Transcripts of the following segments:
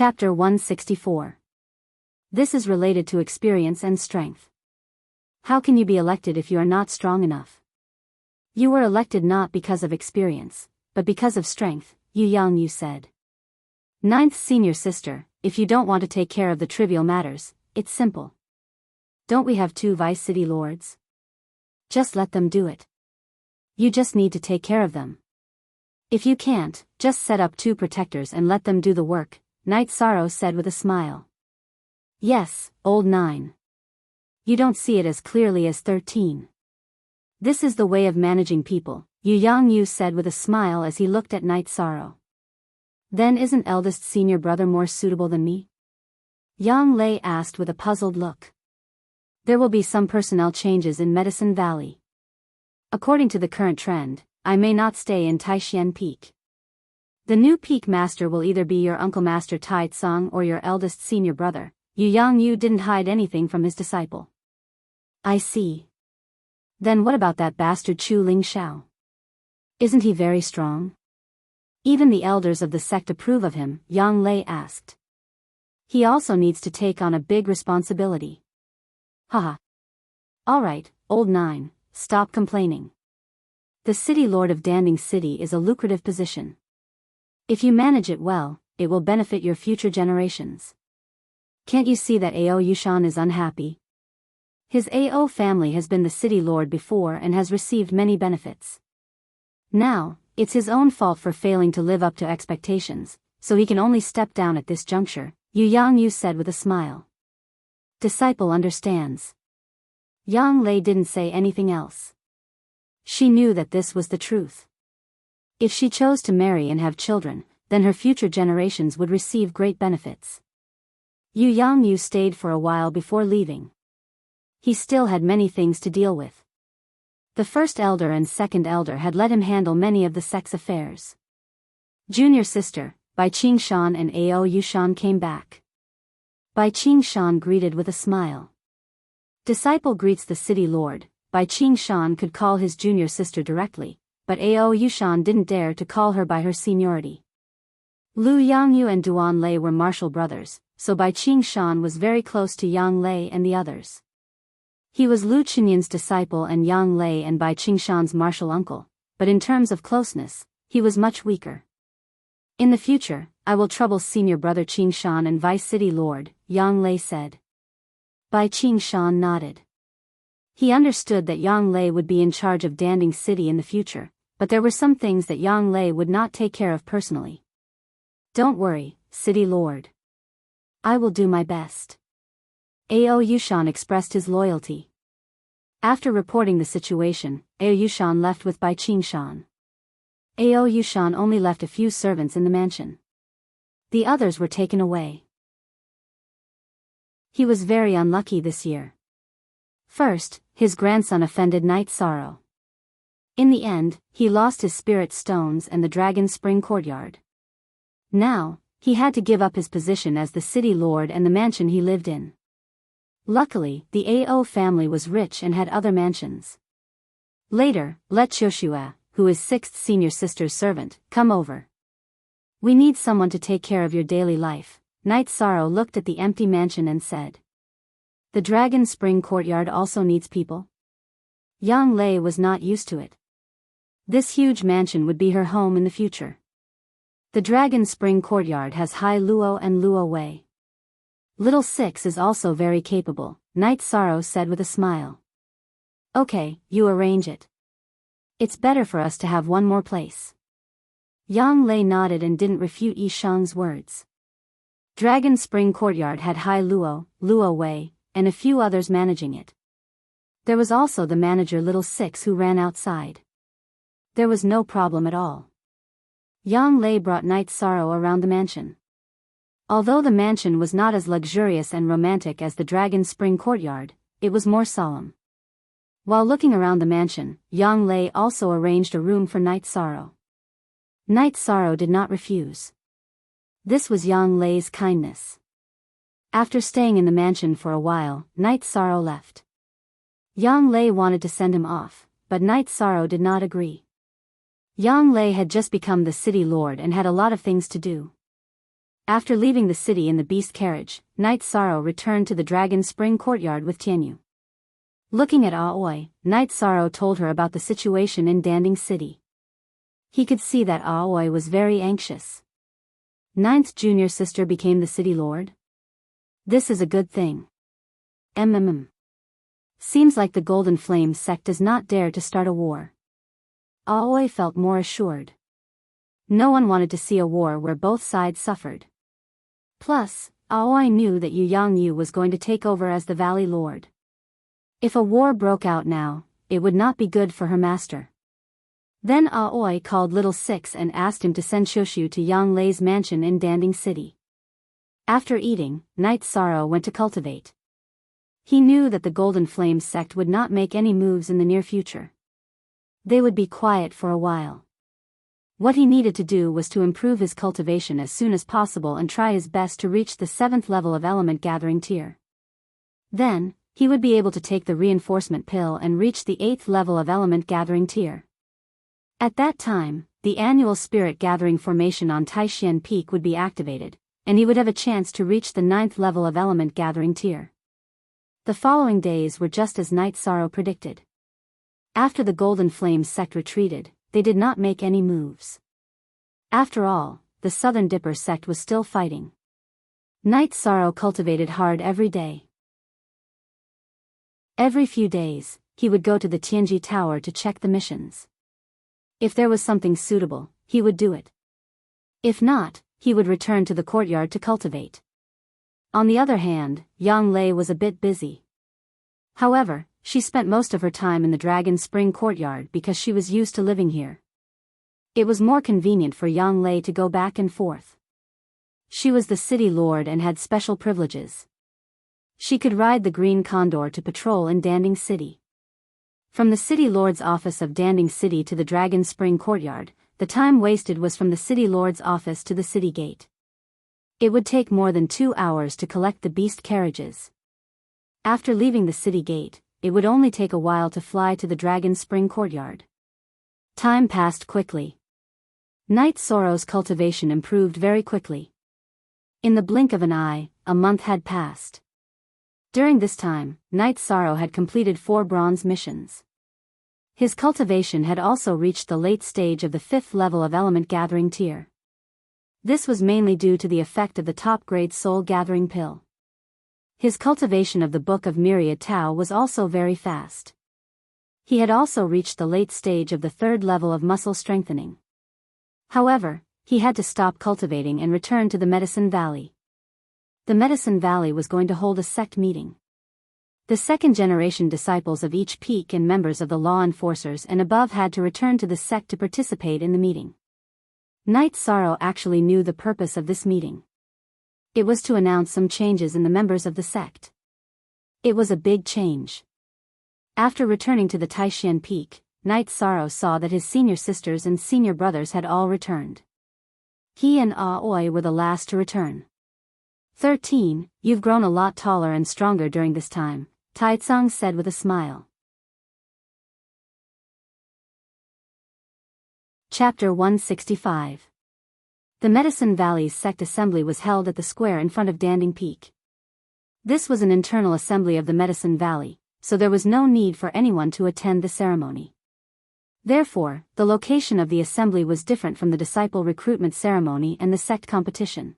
Chapter 164. This is related to experience and strength. How can you be elected if you are not strong enough? You were elected not because of experience, but because of strength, you said. Ninth senior sister, if you don't want to take care of the trivial matters, it's simple. Don't we have 2 vice city lords? Just let them do it. You just need to take care of them. If you can't, just set up 2 protectors and let them do the work, Night Sorrow said with a smile. Yes, old 9. You don't see it as clearly as 13. This is the way of managing people, Yu said with a smile as he looked at Night Sorrow. Then isn't eldest senior brother more suitable than me? Yang Lei asked with a puzzled look. There will be some personnel changes in Medicine Valley. According to the current trend, I may not stay in Taishan Peak. The new peak master will either be your uncle Master Tai Tsung or your eldest senior brother. Yu didn't hide anything from his disciple. I see. Then what about that bastard Chu Ling Xiao? Isn't he very strong? Even the elders of the sect approve of him, Yang Lei asked. He also needs to take on a big responsibility. Haha. Alright, old 9, stop complaining. The city lord of Danding City is a lucrative position. If you manage it well, it will benefit your future generations. Can't you see that Ao Yushan is unhappy? His Ao family has been the city lord before and has received many benefits. Now, it's his own fault for failing to live up to expectations, so he can only step down at this juncture, Yu said with a smile. Disciple understands. Yang Lei didn't say anything else. She knew that this was the truth. If she chose to marry and have children, then her future generations would receive great benefits. Yu stayed for a while before leaving. He still had many things to deal with. The first elder and second elder had let him handle many of the sect's affairs. Junior sister, Bai Qingshan and Ao Yushan came back. Bai Qingshan greeted with a smile. Disciple greets the city lord. Bai Qingshan could call his junior sister directly, but Ao Yushan didn't dare to call her by her seniority. Lu Yangyu and Duan Lei were martial brothers, so Bai Qingshan was very close to Yang Lei and the others. He was Lu Chinyan's disciple and Yang Lei and Bai Qingshan's martial uncle, but in terms of closeness, he was much weaker. In the future, I will trouble senior brother Qingshan and vice city lord, Yang Lei said. Bai Qingshan nodded. He understood that Yang Lei would be in charge of Danding City in the future, but there were some things that Yang Lei would not take care of personally. Don't worry, city lord. I will do my best. Ao Yushan expressed his loyalty. After reporting the situation, Ao Yushan left with Bai Qingshan. Ao Yushan only left a few servants in the mansion. The others were taken away. He was very unlucky this year. First, his grandson offended Night Sorrow. In the end, he lost his spirit stones and the Dragon Spring courtyard. Now, he had to give up his position as the city lord and the mansion he lived in. Luckily, the Ao family was rich and had other mansions. Later, let Qiushua, who is 6th senior sister's servant, come over. We need someone to take care of your daily life. Night Sorrow looked at the empty mansion and said. The Dragon Spring courtyard also needs people? Yang Lei was not used to it. This huge mansion would be her home in the future. The Dragon Spring courtyard has Hai Luo and Luo Wei. Little Six is also very capable, Night Sorrow said with a smile. Okay, you arrange it. It's better for us to have one more place. Yang Lei nodded and didn't refute Yi Shang's words. Dragon Spring courtyard had Hai Luo, Luo Wei, and a few others managing it. There was also the manager Little Six who ran outside. There was no problem at all. Yang Lei brought Night Sorrow around the mansion. Although the mansion was not as luxurious and romantic as the Dragon Spring courtyard, it was more solemn. While looking around the mansion, Yang Lei also arranged a room for Night Sorrow. Night Sorrow did not refuse. This was Yang Lei's kindness. After staying in the mansion for a while, Night Sorrow left. Yang Lei wanted to send him off, but Night Sorrow did not agree. Yang Lei had just become the city lord and had a lot of things to do. After leaving the city in the beast carriage, Night Sorrow returned to the Dragon Spring courtyard with Tianyu. Looking at Aoi, Night Sorrow told her about the situation in Danding City. He could see that Aoi was very anxious. Ninth junior sister became the city lord? This is a good thing. Seems like the Golden Flame sect does not dare to start a war. Aoi felt more assured. No one wanted to see a war where both sides suffered. Plus, Aoi knew that Yu Yangyu was going to take over as the Valley Lord. If a war broke out now, it would not be good for her master. Then Aoi called Little Six and asked him to send Shoshu to Yang Lei's mansion in Danding City. After eating, Night Sorrow went to cultivate. He knew that the Golden Flame sect would not make any moves in the near future. They would be quiet for a while. What he needed to do was to improve his cultivation as soon as possible and try his best to reach the 7th level of element gathering tier. Then, he would be able to take the reinforcement pill and reach the 8th level of element gathering tier. At that time, the annual spirit gathering formation on Taishan Peak would be activated, and he would have a chance to reach the 9th level of element gathering tier. The following days were just as Night Sorrow predicted. After the Golden Flame sect retreated, they did not make any moves. After all, the Southern Dipper sect was still fighting. Night Sorrow cultivated hard every day. Every few days, he would go to the Tianji Tower to check the missions. If there was something suitable, he would do it. If not, he would return to the courtyard to cultivate. On the other hand, Yang Lei was a bit busy. However, she spent most of her time in the Dragon Spring courtyard because she was used to living here. It was more convenient for Yang Lei to go back and forth. She was the city lord and had special privileges. She could ride the Green Condor to patrol in Danding City. From the City Lord's office of Danding City to the Dragon Spring courtyard, the time wasted was from the City Lord's office to the city gate. It would take more than 2 hours to collect the beast carriages. After leaving the city gate, it would only take a while to fly to the Dragon Spring courtyard. Time passed quickly. Night Sorrow's cultivation improved very quickly. In the blink of an eye, a month had passed. During this time, Night Sorrow had completed 4 bronze missions. His cultivation had also reached the late stage of the 5th level of element gathering tier. This was mainly due to the effect of the top-grade soul gathering pill. His cultivation of the Book of Myriad Tao was also very fast. He had also reached the late stage of the 3rd level of muscle strengthening. However, he had to stop cultivating and return to the Medicine Valley. The Medicine Valley was going to hold a sect meeting. The second-generation disciples of each peak and members of the law enforcers and above had to return to the sect to participate in the meeting. Night Sorrow actually knew the purpose of this meeting. It was to announce some changes in the members of the sect. It was a big change. After returning to the Taishan Peak, Night Sorrow saw that his senior sisters and senior brothers had all returned. He and Aoi were the last to return. 13, you've grown a lot taller and stronger during this time, Taitsung said with a smile. Chapter 165. The Medicine Valley's sect assembly was held at the square in front of Danding Peak. This was an internal assembly of the Medicine Valley, so there was no need for anyone to attend the ceremony. Therefore, the location of the assembly was different from the disciple recruitment ceremony and the sect competition.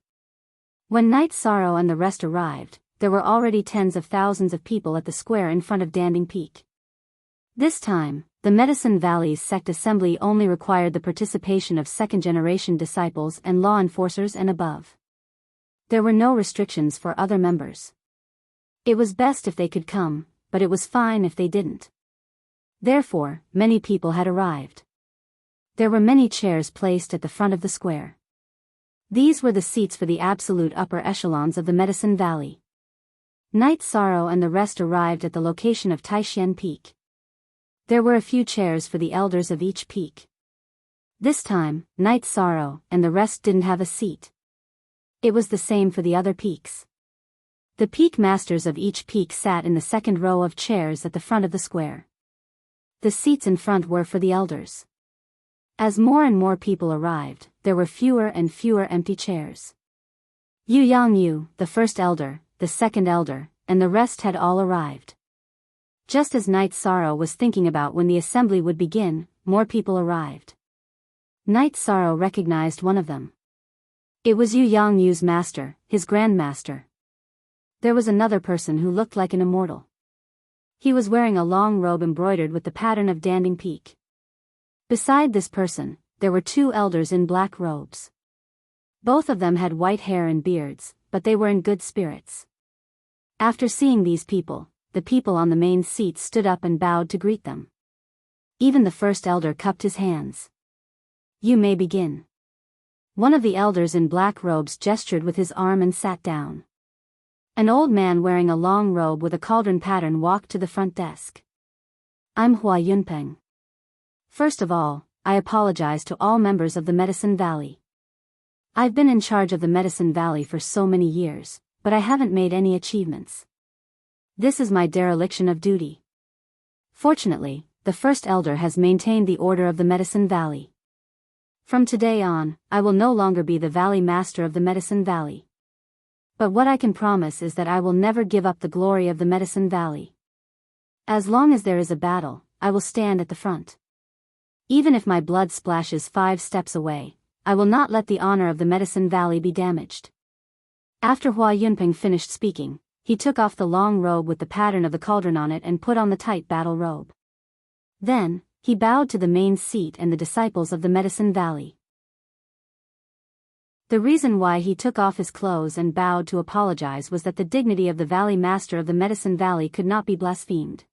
When Night Sorrow and the rest arrived, there were already tens of thousands of people at the square in front of Danding Peak. This time, the Medicine Valley's sect assembly only required the participation of second-generation disciples and law enforcers and above. There were no restrictions for other members. It was best if they could come, but it was fine if they didn't. Therefore, many people had arrived. There were many chairs placed at the front of the square. These were the seats for the absolute upper echelons of the Medicine Valley. Night Sorrow and the rest arrived at the location of Taishan Peak. There were a few chairs for the elders of each peak. This time, Night Sorrow and the rest didn't have a seat. It was the same for the other peaks. The peak masters of each peak sat in the second row of chairs at the front of the square. The seats in front were for the elders. As more and more people arrived, there were fewer and fewer empty chairs. Yu Yangyu, the first elder, the second elder, and the rest had all arrived. Just as Night Sorrow was thinking about when the assembly would begin, more people arrived. Night Sorrow recognized one of them. It was Yu Yangyu's master, his grandmaster. There was another person who looked like an immortal. He was wearing a long robe embroidered with the pattern of Danding Peak. Beside this person, there were two elders in black robes. Both of them had white hair and beards, but they were in good spirits. After seeing these people, the people on the main seat stood up and bowed to greet them. Even the first elder cupped his hands. You may begin. One of the elders in black robes gestured with his arm and sat down. An old man wearing a long robe with a cauldron pattern walked to the front desk. I'm Hua Yunpeng. First of all, I apologize to all members of the Medicine Valley. I've been in charge of the Medicine Valley for so many years, but I haven't made any achievements. This is my dereliction of duty. Fortunately, the first elder has maintained the order of the Medicine Valley. From today on, I will no longer be the Valley Master of the Medicine Valley. But what I can promise is that I will never give up the glory of the Medicine Valley. As long as there is a battle, I will stand at the front. Even if my blood splashes 5 steps away, I will not let the honor of the Medicine Valley be damaged. After Hua Yunpeng finished speaking, he took off the long robe with the pattern of the cauldron on it and put on the tight battle robe. Then, he bowed to the main seat and the disciples of the Medicine Valley. The reason why he took off his clothes and bowed to apologize was that the dignity of the Valley Master of the Medicine Valley could not be blasphemed.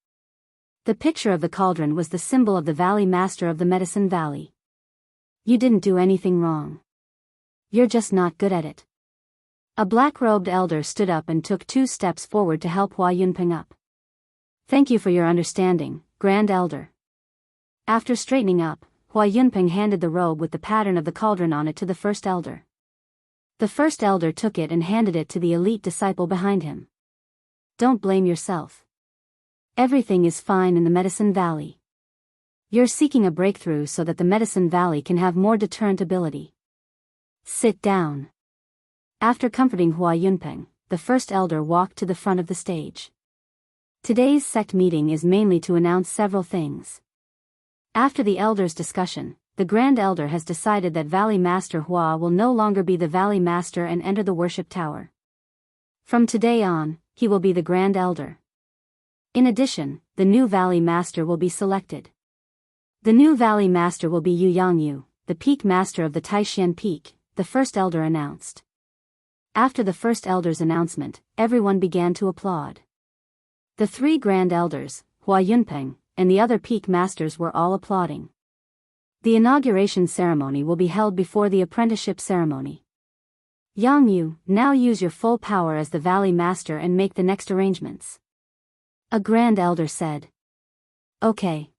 The picture of the cauldron was the symbol of the Valley Master of the Medicine Valley. You didn't do anything wrong. You're just not good at it. A black-robed elder stood up and took 2 steps forward to help Hua Yunpeng up. Thank you for your understanding, Grand Elder. After straightening up, Hua Yunpeng handed the robe with the pattern of the cauldron on it to the first elder. The first elder took it and handed it to the elite disciple behind him. Don't blame yourself. Everything is fine in the Medicine Valley. You're seeking a breakthrough so that the Medicine Valley can have more deterrent ability. Sit down. After comforting Hua Yunpeng, the first elder walked to the front of the stage. Today's sect meeting is mainly to announce several things. After the elders' discussion, the Grand Elder has decided that Valley Master Hua will no longer be the Valley Master and enter the worship tower. From today on, he will be the Grand Elder. In addition, the new Valley Master will be selected. The new Valley Master will be Yu Yangyu, the Peak Master of the Taishan Peak, the first elder announced. After the first elder's announcement, everyone began to applaud. The 3 Grand Elders, Hua Yunpeng, and the other Peak Masters were all applauding. The inauguration ceremony will be held before the apprenticeship ceremony. Yangyu, now use your full power as the Valley Master and make the next arrangements. A Grand Elder said. Okay.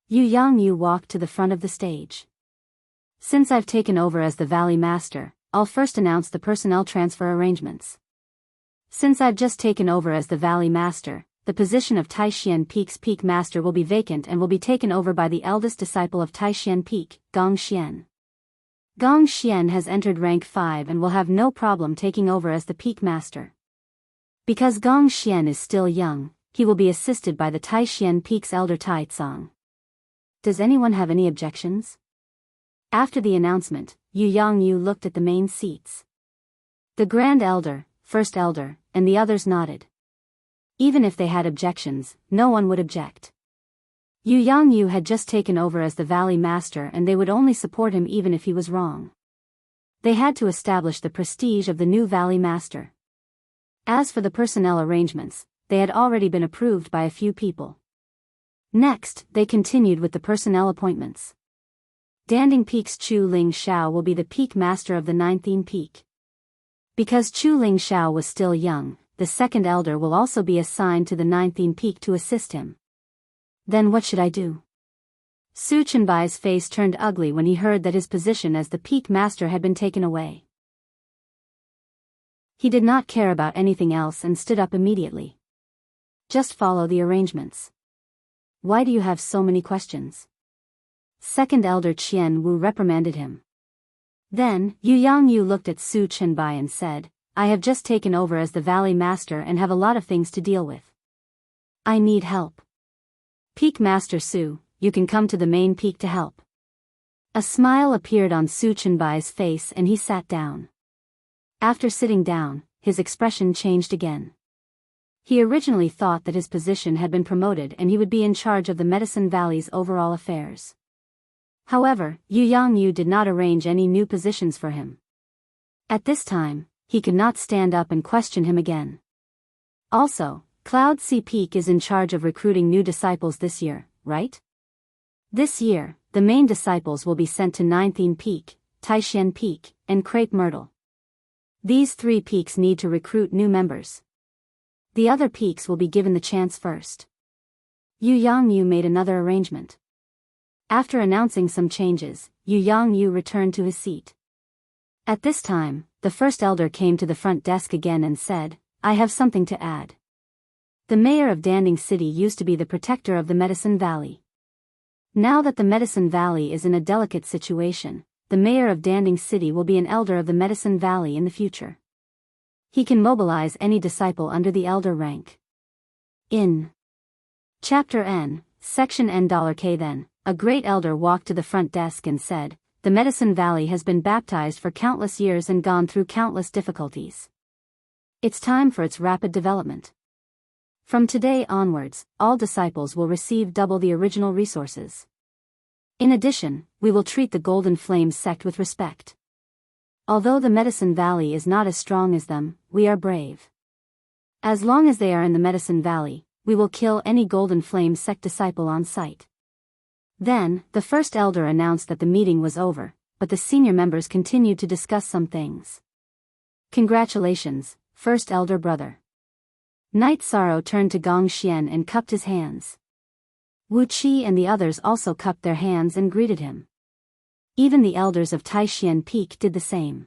Yu Yangyu walked to the front of the stage. Since I've taken over as the Valley Master, I'll first announce the personnel transfer arrangements. Since I've just taken over as the Valley Master, the position of Taishan Peak's Peak Master will be vacant and will be taken over by the eldest disciple of Taishan Peak, Gong Xian. Gong Xian has entered rank 5 and will have no problem taking over as the Peak Master. Because Gong Xian is still young, he will be assisted by the Taishan Peak's elder Tai Tsang. Does anyone have any objections? After the announcement, Yu Yangyu looked at the main seats. The Grand Elder, First Elder, and the others nodded. Even if they had objections, no one would object. Yu Yangyu had just taken over as the Valley Master and they would only support him even if he was wrong. They had to establish the prestige of the new Valley Master. As for the personnel arrangements, they had already been approved by a few people. Next, they continued with the personnel appointments. Danding Peak's Chu Ling Xiao will be the Peak Master of the 19th Peak. Because Chu Ling Xiao was still young, the second elder will also be assigned to the 19th Peak to assist him. Then what should I do? Su Chenbai's face turned ugly when he heard that his position as the Peak Master had been taken away. He did not care about anything else and stood up immediately. Just follow the arrangements. Why do you have so many questions? Second Elder Qian Wu reprimanded him. Then, Yu Yangyu looked at Su Chenbai and said, I have just taken over as the Valley Master and have a lot of things to deal with. I need help. Peak Master Su, you can come to the main peak to help. A smile appeared on Su Chenbai's face and he sat down. After sitting down, his expression changed again. He originally thought that his position had been promoted and he would be in charge of the Medicine Valley's overall affairs. However, Yu Yangyu did not arrange any new positions for him. At this time, he could not stand up and question him again. Also, Cloud Sea Peak is in charge of recruiting new disciples this year, right? This year, the main disciples will be sent to Nineteenth Peak, Taishan Peak, and Crepe Myrtle. These 3 peaks need to recruit new members. The other peaks will be given the chance first. Yu Yangyu made another arrangement. After announcing some changes, Yu Yangyu returned to his seat. At this time, the first elder came to the front desk again and said, I have something to add. The mayor of Danding City used to be the protector of the Medicine Valley. Now that the Medicine Valley is in a delicate situation, the mayor of Danding City will be an elder of the Medicine Valley in the future. He can mobilize any disciple under the elder rank. In Chapter N, Section N$K then, a great elder walked to the front desk and said, the Medicine Valley has been baptized for countless years and gone through countless difficulties. It's time for its rapid development. From today onwards, all disciples will receive double the original resources. In addition, we will treat the Golden Flame sect with respect. Although the Medicine Valley is not as strong as them, we are brave. As long as they are in the Medicine Valley, we will kill any Golden Flame sect disciple on sight. Then, the first elder announced that the meeting was over, but the senior members continued to discuss some things. Congratulations, first elder brother. Night Sorrow turned to Gong Xian and cupped his hands. Wu Qi and the others also cupped their hands and greeted him. Even the elders of Taishan Peak did the same.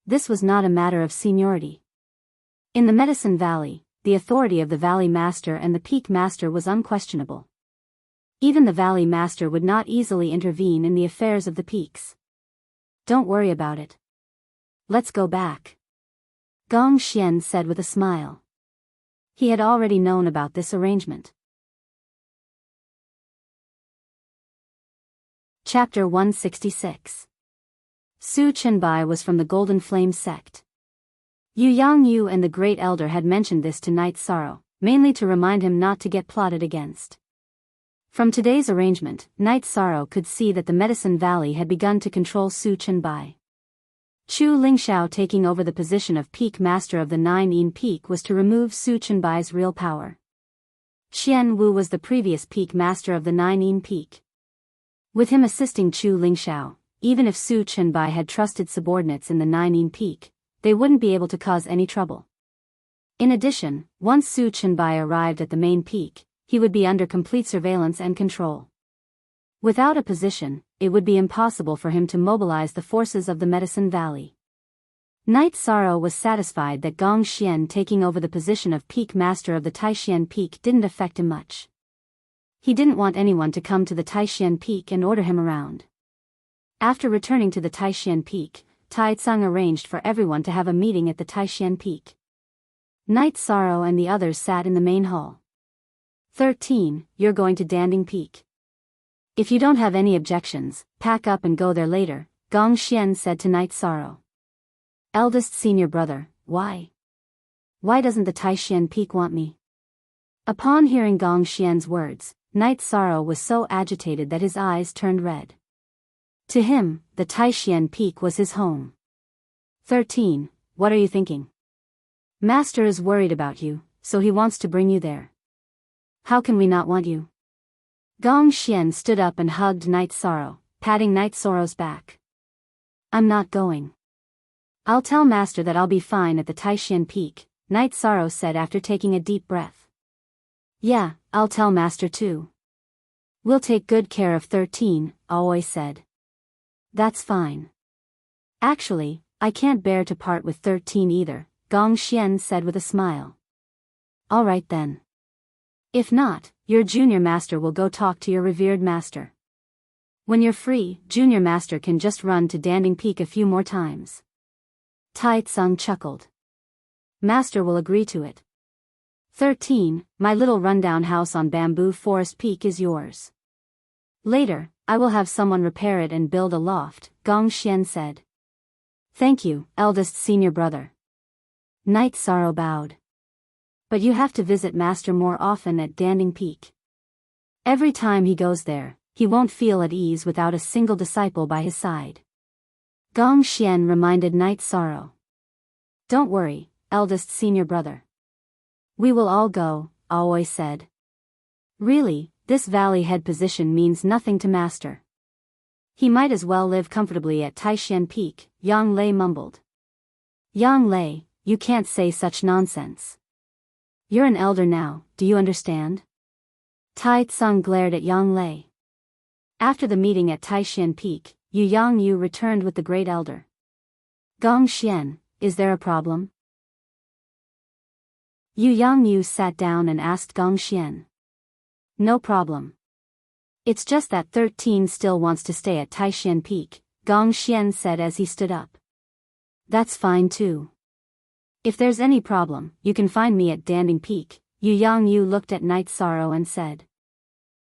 This was not a matter of seniority. In the Medicine Valley, the authority of the Valley Master and the Peak Master was unquestionable. Even the Valley Master would not easily intervene in the affairs of the peaks. Don't worry about it. Let's go back. Gong Xian said with a smile. He had already known about this arrangement. Chapter 166. Su Chenbai was from the Golden Flame sect. Yu Yangyu and the Great Elder had mentioned this to Night Sorrow, mainly to remind him not to get plotted against. From today's arrangement, Night Sorrow could see that the Medicine Valley had begun to control Su Chenbai. Chu Lingxiao taking over the position of Peak Master of the Nine Peak was to remove Su Chenbai's real power. Xian Wu was the previous Peak Master of the Nine Peak. With him assisting Chu Lingxiao, even if Su Chenbai had trusted subordinates in the Nine Peak, they wouldn't be able to cause any trouble. In addition, once Su Chenbai arrived at the main peak, he would be under complete surveillance and control. Without a position, it would be impossible for him to mobilize the forces of the Medicine Valley. Night Sorrow was satisfied that Gong Xian taking over the position of Peak Master of the Taishan Peak didn't affect him much. He didn't want anyone to come to the Taishan Peak and order him around. After returning to the Taishan Peak, Tai Tsung arranged for everyone to have a meeting at the Taishan Peak. Night Sorrow and the others sat in the main hall. 13. You're going to Danding Peak. If you don't have any objections, pack up and go there later, Gong Xian said to Night Sorrow. Eldest senior brother, why? Why doesn't the Taishan Peak want me? Upon hearing Gong Xian's words, Night Sorrow was so agitated that his eyes turned red. To him, the Taishan Peak was his home. 13. What are you thinking? Master is worried about you, so he wants to bring you there. How can we not want you? Gong Xian stood up and hugged Night Sorrow, patting Night Sorrow's back. I'm not going. I'll tell Master that I'll be fine at the Taishan Peak, Night Sorrow said after taking a deep breath. Yeah, I'll tell Master too. We'll take good care of 13, Aoi said. That's fine. Actually, I can't bear to part with 13 either, Gong Xian said with a smile. All right then. If not, your junior master will go talk to your revered master. When you're free, Junior Master can just run to Danding Peak a few more times. Tai Tsung chuckled. Master will agree to it. 13. My little rundown house on Bamboo Forest Peak is yours. Later, I will have someone repair it and build a loft, Gong Xian said. Thank you, eldest senior brother. Knight Sorrow bowed. But you have to visit Master more often at Danding Peak. Every time he goes there, he won't feel at ease without a single disciple by his side. Gong Xian reminded Knight Sorrow. Don't worry, eldest senior brother. We will all go, Aoi said. Really, this valley head position means nothing to Master. He might as well live comfortably at Taishan Peak, Yang Lei mumbled. Yang Lei, you can't say such nonsense. You're an elder now, do you understand? Tai Tsung glared at Yang Lei. After the meeting at Taishan Peak, Yu Yang Yu returned with the great elder. Gong Xian, is there a problem? Yu Yang Yu sat down and asked Gong Xian. No problem. It's just that 13 still wants to stay at Taishan Peak, Gong Xian said as he stood up. That's fine too. If there's any problem, you can find me at Danding Peak. Yu Yang Yu looked at Knight Sorrow and said.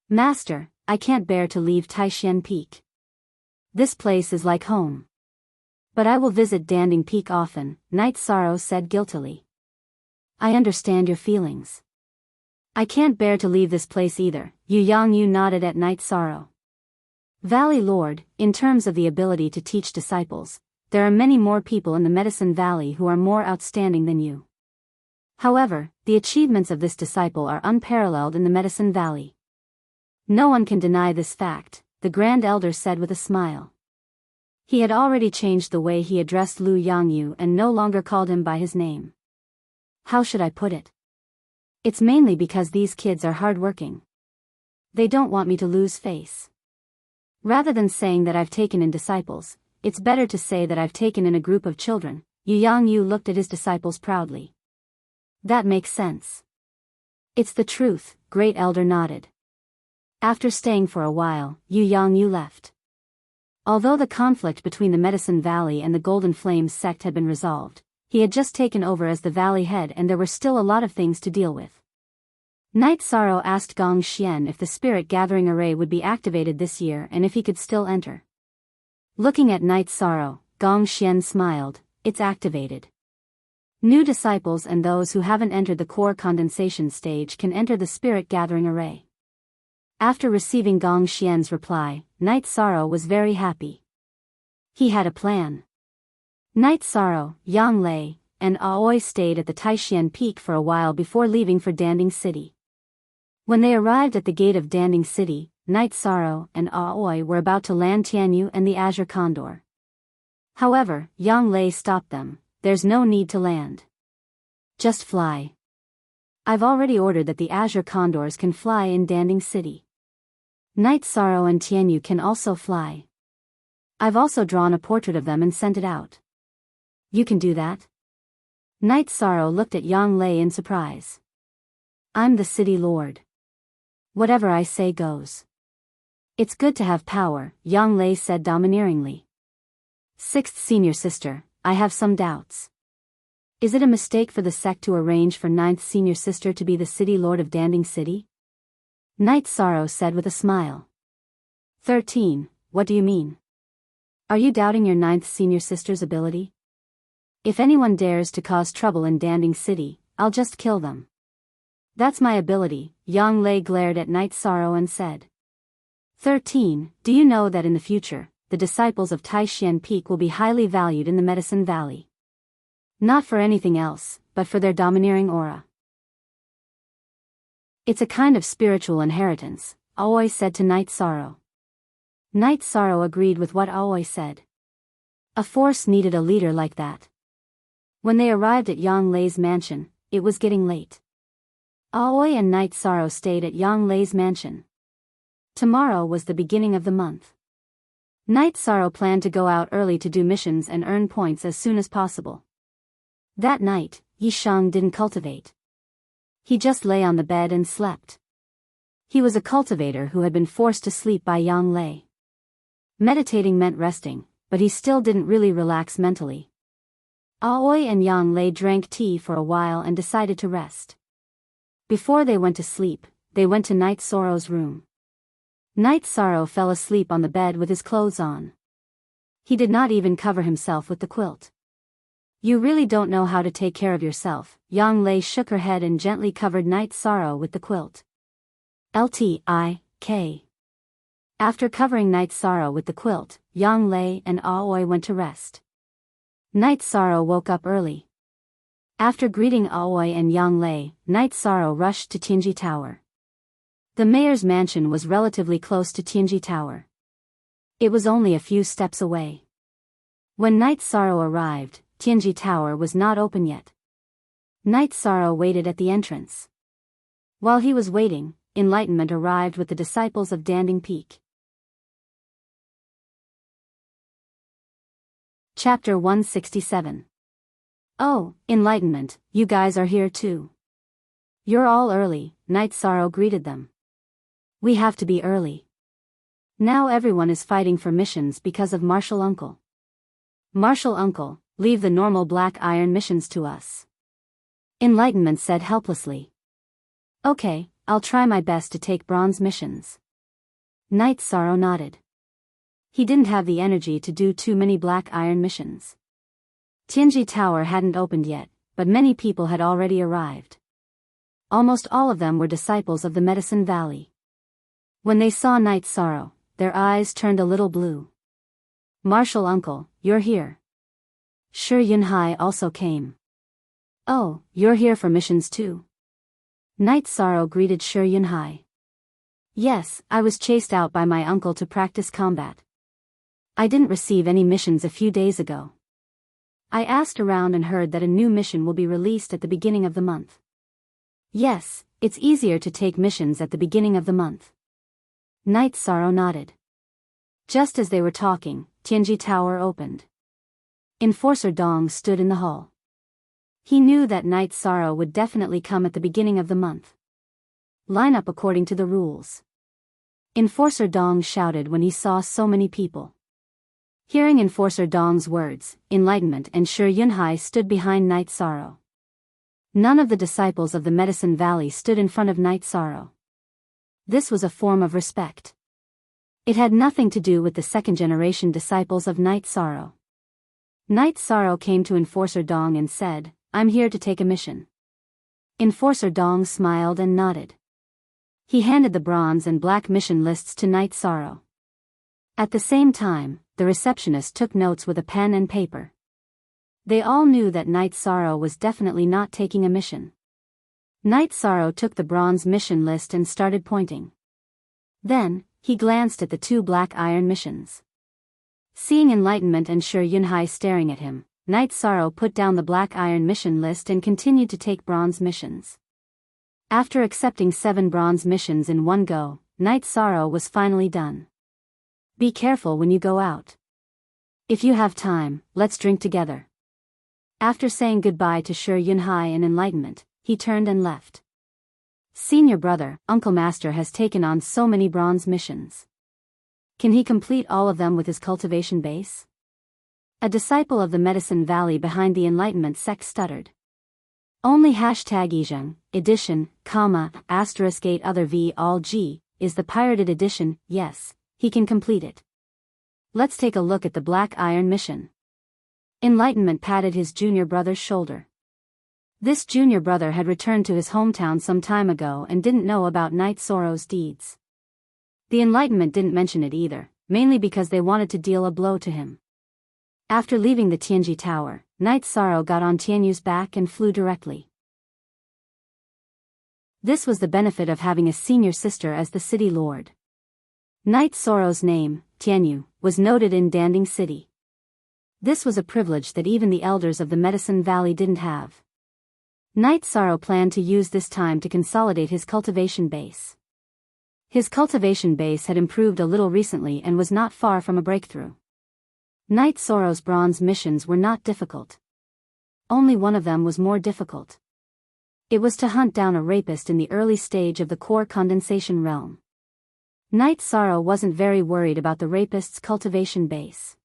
Master, I can't bear to leave Taishan Peak. This place is like home. But I will visit Danding Peak often, Knight Sorrow said guiltily. I understand your feelings. I can't bear to leave this place either, Yu Yang Yu nodded at Knight Sorrow. Valley Lord, in terms of the ability to teach disciples, there are many more people in the Medicine Valley who are more outstanding than you. However, the achievements of this disciple are unparalleled in the Medicine Valley. No one can deny this fact, the Grand Elder said with a smile. He had already changed the way he addressed Lu Yangyu and no longer called him by his name. How should I put it? It's mainly because these kids are hardworking. They don't want me to lose face. Rather than saying that I've taken in disciples, it's better to say that I've taken in a group of children. Yu Yangyu looked at his disciples proudly. That makes sense. It's the truth, Great Elder nodded. After staying for a while, Yu Yangyu left. Although the conflict between the Medicine Valley and the Golden Flames sect had been resolved, he had just taken over as the valley head and there were still a lot of things to deal with. Knight Sorrow asked Gong Xian if the spirit gathering array would be activated this year and if he could still enter. Looking at Knight Sorrow, Gong Xian smiled, it's activated. New disciples and those who haven't entered the core condensation stage can enter the spirit gathering array. After receiving Gong Xian's reply, Knight Sorrow was very happy. He had a plan. Knight Sorrow, Yang Lei, and Aoi stayed at the Taishan Peak for a while before leaving for Danding City. When they arrived at the gate of Danding City, Knight Sorrow and Aoi were about to land Tianyu and the Azure Condor. However, Yang Lei stopped them. There's no need to land. Just fly. I've already ordered that the Azure Condors can fly in Danding City. Knight Sorrow and Tianyu can also fly. I've also drawn a portrait of them and sent it out. You can do that? Knight Sorrow looked at Yang Lei in surprise. I'm the city lord. Whatever I say goes. It's good to have power, Yang Lei said domineeringly. Sixth senior sister, I have some doubts. Is it a mistake for the sect to arrange for ninth senior sister to be the city lord of Danding City? Knight Sorrow said with a smile. 13, what do you mean? Are you doubting your ninth senior sister's ability? If anyone dares to cause trouble in Danding City, I'll just kill them. That's my ability, Yang Lei glared at Knight Sorrow and said. 13, do you know that in the future, the disciples of Taishan Peak will be highly valued in the Medicine Valley? Not for anything else, but for their domineering aura. It's a kind of spiritual inheritance, Aoi said to Knight Sorrow. Knight Sorrow agreed with what Aoi said. A force needed a leader like that. When they arrived at Yang Lei's mansion, it was getting late. Aoi and Knight Sorrow stayed at Yang Lei's mansion. Tomorrow was the beginning of the month. Knight Sorrow planned to go out early to do missions and earn points as soon as possible. That night, Yisheng didn't cultivate. He just lay on the bed and slept. He was a cultivator who had been forced to sleep by Yang Lei. Meditating meant resting, but he still didn't really relax mentally. Aoi and Yang Lei drank tea for a while and decided to rest. Before they went to sleep, they went to Night Sorrow's room. Night Sorrow fell asleep on the bed with his clothes on. He did not even cover himself with the quilt. You really don't know how to take care of yourself. Yang Lei shook her head and gently covered Night Sorrow with the quilt. Lik. After covering Night Sorrow with the quilt, Yang Lei and Aoi went to rest. Night Sorrow woke up early. After greeting Aoi and Yang Lei, Night Sorrow rushed to Tianji Tower. The mayor's mansion was relatively close to Tianji Tower. It was only a few steps away. When Night Sorrow arrived, Tianji Tower was not open yet. Night Sorrow waited at the entrance. While he was waiting, enlightenment arrived with the disciples of Danding Peak. Chapter 167. Oh, enlightenment, you guys are here too. You're all early, Night Sorrow greeted them. We have to be early. Now everyone is fighting for missions because of Martial Uncle. Martial Uncle, leave the normal black iron missions to us. Enlightenment said helplessly. Okay, I'll try my best to take bronze missions. Night Sorrow nodded. He didn't have the energy to do too many black iron missions. Tianji Tower hadn't opened yet, but many people had already arrived. Almost all of them were disciples of the Medicine Valley. When they saw Night Sorrow, their eyes turned a little blue. Martial Uncle, you're here. Shi Yunhai also came. Oh, you're here for missions too? Night Sorrow greeted Shi Yunhai. Yes, I was chased out by my uncle to practice combat. I didn't receive any missions a few days ago. I asked around and heard that a new mission will be released at the beginning of the month. Yes, it's easier to take missions at the beginning of the month. Night Sorrow nodded. Just as they were talking, Tianji Tower opened. Enforcer Dong stood in the hall. He knew that Night Sorrow would definitely come at the beginning of the month. Line up according to the rules. Enforcer Dong shouted when he saw so many people. Hearing Enforcer Dong's words, Enlightenment and Shi Yunhai stood behind Night Sorrow. None of the disciples of the Medicine Valley stood in front of Night Sorrow. This was a form of respect. It had nothing to do with the second-generation disciples of Night Sorrow. Night Sorrow came to Enforcer Dong and said, I'm here to take a mission. Enforcer Dong smiled and nodded. He handed the bronze and black mission lists to Night Sorrow. At the same time, the receptionist took notes with a pen and paper. They all knew that Night Sorrow was definitely not taking a mission. Night Sorrow took the bronze mission list and started pointing. Then, he glanced at the two black iron missions. Seeing Enlightenment and Shi Yunhai staring at him, Night Sorrow put down the black iron mission list and continued to take bronze missions. After accepting 7 bronze missions in one go, Night Sorrow was finally done. Be careful when you go out. If you have time, let's drink together. After saying goodbye to Shi Yunhai and Enlightenment, he turned and left. Senior brother, Uncle Master has taken on so many bronze missions. Can he complete all of them with his cultivation base? A disciple of the Medicine Valley behind the Enlightenment sect stuttered. Only #Ezheng, edition, *8 other v all g, is the pirated edition. Yes, he can complete it. Let's take a look at the black iron mission. Enlightenment patted his junior brother's shoulder. This junior brother had returned to his hometown some time ago and didn't know about Night Sorrow's deeds. The Enlightenment didn't mention it either, mainly because they wanted to deal a blow to him. After leaving the Tianji Tower, Night Sorrow got on Tianyu's back and flew directly. This was the benefit of having a senior sister as the city lord. Night Sorrow's name, Tianyu, was noted in Danding City. This was a privilege that even the elders of the Medicine Valley didn't have. Night Sorrow planned to use this time to consolidate his cultivation base. His cultivation base had improved a little recently and was not far from a breakthrough. Night Sorrow's bronze missions were not difficult. Only one of them was more difficult. It was to hunt down a rapist in the early stage of the core condensation realm. Night Sorrow wasn't very worried about the rapist's cultivation base.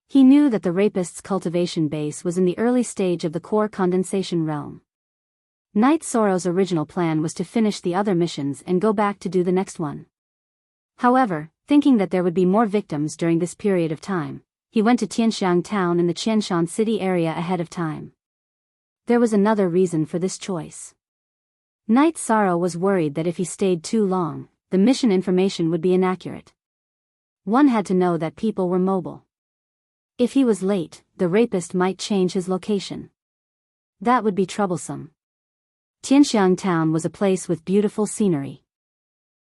He knew that the rapist's cultivation base was in the early stage of the core condensation realm. Night Sorrow's original plan was to finish the other missions and go back to do the next one. However, thinking that there would be more victims during this period of time, he went to Tianxiang town in the Qianshan city area ahead of time. There was another reason for this choice. Night Sorrow was worried that if he stayed too long, the mission information would be inaccurate. One had to know that people were mobile. If he was late, the rapist might change his location. That would be troublesome. Tianxiang town was a place with beautiful scenery.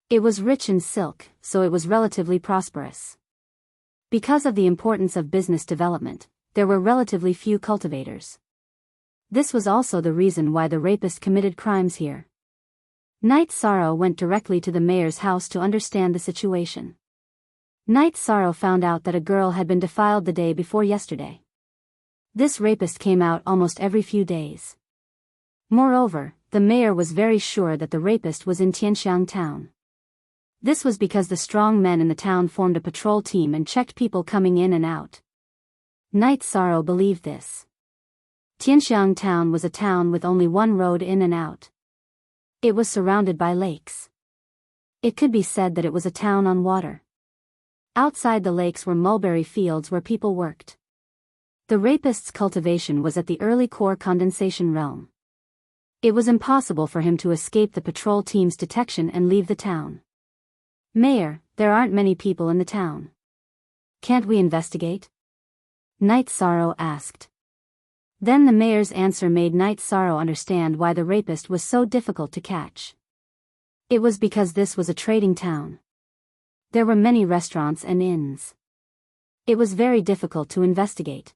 It was rich in silk, so it was relatively prosperous. Because of the importance of business development, there were relatively few cultivators. This was also the reason why the rapist committed crimes here. Night Sorrow went directly to the mayor's house to understand the situation. Night Sorrow found out that a girl had been defiled the day before yesterday. This rapist came out almost every few days. Moreover, the mayor was very sure that the rapist was in Tianxiang town. This was because the strong men in the town formed a patrol team and checked people coming in and out. Night Sorrow believed this. Tianxiang town was a town with only one road in and out. It was surrounded by lakes. It could be said that it was a town on water. Outside the lakes were mulberry fields where people worked. The rapist's cultivation was at the early core condensation realm. It was impossible for him to escape the patrol team's detection and leave the town. Mayor, there aren't many people in the town. Can't we investigate? Night Sorrow asked. Then the mayor's answer made Night Sorrow understand why the rapist was so difficult to catch. It was because this was a trading town. There were many restaurants and inns. It was very difficult to investigate.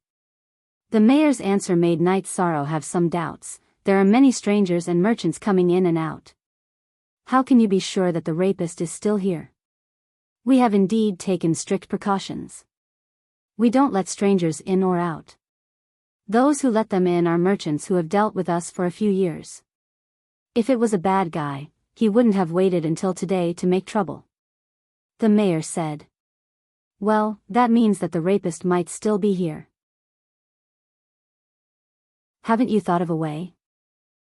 The mayor's answer made Night Sorrow have some doubts. There are many strangers and merchants coming in and out. How can you be sure that the rapist is still here? We have indeed taken strict precautions. We don't let strangers in or out. Those who let them in are merchants who have dealt with us for a few years. If it was a bad guy, he wouldn't have waited until today to make trouble. The mayor said. Well, that means that the rapist might still be here. Haven't you thought of a way?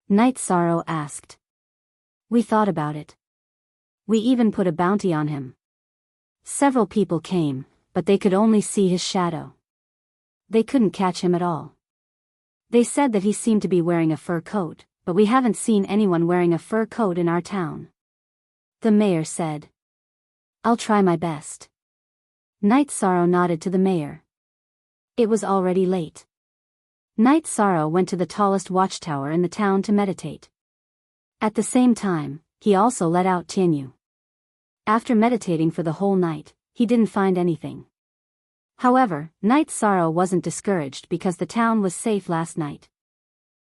Night Sorrow asked. We thought about it. We even put a bounty on him. Several people came, but they could only see his shadow. They couldn't catch him at all. They said that he seemed to be wearing a fur coat, but we haven't seen anyone wearing a fur coat in our town. The mayor said. I'll try my best. Night Sorrow nodded to the mayor. It was already late. Night Sorrow went to the tallest watchtower in the town to meditate. At the same time, he also let out Tianyu. After meditating for the whole night, he didn't find anything. However, Night Sorrow wasn't discouraged because the town was safe last night.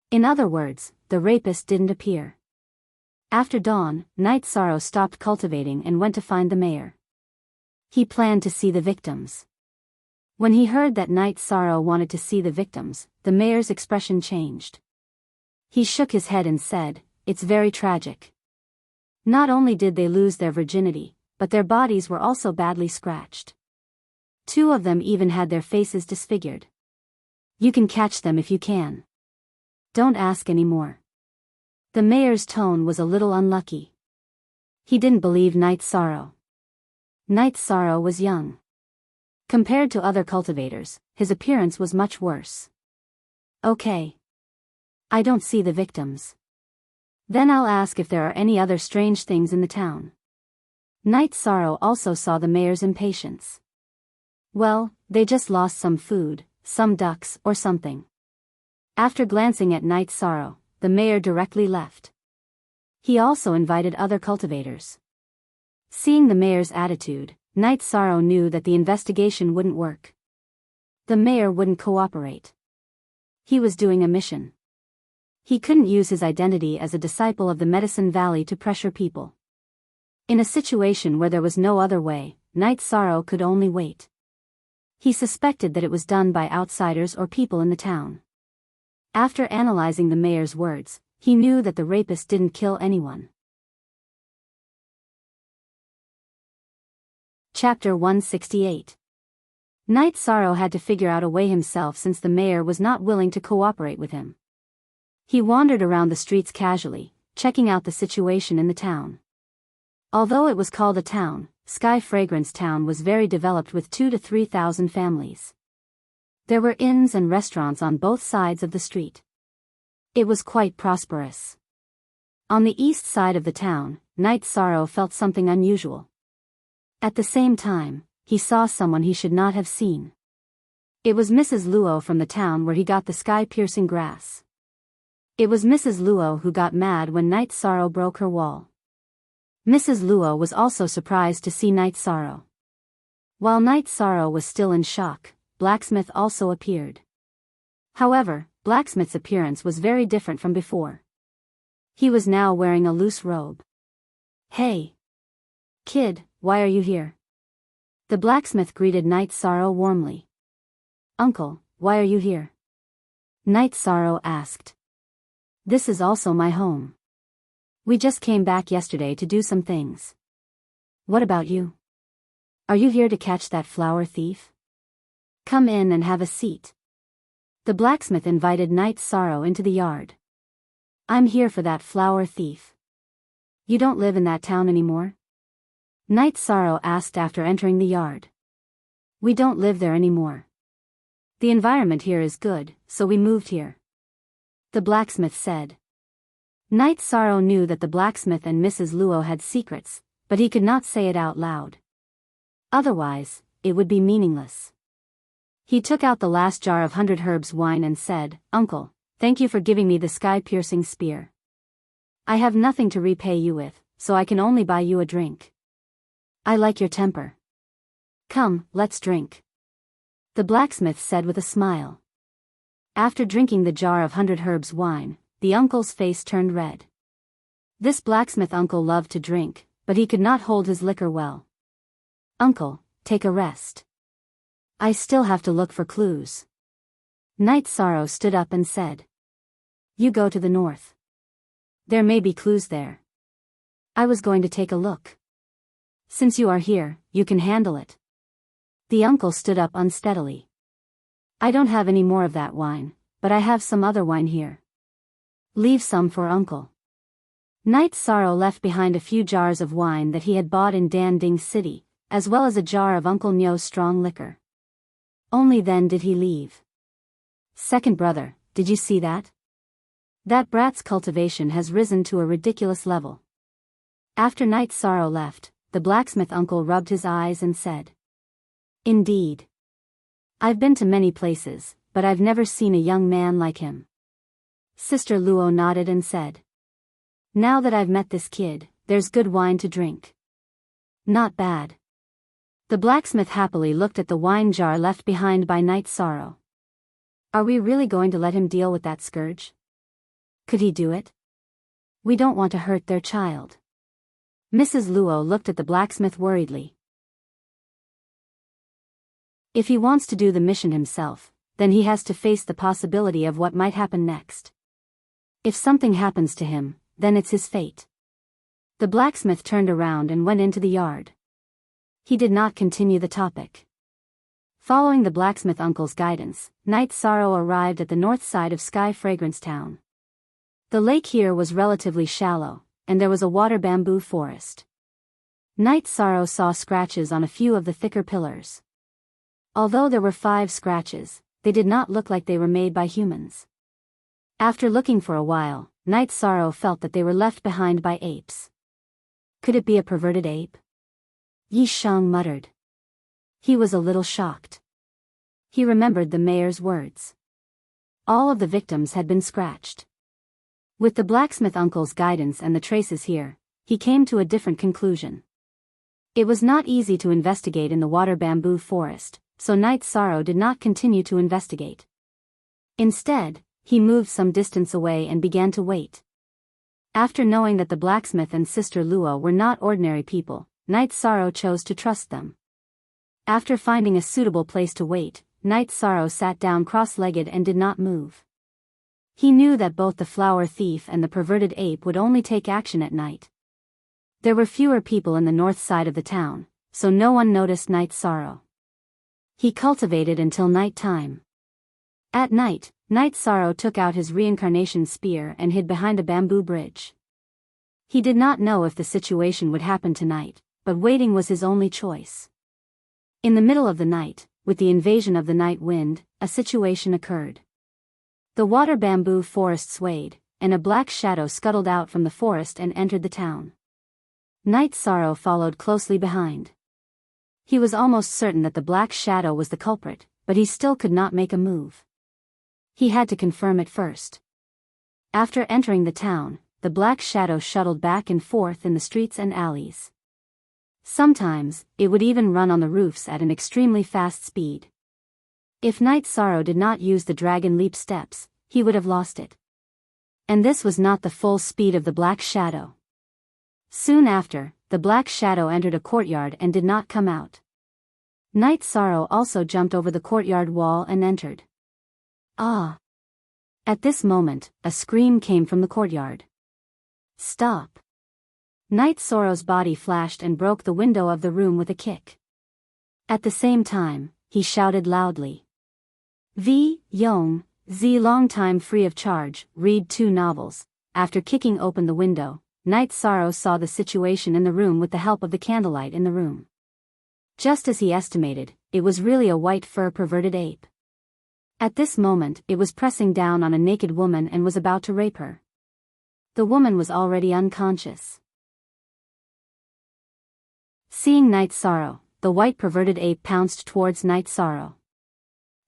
In other words, the rapist didn't appear. After dawn, Night Sorrow stopped cultivating and went to find the mayor. He planned to see the victims. When he heard that Night Sorrow wanted to see the victims, the mayor's expression changed. He shook his head and said, It's very tragic. Not only did they lose their virginity, but their bodies were also badly scratched. 2 of them even had their faces disfigured. You can catch them if you can. Don't ask any more. The mayor's tone was a little unlucky. He didn't believe Night Sorrow. Night Sorrow was young. Compared to other cultivators, his appearance was much worse. Okay. I don't see the victims. Then I'll ask if there are any other strange things in the town. Night Sorrow also saw the mayor's impatience. Well, they just lost some food, some ducks or something. After glancing at Night Sorrow, the mayor directly left. He also invited other cultivators. Seeing the mayor's attitude, Night Sorrow knew that the investigation wouldn't work. The mayor wouldn't cooperate. He was doing a mission. He couldn't use his identity as a disciple of the Medicine Valley to pressure people. In a situation where there was no other way, Night Sorrow could only wait. He suspected that it was done by outsiders or people in the town. After analyzing the mayor's words, he knew that the rapist didn't kill anyone. Chapter 168. Night Sorrow had to figure out a way himself since the mayor was not willing to cooperate with him. He wandered around the streets casually, checking out the situation in the town. Although it was called a town, Sky Fragrance Town was very developed with 2,000 to 3,000 families. There were inns and restaurants on both sides of the street. It was quite prosperous. On the east side of the town, Night Sorrow felt something unusual. At the same time, he saw someone he should not have seen. It was Mrs. Luo from the town where he got the sky-piercing grass. It was Mrs. Luo who got mad when Night Sorrow broke her wall. Mrs. Luo was also surprised to see Night Sorrow. While Night Sorrow was still in shock, Blacksmith also appeared. However, Blacksmith's appearance was very different from before. He was now wearing a loose robe. "Hey, kid, why are you here?" The blacksmith greeted Night Sorrow warmly. "Uncle, why are you here?" Night Sorrow asked. "This is also my home. We just came back yesterday to do some things. What about you? Are you here to catch that flower thief? Come in and have a seat." The blacksmith invited Night Sorrow into the yard. "I'm here for that flower thief. You don't live in that town anymore?" Night Sorrow asked after entering the yard. "We don't live there anymore. The environment here is good, so we moved here," the blacksmith said. Night Sorrow knew that the blacksmith and Mrs. Luo had secrets, but he could not say it out loud. Otherwise, it would be meaningless. He took out the last jar of 100 herbs wine and said, "Uncle, thank you for giving me the sky-piercing spear. I have nothing to repay you with, so I can only buy you a drink. I like your temper. Come, let's drink," the blacksmith said with a smile. After drinking the jar of 100 herbs wine, the uncle's face turned red. This blacksmith uncle loved to drink, but he could not hold his liquor well. "Uncle, take a rest. I still have to look for clues." Night Sorrow stood up and said, "You go to the north. There may be clues there. I was going to take a look. Since you are here, you can handle it." The uncle stood up unsteadily. "I don't have any more of that wine, but I have some other wine here. Leave some for Uncle." Night Sorrow left behind a few jars of wine that he had bought in Dan Ding City, as well as a jar of Uncle Nyo's strong liquor. Only then did he leave. "Second brother, did you see that? That brat's cultivation has risen to a ridiculous level." After Night Sorrow left, the blacksmith uncle rubbed his eyes and said, "Indeed. I've been to many places, but I've never seen a young man like him." Sister Luo nodded and said, "Now that I've met this kid, there's good wine to drink." "Not bad." The blacksmith happily looked at the wine jar left behind by Night Sorrow. "Are we really going to let him deal with that scourge? Could he do it? We don't want to hurt their child." Mrs. Luo looked at the blacksmith worriedly. "If he wants to do the mission himself, then he has to face the possibility of what might happen next. If something happens to him, then it's his fate." The blacksmith turned around and went into the yard. He did not continue the topic. Following the blacksmith uncle's guidance, Night Sorrow arrived at the north side of Sky Fragrance Town. The lake here was relatively shallow, and there was a water bamboo forest. Night Sorrow saw scratches on a few of the thicker pillars. Although there were 5 scratches, they did not look like they were made by humans. After looking for a while, Night Sorrow felt that they were left behind by apes. Could it be a perverted ape? Yi Shang muttered. He was a little shocked. He remembered the mayor's words. All of the victims had been scratched. With the blacksmith uncle's guidance and the traces here, he came to a different conclusion. It was not easy to investigate in the water bamboo forest, so Night Sorrow did not continue to investigate. Instead, he moved some distance away and began to wait. After knowing that the blacksmith and Sister Luo were not ordinary people, Night Sorrow chose to trust them. After finding a suitable place to wait, Night Sorrow sat down cross-legged and did not move. He knew that both the flower thief and the perverted ape would only take action at night. There were fewer people in the north side of the town, so no one noticed Night Sorrow. He cultivated until night time. At night, Night Sorrow took out his reincarnation spear and hid behind a bamboo bridge. He did not know if the situation would happen tonight, but waiting was his only choice. In the middle of the night, with the invasion of the night wind, a situation occurred. The water bamboo forest swayed, and a black shadow scuttled out from the forest and entered the town. Night Sorrow followed closely behind. He was almost certain that the black shadow was the culprit, but he still could not make a move. He had to confirm it first. After entering the town, the black shadow shuttled back and forth in the streets and alleys. Sometimes, it would even run on the roofs at an extremely fast speed. If Night Sorrow did not use the dragon leap steps, he would have lost it. And this was not the full speed of the black shadow. Soon after, the black shadow entered a courtyard and did not come out. Night Sorrow also jumped over the courtyard wall and entered. Ah! At this moment, a scream came from the courtyard. Stop! Night Sorrow's body flashed and broke the window of the room with a kick. At the same time, he shouted loudly. V. Yong, Z. Long time free of charge, read 2 novels. After kicking open the window, Night Sorrow saw the situation in the room with the help of the candlelight in the room. Just as he estimated, it was really a white fur perverted ape. At this moment, it was pressing down on a naked woman and was about to rape her. The woman was already unconscious. Seeing Night Sorrow, the white perverted ape pounced towards Night Sorrow.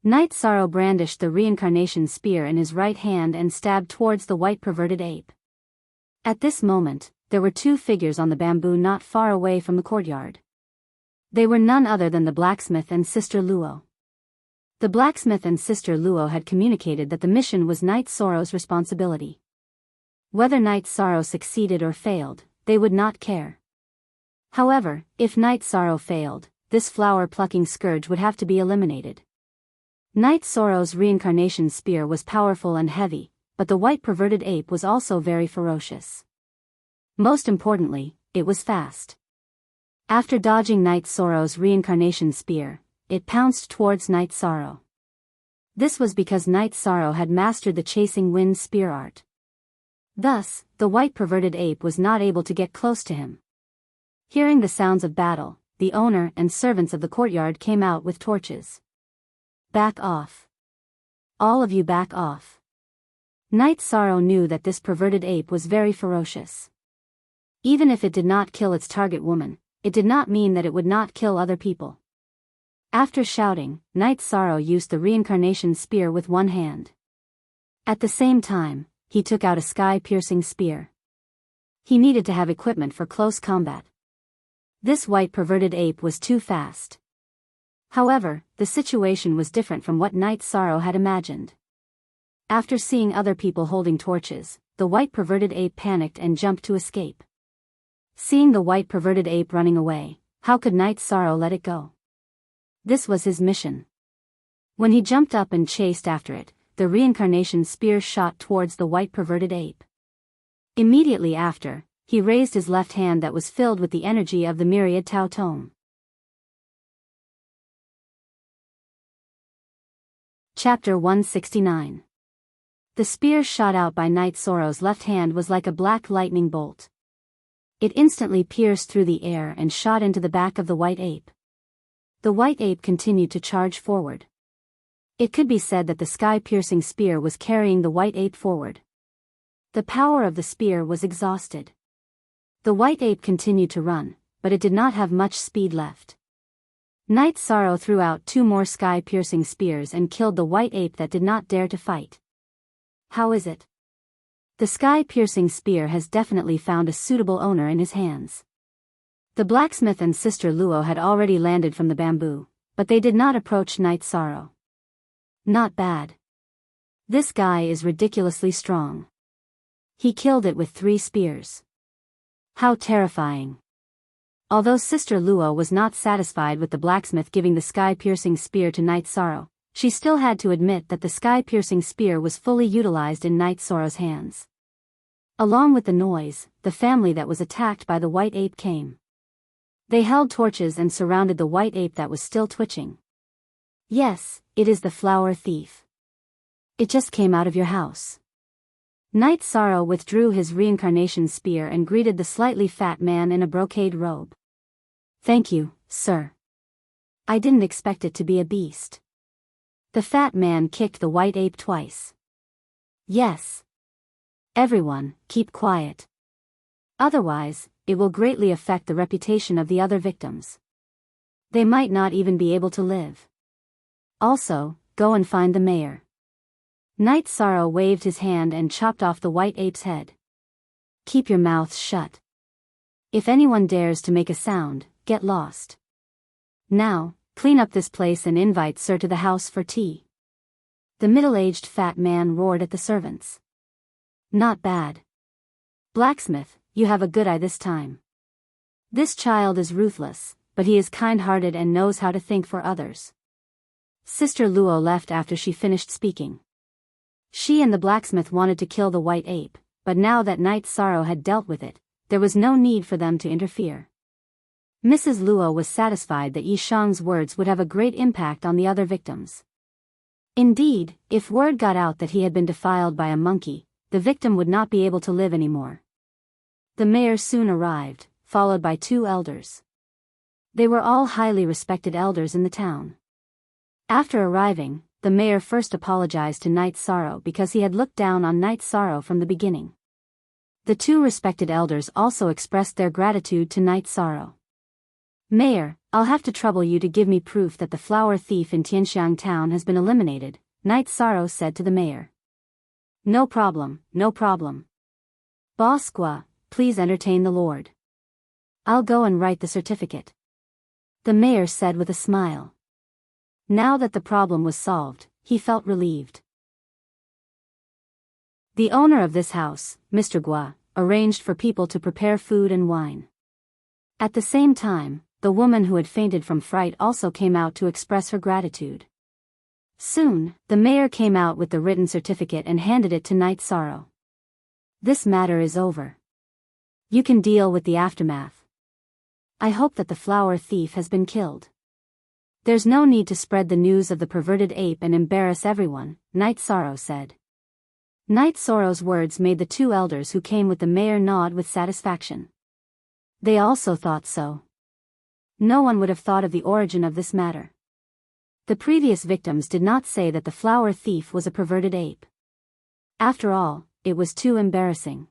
Night Sorrow brandished the reincarnation spear in his right hand and stabbed towards the white perverted ape. At this moment, there were 2 figures on the bamboo not far away from the courtyard. They were none other than the blacksmith and Sister Luo. The blacksmith and Sister Luo had communicated that the mission was Night Sorrow's responsibility. Whether Night Sorrow succeeded or failed, they would not care. However, if Night Sorrow failed, this flower-plucking scourge would have to be eliminated. Night Sorrow's reincarnation spear was powerful and heavy, but the white perverted ape was also very ferocious. Most importantly, it was fast. After dodging Night Sorrow's reincarnation spear, it pounced towards Night Sorrow. This was because Night Sorrow had mastered the chasing wind spear art. Thus, the white perverted ape was not able to get close to him. Hearing the sounds of battle, the owner and servants of the courtyard came out with torches. Back off. All of you back off. Night Sorrow knew that this perverted ape was very ferocious. Even if it did not kill its target woman, it did not mean that it would not kill other people. After shouting, Night Sorrow used the reincarnation spear with one hand. At the same time, he took out a sky-piercing spear. He needed to have equipment for close combat. This white perverted ape was too fast. However, the situation was different from what Night Sorrow had imagined. After seeing other people holding torches, the white perverted ape panicked and jumped to escape. Seeing the white perverted ape running away, how could Night Sorrow let it go? This was his mission. When he jumped up and chased after it, the reincarnation spear shot towards the white perverted ape. Immediately after, he raised his left hand that was filled with the energy of the myriad Tao Tome. Chapter 169. The spear shot out by Night Sorrow's left hand was like a black lightning bolt. It instantly pierced through the air and shot into the back of the white ape. The white ape continued to charge forward. It could be said that the sky-piercing spear was carrying the white ape forward. The power of the spear was exhausted. The white ape continued to run, but it did not have much speed left. Night Sorrow threw out 2 more sky-piercing spears and killed the white ape that did not dare to fight. How is it? The sky-piercing spear has definitely found a suitable owner in his hands. The blacksmith and Sister Luo had already landed from the bamboo, but they did not approach Night Sorrow. Not bad. This guy is ridiculously strong. He killed it with 3 spears. How terrifying. Although Sister Luo was not satisfied with the blacksmith giving the sky-piercing spear to Night Sorrow, she still had to admit that the sky-piercing spear was fully utilized in Night Sorrow's hands. Along with the noise, the family that was attacked by the white ape came. They held torches and surrounded the white ape that was still twitching. Yes, it is the flower thief. It just came out of your house. Night Sorrow withdrew his reincarnation spear and greeted the slightly fat man in a brocade robe. Thank you, sir. I didn't expect it to be a beast. The fat man kicked the white ape twice. Yes. Everyone, keep quiet. Otherwise, it will greatly affect the reputation of the other victims. They might not even be able to live. Also, go and find the mayor. Night Sorrow waved his hand and chopped off the white ape's head. Keep your mouths shut. If anyone dares to make a sound, get lost. Now, clean up this place and invite Sir to the house for tea. The middle-aged fat man roared at the servants. Not bad. Blacksmith, you have a good eye this time. This child is ruthless, but he is kind-hearted and knows how to think for others. Sister Luo left after she finished speaking. She and the blacksmith wanted to kill the white ape, but now that Night Sorrow had dealt with it, there was no need for them to interfere. Mrs. Luo was satisfied that Yi Shang's words would have a great impact on the other victims. Indeed, if word got out that he had been defiled by a monkey, the victim would not be able to live anymore. The mayor soon arrived, followed by 2 elders. They were all highly respected elders in the town. After arriving, the mayor first apologized to Night Sorrow because he had looked down on Night Sorrow from the beginning. The 2 respected elders also expressed their gratitude to Night Sorrow. Mayor, I'll have to trouble you to give me proof that the flower thief in Tianxiang town has been eliminated, Night Sorrow said to the mayor. No problem, no problem. Boss Gua, please entertain the Lord. I'll go and write the certificate. The mayor said with a smile. Now that the problem was solved, he felt relieved. The owner of this house, Mr. Gua, arranged for people to prepare food and wine. At the same time, the woman who had fainted from fright also came out to express her gratitude. Soon, the mayor came out with the written certificate and handed it to Night Sorrow. This matter is over. You can deal with the aftermath. I hope that the flower thief has been killed. There's no need to spread the news of the perverted ape and embarrass everyone, Night Sorrow said. Night Sorrow's words made the 2 elders who came with the mayor nod with satisfaction. They also thought so. No one would have thought of the origin of this matter. The previous victims did not say that the flower thief was a perverted ape. After all, it was too embarrassing.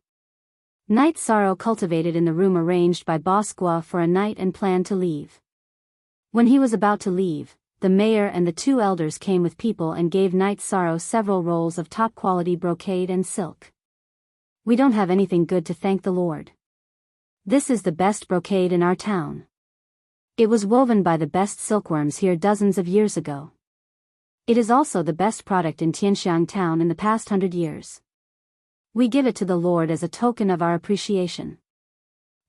Night Sorrow cultivated in the room arranged by Boss Gua for a night and planned to leave. When he was about to leave, the mayor and the 2 elders came with people and gave Night Sorrow several rolls of top-quality brocade and silk. We don't have anything good to thank the Lord. This is the best brocade in our town. It was woven by the best silkworms here dozens of years ago. It is also the best product in Tianxiang town in the past 100 years. We give it to the Lord as a token of our appreciation.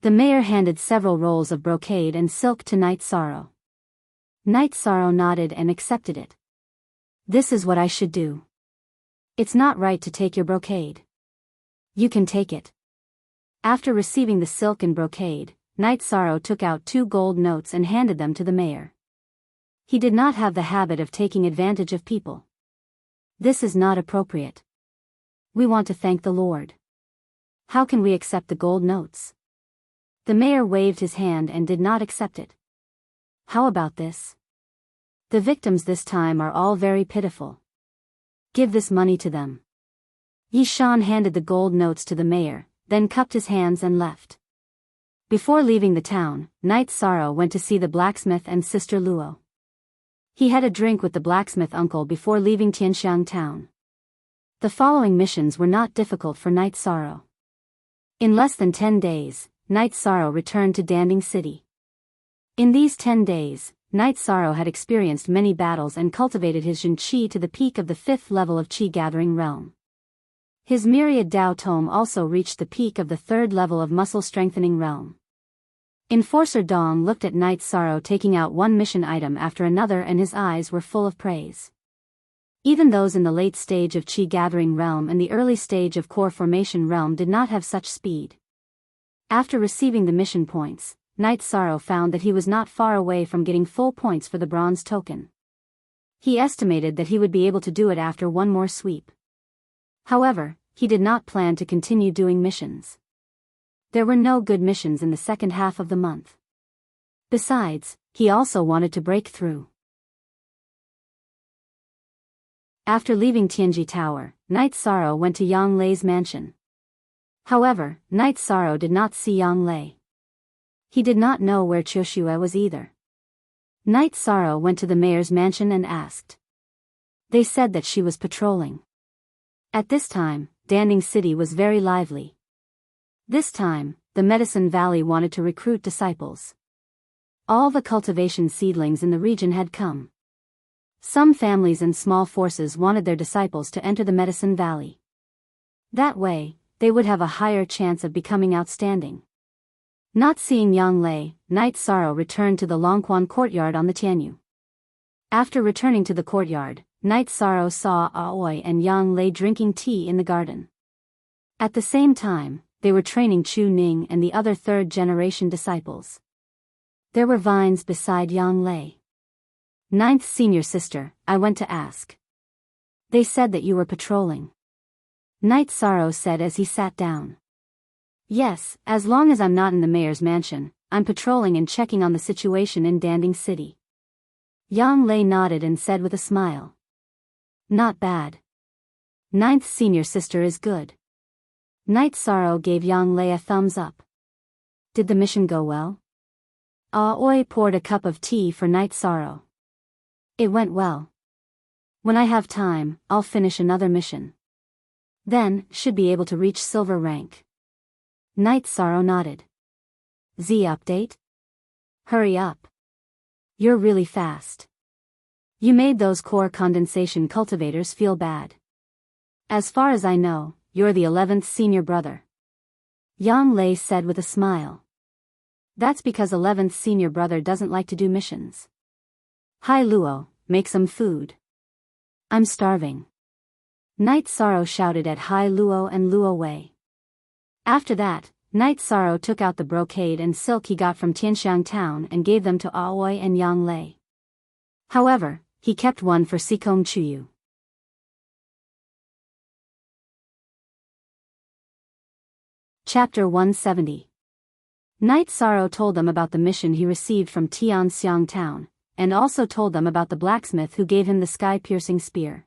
The mayor handed several rolls of brocade and silk to Night Sorrow. Night Sorrow nodded and accepted it. This is what I should do. It's not right to take your brocade. You can take it. After receiving the silk and brocade, Night Sorrow took out 2 gold notes and handed them to the mayor. He did not have the habit of taking advantage of people. This is not appropriate. We want to thank the Lord. How can we accept the gold notes? The mayor waved his hand and did not accept it. How about this? The victims this time are all very pitiful. Give this money to them. Yi Shan handed the gold notes to the mayor, then cupped his hands and left. Before leaving the town, Night Sorrow went to see the blacksmith and Sister Luo. He had a drink with the blacksmith uncle before leaving Tianxiang town. The following missions were not difficult for Night Sorrow. In less than 10 days, Night Sorrow returned to Danding City. In these 10 days, Night Sorrow had experienced many battles and cultivated his Jin Qi to the peak of the 5th level of Qi gathering realm. His myriad Dao Tome also reached the peak of the 3rd level of muscle strengthening realm. Enforcer Dong looked at Night Sorrow taking out one mission item after another and his eyes were full of praise. Even those in the late stage of Qi gathering realm and the early stage of core formation realm did not have such speed. After receiving the mission points, Night Sorrow found that he was not far away from getting full points for the bronze token. He estimated that he would be able to do it after one more sweep. However, he did not plan to continue doing missions. There were no good missions in the second half of the month. Besides, he also wanted to break through. After leaving Tianji Tower, Night Sorrow went to Yang Lei's mansion. However, Night Sorrow did not see Yang Lei. He did not know where Qiushue was either. Night Sorrow went to the mayor's mansion and asked. They said that she was patrolling. At this time, Danding City was very lively. This time, the Medicine Valley wanted to recruit disciples. All the cultivation seedlings in the region had come. Some families and small forces wanted their disciples to enter the Medicine Valley. That way, they would have a higher chance of becoming outstanding. Not seeing Yang Lei, Night Sorrow returned to the Longquan courtyard on the Tianyu. After returning to the courtyard, Night Sorrow saw Aoi and Yang Lei drinking tea in the garden. At the same time, they were training Chu Ning and the other third-generation disciples. There were vines beside Yang Lei. Ninth senior sister, I went to ask. They said that you were patrolling. Night Sorrow said as he sat down. Yes, as long as I'm not in the mayor's mansion, I'm patrolling and checking on the situation in Danding City. Yang Lei nodded and said with a smile. Not bad. Ninth senior sister is good. Night Sorrow gave Yang Lei a thumbs up. Did the mission go well? Aoi poured a cup of tea for Night Sorrow. It went well. When I have time, I'll finish another mission. Then, should be able to reach silver rank. Night Sorrow nodded. Z update? Hurry up. You're really fast. You made those core condensation cultivators feel bad. As far as I know, you're the 11th senior brother. Yang Lei said with a smile. That's because 11th senior brother doesn't like to do missions. Hi Luo, make some food. I'm starving. Night Sorrow shouted at Hai Luo and Luo Wei. After that, Night Sorrow took out the brocade and silk he got from Tianxiang town and gave them to Aoi and Yang Lei. However, he kept one for Sikong Chuyu. Chapter 170. Night Sorrow told them about the mission he received from Tianxiang town, and also told them about the blacksmith who gave him the sky-piercing spear.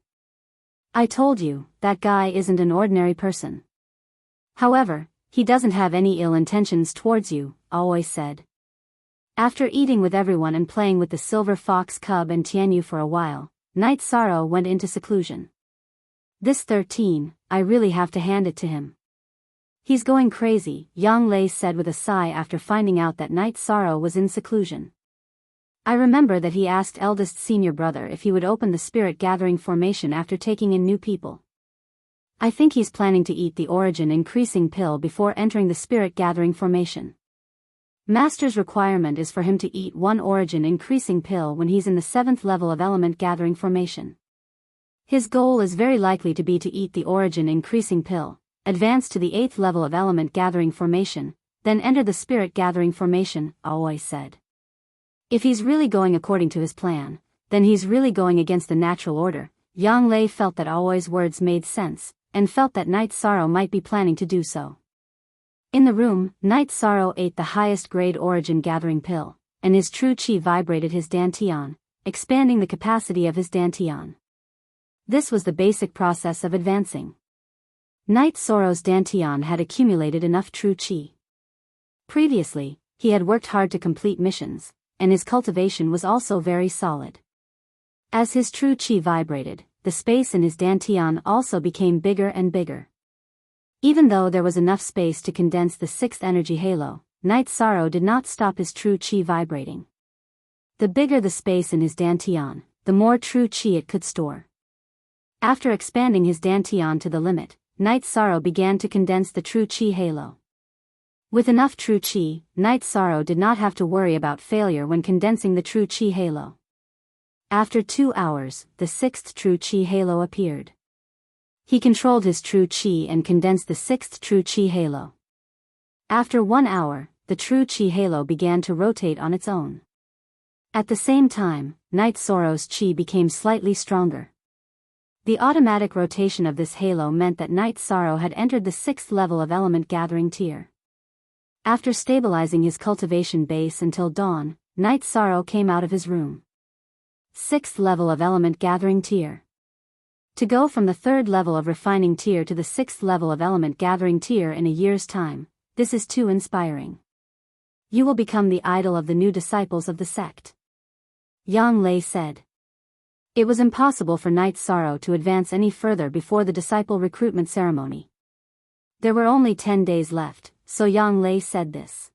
I told you, that guy isn't an ordinary person. However, he doesn't have any ill intentions towards you, Aoi said. After eating with everyone and playing with the silver fox cub and Tianyu for a while, Night Sorrow went into seclusion. This 13, I really have to hand it to him. He's going crazy, Yang Lei said with a sigh after finding out that Night Sorrow was in seclusion. I remember that he asked eldest senior brother if he would open the spirit gathering formation after taking in new people. I think he's planning to eat the origin increasing pill before entering the spirit gathering formation. Master's requirement is for him to eat one origin increasing pill when he's in the 7th level of element gathering formation. His goal is very likely to be to eat the origin increasing pill, advance to the 8th level of element gathering formation, then enter the spirit gathering formation, Aoi said. If he's really going according to his plan, then he's really going against the natural order. Yang Lei felt that Aoi's words made sense, and felt that Night Sorrow might be planning to do so. In the room, Night Sorrow ate the highest grade origin gathering pill, and his true chi vibrated his dantian, expanding the capacity of his dantian. This was the basic process of advancing. Night Sorrow's dantian had accumulated enough true chi. Previously, he had worked hard to complete missions, and his cultivation was also very solid. As his true chi vibrated, the space in his dantian also became bigger and bigger. Even though there was enough space to condense the 6th energy halo, Night Sorrow did not stop his true chi vibrating. The bigger the space in his dantian, the more true chi it could store. After expanding his dantian to the limit, Night Sorrow began to condense the true chi halo. With enough true chi, Night Sorrow did not have to worry about failure when condensing the true chi halo. After 2 hours, the 6th true chi halo appeared. He controlled his true chi and condensed the 6th true chi halo. After 1 hour, the true chi halo began to rotate on its own. At the same time, Night Sorrow's chi became slightly stronger. The automatic rotation of this halo meant that Night Sorrow had entered the 6th level of element gathering tier. After stabilizing his cultivation base until dawn, Night Sorrow came out of his room. 6th level of element gathering tier. To go from the 3rd level of refining tier to the 6th level of element gathering tier in a year's time, this is too inspiring. You will become the idol of the new disciples of the sect. Yang Lei said. It was impossible for Night Sorrow to advance any further before the disciple recruitment ceremony. There were only 10 days left, so Yang Lei said this.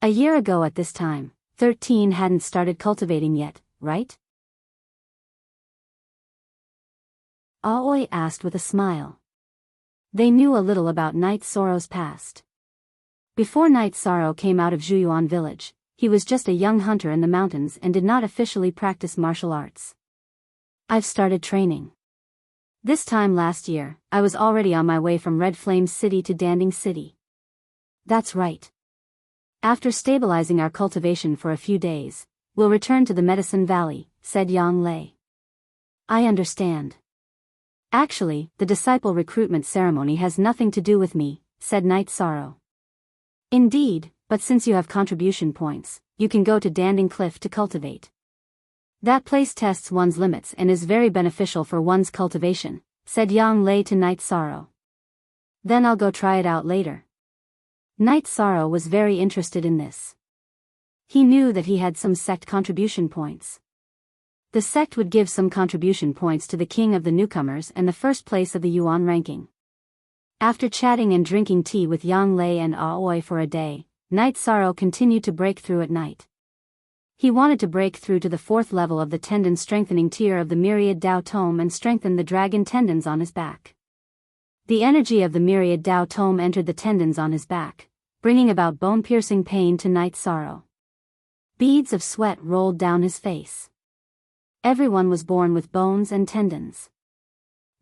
A year ago at this time, 13 hadn't started cultivating yet, right? Aoi asked with a smile. They knew a little about Night Sorrow's past. Before Night Sorrow came out of Zhuyuan village, he was just a young hunter in the mountains and did not officially practice martial arts. I've started training. This time last year, I was already on my way from Red Flame City to Danding City. That's right. After stabilizing our cultivation for a few days, we'll return to the Medicine Valley, said Yang Lei. I understand. Actually, the disciple recruitment ceremony has nothing to do with me, said Night Sorrow. Indeed, but since you have contribution points, you can go to Danding Cliff to cultivate. That place tests one's limits and is very beneficial for one's cultivation, said Yang Lei to Night Sorrow. Then I'll go try it out later. Night Sorrow was very interested in this. He knew that he had some sect contribution points. The sect would give some contribution points to the king of the newcomers and the first place of the Yuan ranking. After chatting and drinking tea with Yang Lei and Aoi for a day, Night Sorrow continued to break through at night. He wanted to break through to the 4th level of the tendon strengthening tier of the Myriad Dao Tome and strengthen the dragon tendons on his back. The energy of the Myriad Dao Tome entered the tendons on his back, bringing about bone-piercing pain to Night Sorrow. Beads of sweat rolled down his face. Everyone was born with bones and tendons.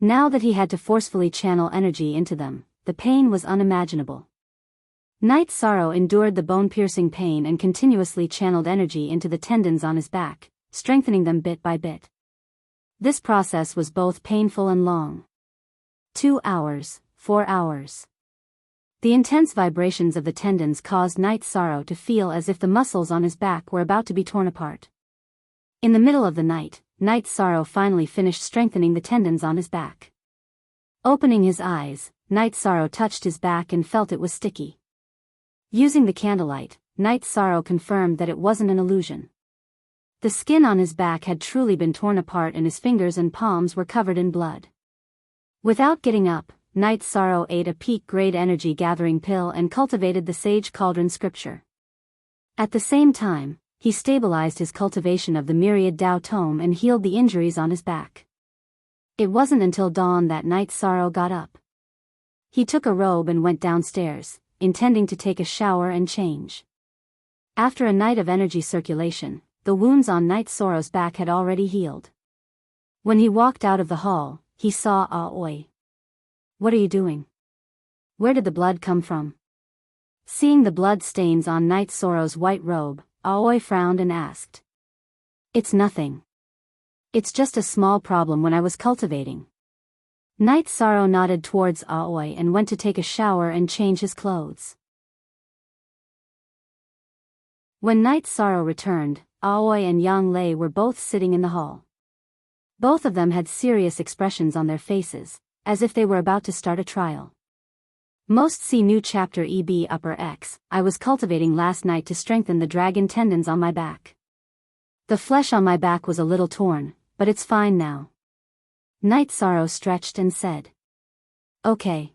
Now that he had to forcefully channel energy into them, the pain was unimaginable. Night Sorrow endured the bone-piercing pain and continuously channeled energy into the tendons on his back, strengthening them bit by bit. This process was both painful and long. 2 hours, 4 hours. The intense vibrations of the tendons caused Night Sorrow to feel as if the muscles on his back were about to be torn apart. In the middle of the night, Night Sorrow finally finished strengthening the tendons on his back. Opening his eyes, Night Sorrow touched his back and felt it was sticky. Using the candlelight, Night Sorrow confirmed that it wasn't an illusion. The skin on his back had truly been torn apart and his fingers and palms were covered in blood. Without getting up, Night Sorrow ate a peak-grade energy-gathering pill and cultivated the Sage Cauldron scripture. At the same time, he stabilized his cultivation of the Myriad Dao Tome and healed the injuries on his back. It wasn't until dawn that Night Sorrow got up. He took a robe and went downstairs, intending to take a shower and change. After a night of energy circulation, the wounds on Night Sorrow's back had already healed. When he walked out of the hall, he saw Aoi. What are you doing? Where did the blood come from? Seeing the blood stains on Night Sorrow's white robe, Aoi frowned and asked. It's nothing. It's just a small problem when I was cultivating. Night Sorrow nodded towards Aoi and went to take a shower and change his clothes. When Night Sorrow returned, Aoi and Yang Lei were both sitting in the hall. Both of them had serious expressions on their faces, as if they were about to start a trial. Most see new chapter EB_X. I was cultivating last night to strengthen the dragon tendons on my back. The flesh on my back was a little torn, but it's fine now. Night Sorrow stretched and said. Okay.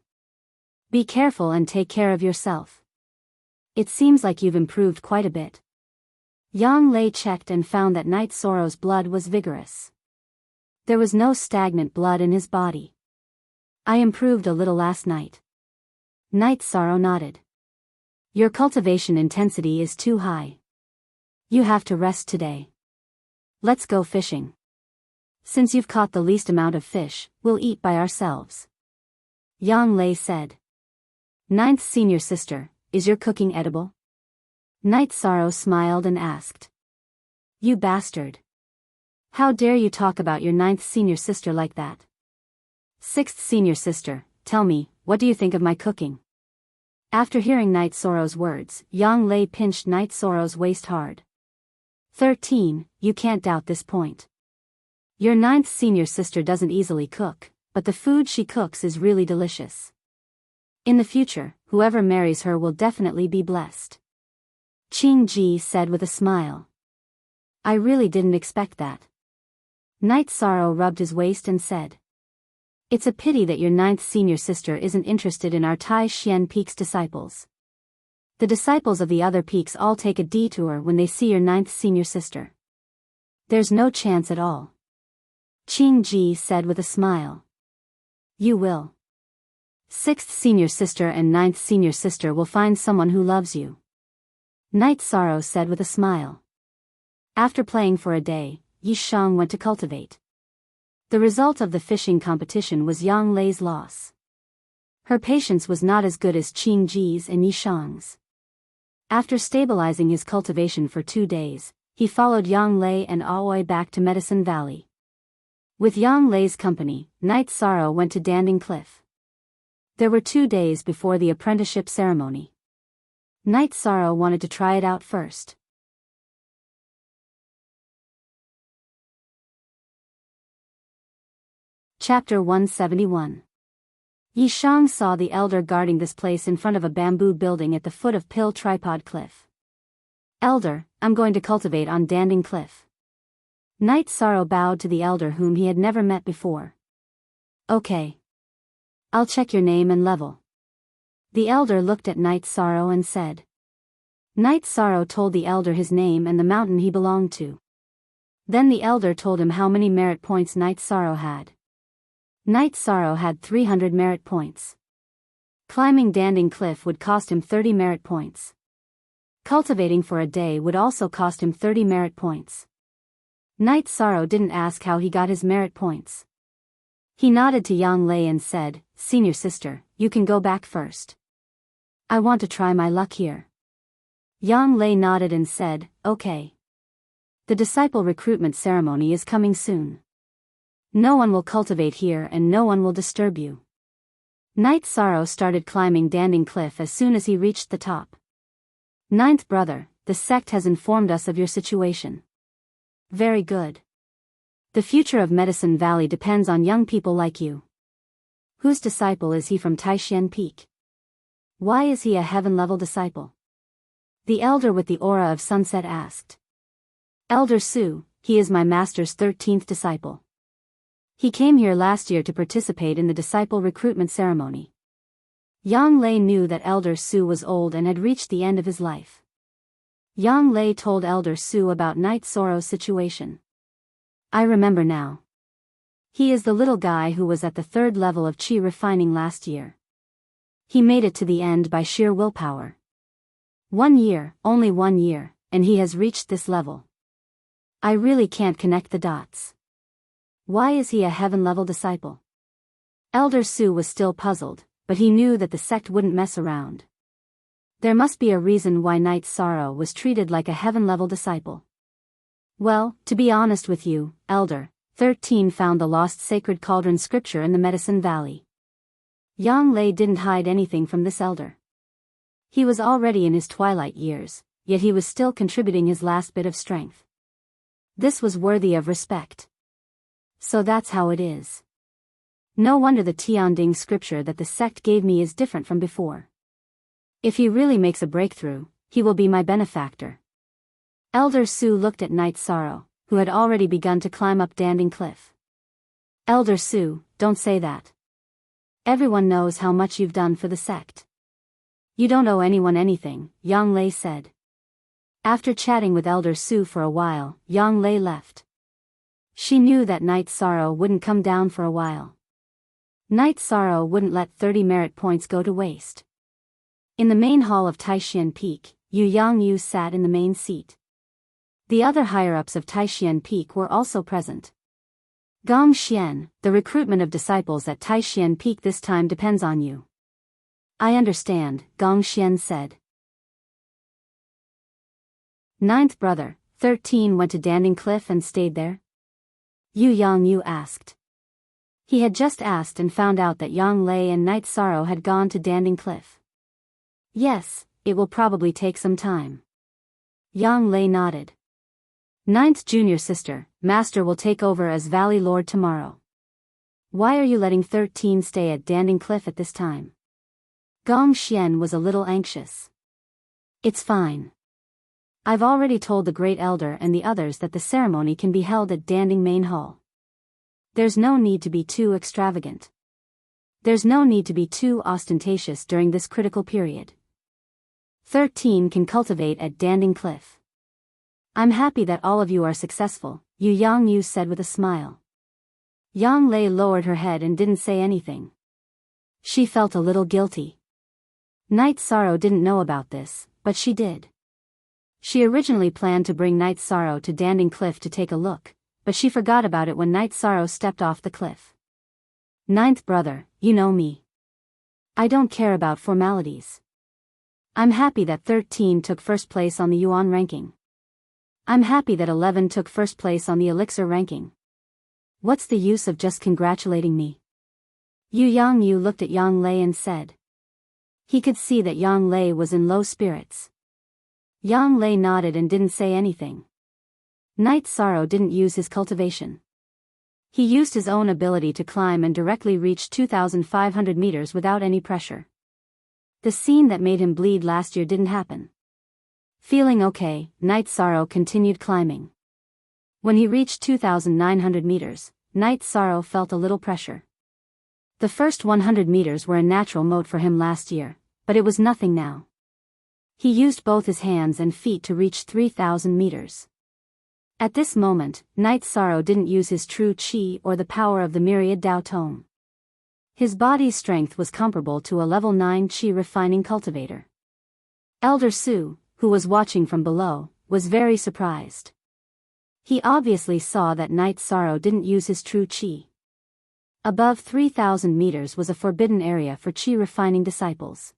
Be careful and take care of yourself. It seems like you've improved quite a bit. Yang Lei checked and found that Night Sorrow's blood was vigorous. There was no stagnant blood in his body. I improved a little last night. Night Sorrow nodded. Your cultivation intensity is too high. You have to rest today. Let's go fishing. Since you've caught the least amount of fish, we'll eat by ourselves. Yang Lei said. Ninth senior sister, is your cooking edible? Night Sorrow smiled and asked. You bastard. How dare you talk about your 9th senior sister like that? 6th senior sister, tell me, what do you think of my cooking? After hearing Night Sorrow's words, Yang Lei pinched Night Sorrow's waist hard. 13, you can't doubt this point. Your 9th senior sister doesn't easily cook, but the food she cooks is really delicious. In the future, whoever marries her will definitely be blessed. Qing Ji said with a smile. I really didn't expect that. Night Sorrow rubbed his waist and said. It's a pity that your 9th senior sister isn't interested in our Tai Xian Peak's disciples. The disciples of the other peaks all take a detour when they see your 9th senior sister. There's no chance at all. Qing Ji said with a smile. You will. 6th senior sister and 9th senior sister will find someone who loves you. Night Sorrow said with a smile. After playing for a day, Yi Shang went to cultivate. The result of the fishing competition was Yang Lei's loss. Her patience was not as good as Qing Ji's and Yi Shang's. After stabilizing his cultivation for 2 days, he followed Yang Lei and Aoi back to Medicine Valley. With Yang Lei's company, Night Sorrow went to Danding Cliff. There were 2 days before the apprenticeship ceremony. Night Sorrow wanted to try it out first. Chapter 171. Yi Shang saw the elder guarding this place in front of a bamboo building at the foot of Pill Tripod Cliff. Elder, I'm going to cultivate on Danding Cliff. Night Sorrow bowed to the elder whom he had never met before. Okay. I'll check your name and level. The elder looked at Night Sorrow and said. Night Sorrow told the elder his name and the mountain he belonged to. Then the elder told him how many merit points Night Sorrow had. Night Sorrow had 300 merit points. Climbing Danding Cliff would cost him 30 merit points. Cultivating for a day would also cost him 30 merit points. Night Sorrow didn't ask how he got his merit points. He nodded to Yang Lei and said, Senior sister, you can go back first. I want to try my luck here. Yang Lei nodded and said, okay. The disciple recruitment ceremony is coming soon. No one will cultivate here and no one will disturb you. Night Sorrow started climbing Danding Cliff as soon as he reached the top. 9th brother, the sect has informed us of your situation. Very good. The future of Medicine Valley depends on young people like you. Whose disciple is he from Taishan Peak? Why is he a heaven-level disciple? The elder with the aura of sunset asked. Elder Su, he is my master's 13th disciple. He came here last year to participate in the disciple recruitment ceremony. Yang Lei knew that Elder Su was old and had reached the end of his life. Yang Lei told Elder Su about Night Sorrow's situation. I remember now. He is the little guy who was at the 3rd level of Qi refining last year. He made it to the end by sheer willpower. 1 year, only 1 year, and he has reached this level. I really can't connect the dots. Why is he a heaven-level disciple? Elder Su was still puzzled, but he knew that the sect wouldn't mess around. There must be a reason why Night Sorrow was treated like a heaven-level disciple. Well, to be honest with you, Elder, 13 found the lost sacred cauldron scripture in the Medicine Valley. Yang Lei didn't hide anything from this elder. He was already in his twilight years, yet he was still contributing his last bit of strength. This was worthy of respect. So that's how it is. No wonder the Tianding scripture that the sect gave me is different from before. If he really makes a breakthrough, he will be my benefactor. Elder Su looked at Night Sorrow, who had already begun to climb up Danding Cliff. Elder Su, don't say that. Everyone knows how much you've done for the sect. You don't owe anyone anything, Yang Lei said. After chatting with Elder Su for a while, Yang Lei left. She knew that Night Sorrow wouldn't come down for a while. Night Sorrow wouldn't let 30 merit points go to waste. In the main hall of Taishan Peak, Yu Yangyu sat in the main seat. The other higher-ups of Taishan Peak were also present. Gong Xian, the recruitment of disciples at Taishan Peak this time depends on you. I understand, Gong Xian said. Ninth brother, 13, went to Danding Cliff and stayed there? Yu asked. He had just asked and found out that Yang Lei and Night Sorrow had gone to Danding Cliff. Yes, it will probably take some time. Yang Lei nodded. Ninth junior sister, Master will take over as Valley Lord tomorrow. Why are you letting 13 stay at Danding Cliff at this time? Gong Xian was a little anxious. It's fine. I've already told the Great Elder and the others that the ceremony can be held at Danding Main Hall. There's no need to be too extravagant. There's no need to be too ostentatious during this critical period. 13 can cultivate at Danding Cliff. I'm happy that all of you are successful, Yu said with a smile. Yang Lei lowered her head and didn't say anything. She felt a little guilty. Night Sorrow didn't know about this, but she did. She originally planned to bring Night Sorrow to Danding Cliff to take a look, but she forgot about it when Night Sorrow stepped off the cliff. Ninth brother, you know me. I don't care about formalities. I'm happy that 13 took first place on the Yuan ranking. I'm happy that 11 took first place on the Elixir ranking. What's the use of just congratulating me? Yu looked at Yang Lei and said. He could see that Yang Lei was in low spirits. Yang Lei nodded and didn't say anything. Night Sorrow didn't use his cultivation. He used his own ability to climb and directly reached 2,500 meters without any pressure. The scene that made him bleed last year didn't happen. Feeling okay, Night Sorrow continued climbing. When he reached 2,900 meters, Night Sorrow felt a little pressure. The first 100 meters were in natural mode for him last year, but it was nothing now. He used both his hands and feet to reach 3,000 meters. At this moment, Night Sorrow didn't use his true chi or the power of the myriad Dao Tome. His body's strength was comparable to a level 9 chi refining cultivator. Elder Su, who was watching from below, was very surprised. He obviously saw that Night Sorrow didn't use his true chi. Above 3,000 meters was a forbidden area for chi refining disciples.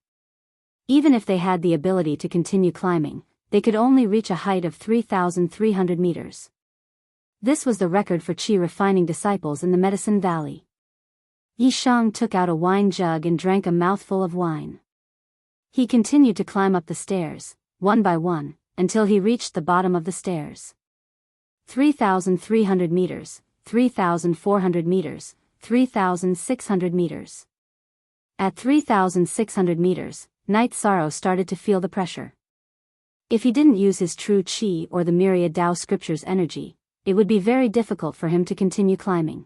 Even if they had the ability to continue climbing, they could only reach a height of 3,300 meters. This was the record for chi refining disciples in the Medicine Valley. Yishang took out a wine jug and drank a mouthful of wine. He continued to climb up the stairs, one by one, until he reached the bottom of the stairs. 3,300 meters, 3,400 meters, 3,600 meters. At 3,600 meters, Night Sorrow started to feel the pressure. If he didn't use his true chi or the myriad Tao scripture's energy, it would be very difficult for him to continue climbing.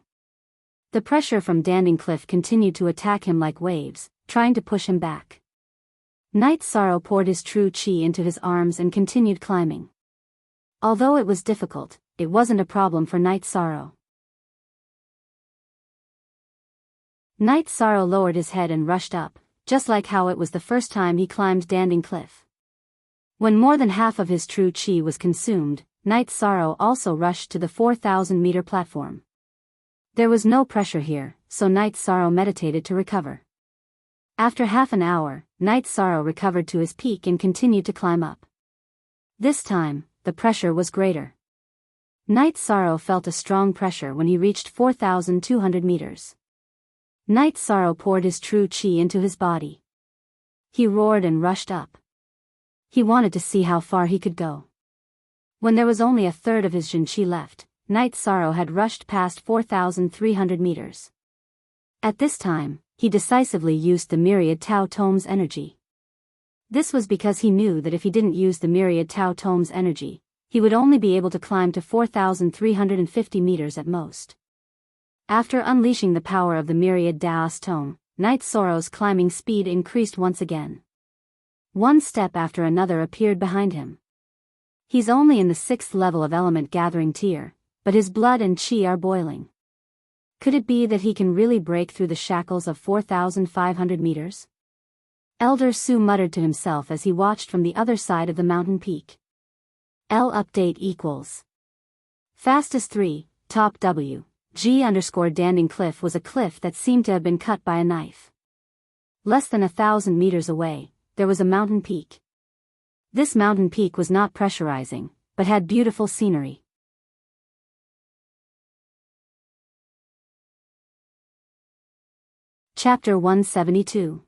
The pressure from Danding Cliff continued to attack him like waves, trying to push him back. Night Sorrow poured his true chi into his arms and continued climbing. Although it was difficult, it wasn't a problem for Night Sorrow. Night Sorrow lowered his head and rushed up, just like how it was the first time he climbed Danding Cliff. When more than half of his true chi was consumed, Night Sorrow also rushed to the 4,000-meter platform. There was no pressure here, so Night Sorrow meditated to recover. After half an hour, Night Sorrow recovered to his peak and continued to climb up. This time, the pressure was greater. Night Sorrow felt a strong pressure when he reached 4,200 meters. Night Sorrow poured his true chi into his body. He roared and rushed up. He wanted to see how far he could go. When there was only a third of his Jin Chi left, Night Sorrow had rushed past 4,300 meters. At this time, he decisively used the myriad Tao Tome's energy. This was because he knew that if he didn't use the myriad Tao Tome's energy, he would only be able to climb to 4,350 meters at most. After unleashing the power of the myriad Daos Tome, Night Sorrow's climbing speed increased once again. One step after another appeared behind him. He's only in the 6th level of element gathering tier, but his blood and chi are boiling. Could it be that he can really break through the shackles of 4,500 meters? Elder Su muttered to himself as he watched from the other side of the mountain peak. L update equals fastest 3, top W. G_Danding Cliff was a cliff that seemed to have been cut by a knife. Less than 1,000 meters away, there was a mountain peak. This mountain peak was not pressurizing, but had beautiful scenery. Chapter 172.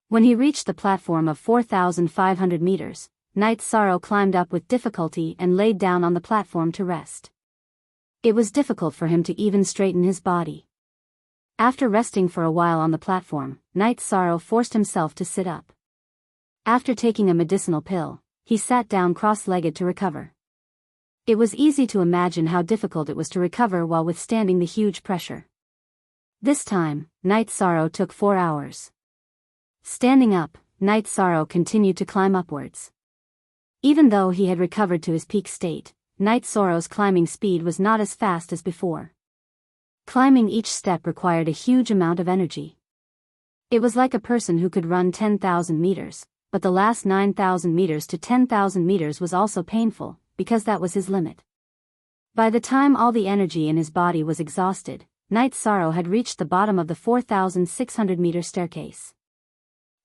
When he reached the platform of 4,500 meters, Knight's Sorrow climbed up with difficulty and laid down on the platform to rest. It was difficult for him to even straighten his body. After resting for a while on the platform, Knight's Sorrow forced himself to sit up. After taking a medicinal pill, he sat down cross-legged to recover. It was easy to imagine how difficult it was to recover while withstanding the huge pressure. This time, Knight's Sorrow took 4 hours. Standing up, Knight's Sorrow continued to climb upwards. Even though he had recovered to his peak state, Knight's Sorrow's climbing speed was not as fast as before. Climbing each step required a huge amount of energy. It was like a person who could run 10,000 meters, but the last 9,000 meters to 10,000 meters was also painful, because that was his limit. By the time all the energy in his body was exhausted, Knight's Sorrow had reached the bottom of the 4,600-meter staircase.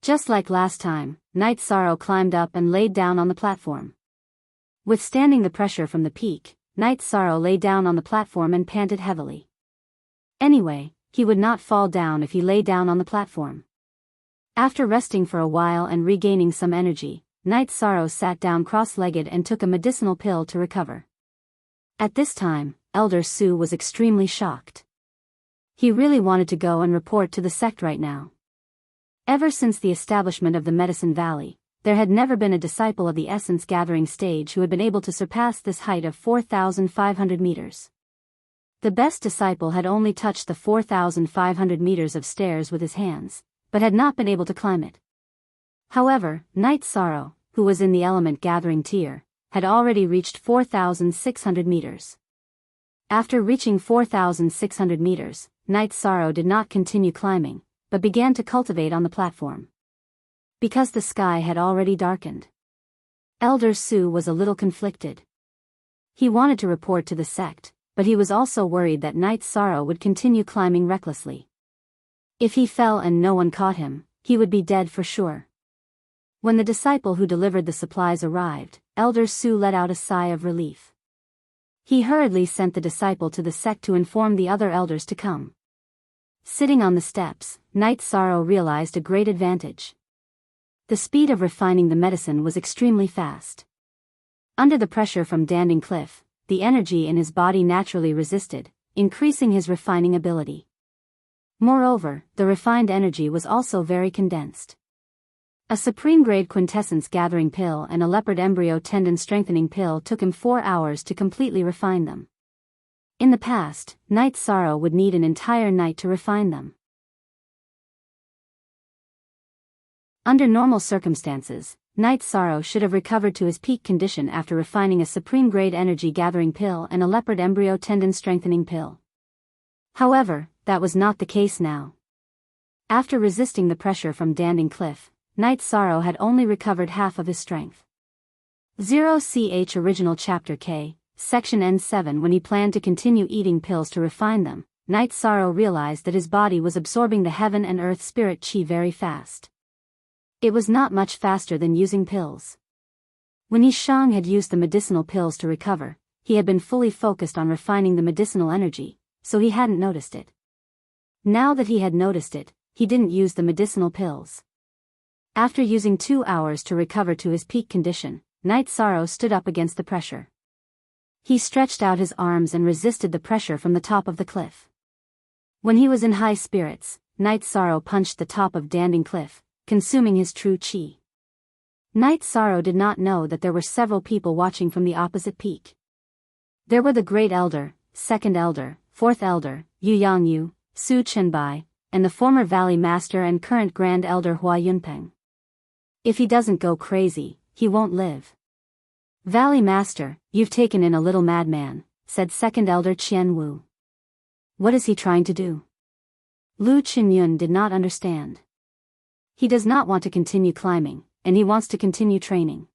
Just like last time, Knight's Sorrow climbed up and laid down on the platform. Withstanding the pressure from the peak, Knight's Sorrow lay down on the platform and panted heavily. Anyway, he would not fall down if he lay down on the platform. After resting for a while and regaining some energy, Knight's Sorrow sat down cross-legged and took a medicinal pill to recover. At this time, Elder Sue was extremely shocked. He really wanted to go and report to the sect right now. Ever since the establishment of the Medicine Valley, there had never been a disciple of the essence gathering stage who had been able to surpass this height of 4,500 meters. The best disciple had only touched the 4,500 meters of stairs with his hands, but had not been able to climb it. However, Knight's Sorrow, who was in the element gathering tier, had already reached 4,600 meters. After reaching 4,600 meters, Knight's Sorrow did not continue climbing, but began to cultivate on the platform. Because the sky had already darkened. Elder Sue was a little conflicted. He wanted to report to the sect, but he was also worried that Knight's Sorrow would continue climbing recklessly. If he fell and no one caught him, he would be dead for sure. When the disciple who delivered the supplies arrived, Elder Sue let out a sigh of relief. He hurriedly sent the disciple to the sect to inform the other elders to come. Sitting on the steps, Knight's Sorrow realized a great advantage. The speed of refining the medicine was extremely fast. Under the pressure from Danding Cliff, the energy in his body naturally resisted, increasing his refining ability. Moreover, the refined energy was also very condensed. A supreme-grade quintessence gathering pill and a leopard embryo tendon strengthening pill took him 4 hours to completely refine them. In the past, Knight's Sorrow would need an entire night to refine them. Under normal circumstances, Knight's Sorrow should have recovered to his peak condition after refining a supreme-grade energy gathering pill and a leopard embryo tendon strengthening pill. However, that was not the case now. After resisting the pressure from Danding Cliff, Knight's Sorrow had only recovered half of his strength. 0ch Original Chapter K, Section N7. When he planned to continue eating pills to refine them, Knight's Sorrow realized that his body was absorbing the heaven and earth spirit chi very fast. It was not much faster than using pills. When Yi Shang had used the medicinal pills to recover, he had been fully focused on refining the medicinal energy, so he hadn't noticed it. Now that he had noticed it, he didn't use the medicinal pills. After using 2 hours to recover to his peak condition, Knight's Sorrow stood up against the pressure. He stretched out his arms and resisted the pressure from the top of the cliff. When he was in high spirits, Knight's Sorrow punched the top of Danding Cliff, consuming his true chi. Knight's Sorrow did not know that there were several people watching from the opposite peak. There were the Great Elder, Second Elder, Fourth Elder, Yu Yangyu, Su Chenbai, and the former Valley Master and current Grand Elder Hua Yunpeng. If he doesn't go crazy, he won't live. Valley Master, you've taken in a little madman, said Second Elder Qian Wu. What is he trying to do? Lu Qinyun did not understand. He does not want to continue climbing, and he wants to continue training.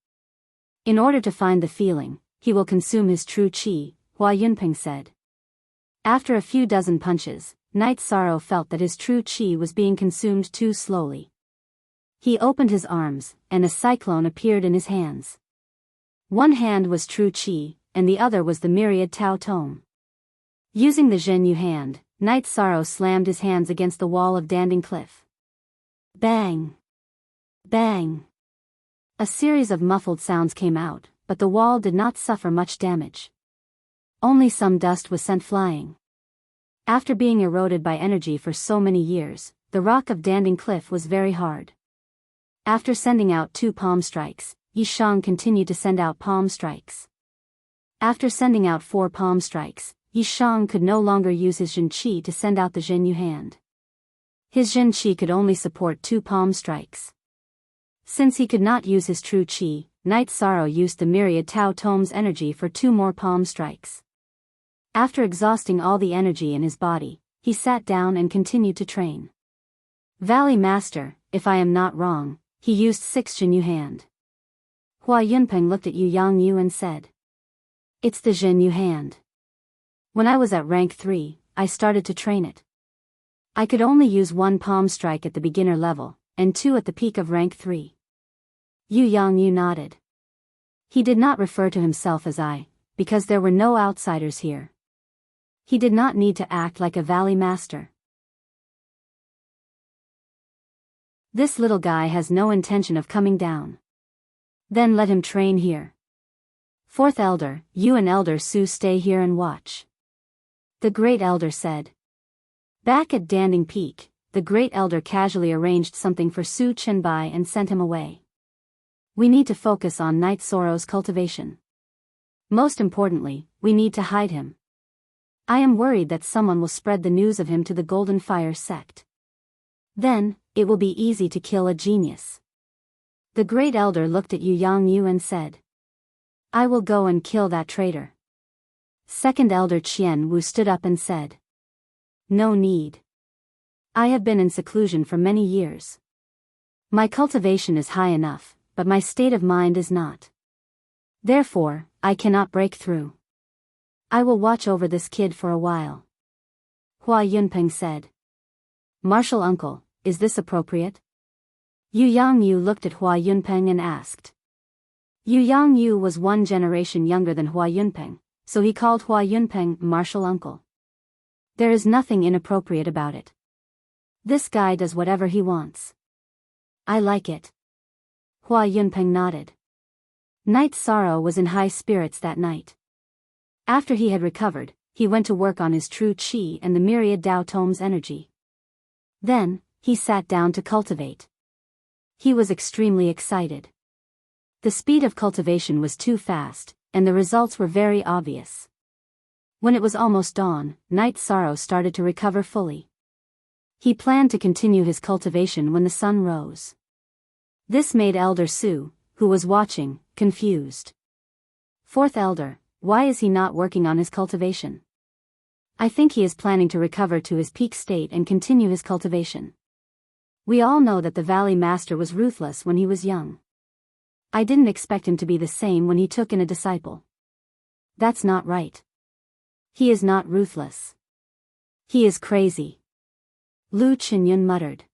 In order to find the feeling, he will consume his true chi, Hua Yunpeng said. After a few dozen punches, Knight's Sorrow felt that his true chi was being consumed too slowly. He opened his arms, and a cyclone appeared in his hands. One hand was true qi, and the other was the myriad Tao tome. Using the Zhenyu hand, Night Sorrow slammed his hands against the wall of Danding Cliff. Bang! Bang! A series of muffled sounds came out, but the wall did not suffer much damage. Only some dust was sent flying. After being eroded by energy for so many years, the rock of Danding Cliff was very hard. After sending out 2 palm strikes, Yishang continued to send out palm strikes. After sending out 4 palm strikes, Yishang could no longer use his Zhen Qi to send out the Zhenyu hand. His Zhen Qi could only support 2 palm strikes. Since he could not use his true Qi, Night Sorrow used the myriad Tao tome's energy for 2 more palm strikes. After exhausting all the energy in his body, he sat down and continued to train. Valley Master, if I am not wrong, he used 6 Zhenyu hand. Hua Yunpeng looked at Yu Yangyu and said, "It's the Zhenyu hand. When I was at rank 3, I started to train it. I could only use 1 palm strike at the beginner level, and 2 at the peak of rank 3. Yu Yangyu nodded. He did not refer to himself as I, because there were no outsiders here. He did not need to act like a valley master. This little guy has no intention of coming down. Then let him train here. 4th Elder, you and Elder Su stay here and watch." The Great Elder said. Back at Danding Peak, the Great Elder casually arranged something for Su Chenbai and sent him away. We need to focus on Night Sorrow's cultivation. Most importantly, we need to hide him. I am worried that someone will spread the news of him to the Golden Fire sect. Then, it will be easy to kill a genius. The Great Elder looked at Yu Yangyu and said, "I will go and kill that traitor." 2nd Elder Qian Wu stood up and said, "No need. I have been in seclusion for many years. My cultivation is high enough, but my state of mind is not. Therefore, I cannot break through. I will watch over this kid for a while." Hua Yunpeng said. "Martial uncle, is this appropriate?" Yu Yangyu looked at Hua Yunpeng and asked. Yu Yangyu was 1 generation younger than Hua Yunpeng, so he called Hua Yunpeng martial uncle. There is nothing inappropriate about it. This guy does whatever he wants. I like it. Hua Yunpeng nodded. Night Sorrow was in high spirits that night. After he had recovered, he went to work on his true qi and the myriad Dao Tome's energy. Then, he sat down to cultivate. He was extremely excited. The speed of cultivation was too fast, and the results were very obvious. When it was almost dawn, Night Sorrow started to recover fully. He planned to continue his cultivation when the sun rose. This made Elder Su, who was watching, confused. 4th Elder, why is he not working on his cultivation? I think he is planning to recover to his peak state and continue his cultivation. We all know that the Valley Master was ruthless when he was young. I didn't expect him to be the same when he took in a disciple. That's not right. He is not ruthless. He is crazy. Lu Qinyun muttered.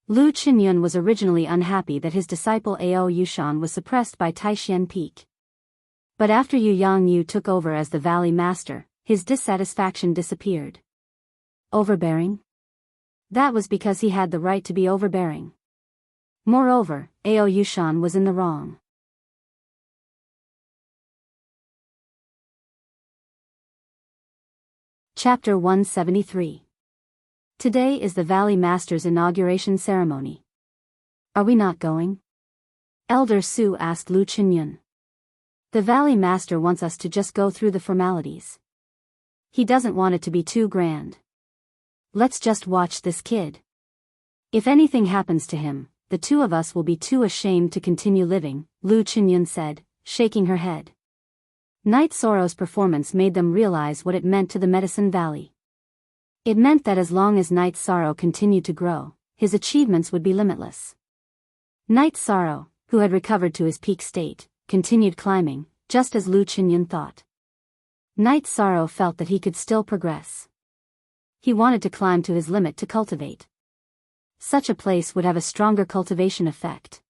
Lu Qinyun was originally unhappy that his disciple Ao Yushan was suppressed by Taishan Peak. But after Yu Yangyu took over as the Valley Master, his dissatisfaction disappeared. Overbearing? That was because he had the right to be overbearing. Moreover, Ao Yushan was in the wrong. Chapter 173. Today is the Valley Master's inauguration ceremony. Are we not going? Elder Su asked Lu Qinyun. The Valley Master wants us to just go through the formalities. He doesn't want it to be too grand. Let's just watch this kid. If anything happens to him, the 2 of us will be too ashamed to continue living, Lu Qinyun said, shaking her head. Night Sorrow's performance made them realize what it meant to the Medicine Valley. It meant that as long as Night Sorrow continued to grow, his achievements would be limitless. Night Sorrow, who had recovered to his peak state, continued climbing, just as Lu Qinyun thought. Night Sorrow felt that he could still progress. He wanted to climb to his limit to cultivate. such a place would have a stronger cultivation effect.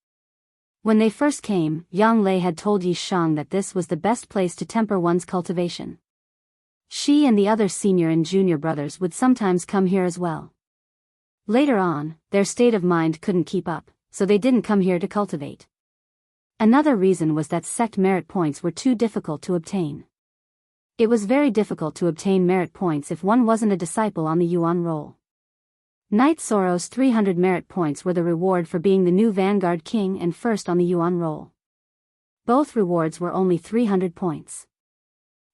When they first came, Yang Lei had told Yi Shang that this was the best place to temper one's cultivation. She and the other senior and junior brothers would sometimes come here as well. Later on, their state of mind couldn't keep up, so they didn't come here to cultivate. Another reason was that sect merit points were too difficult to obtain. It was very difficult to obtain merit points if one wasn't a disciple on the Yuan roll. Knight Soro's 300 merit points were the reward for being the new Vanguard King and first on the Yuan roll. Both rewards were only 300 points.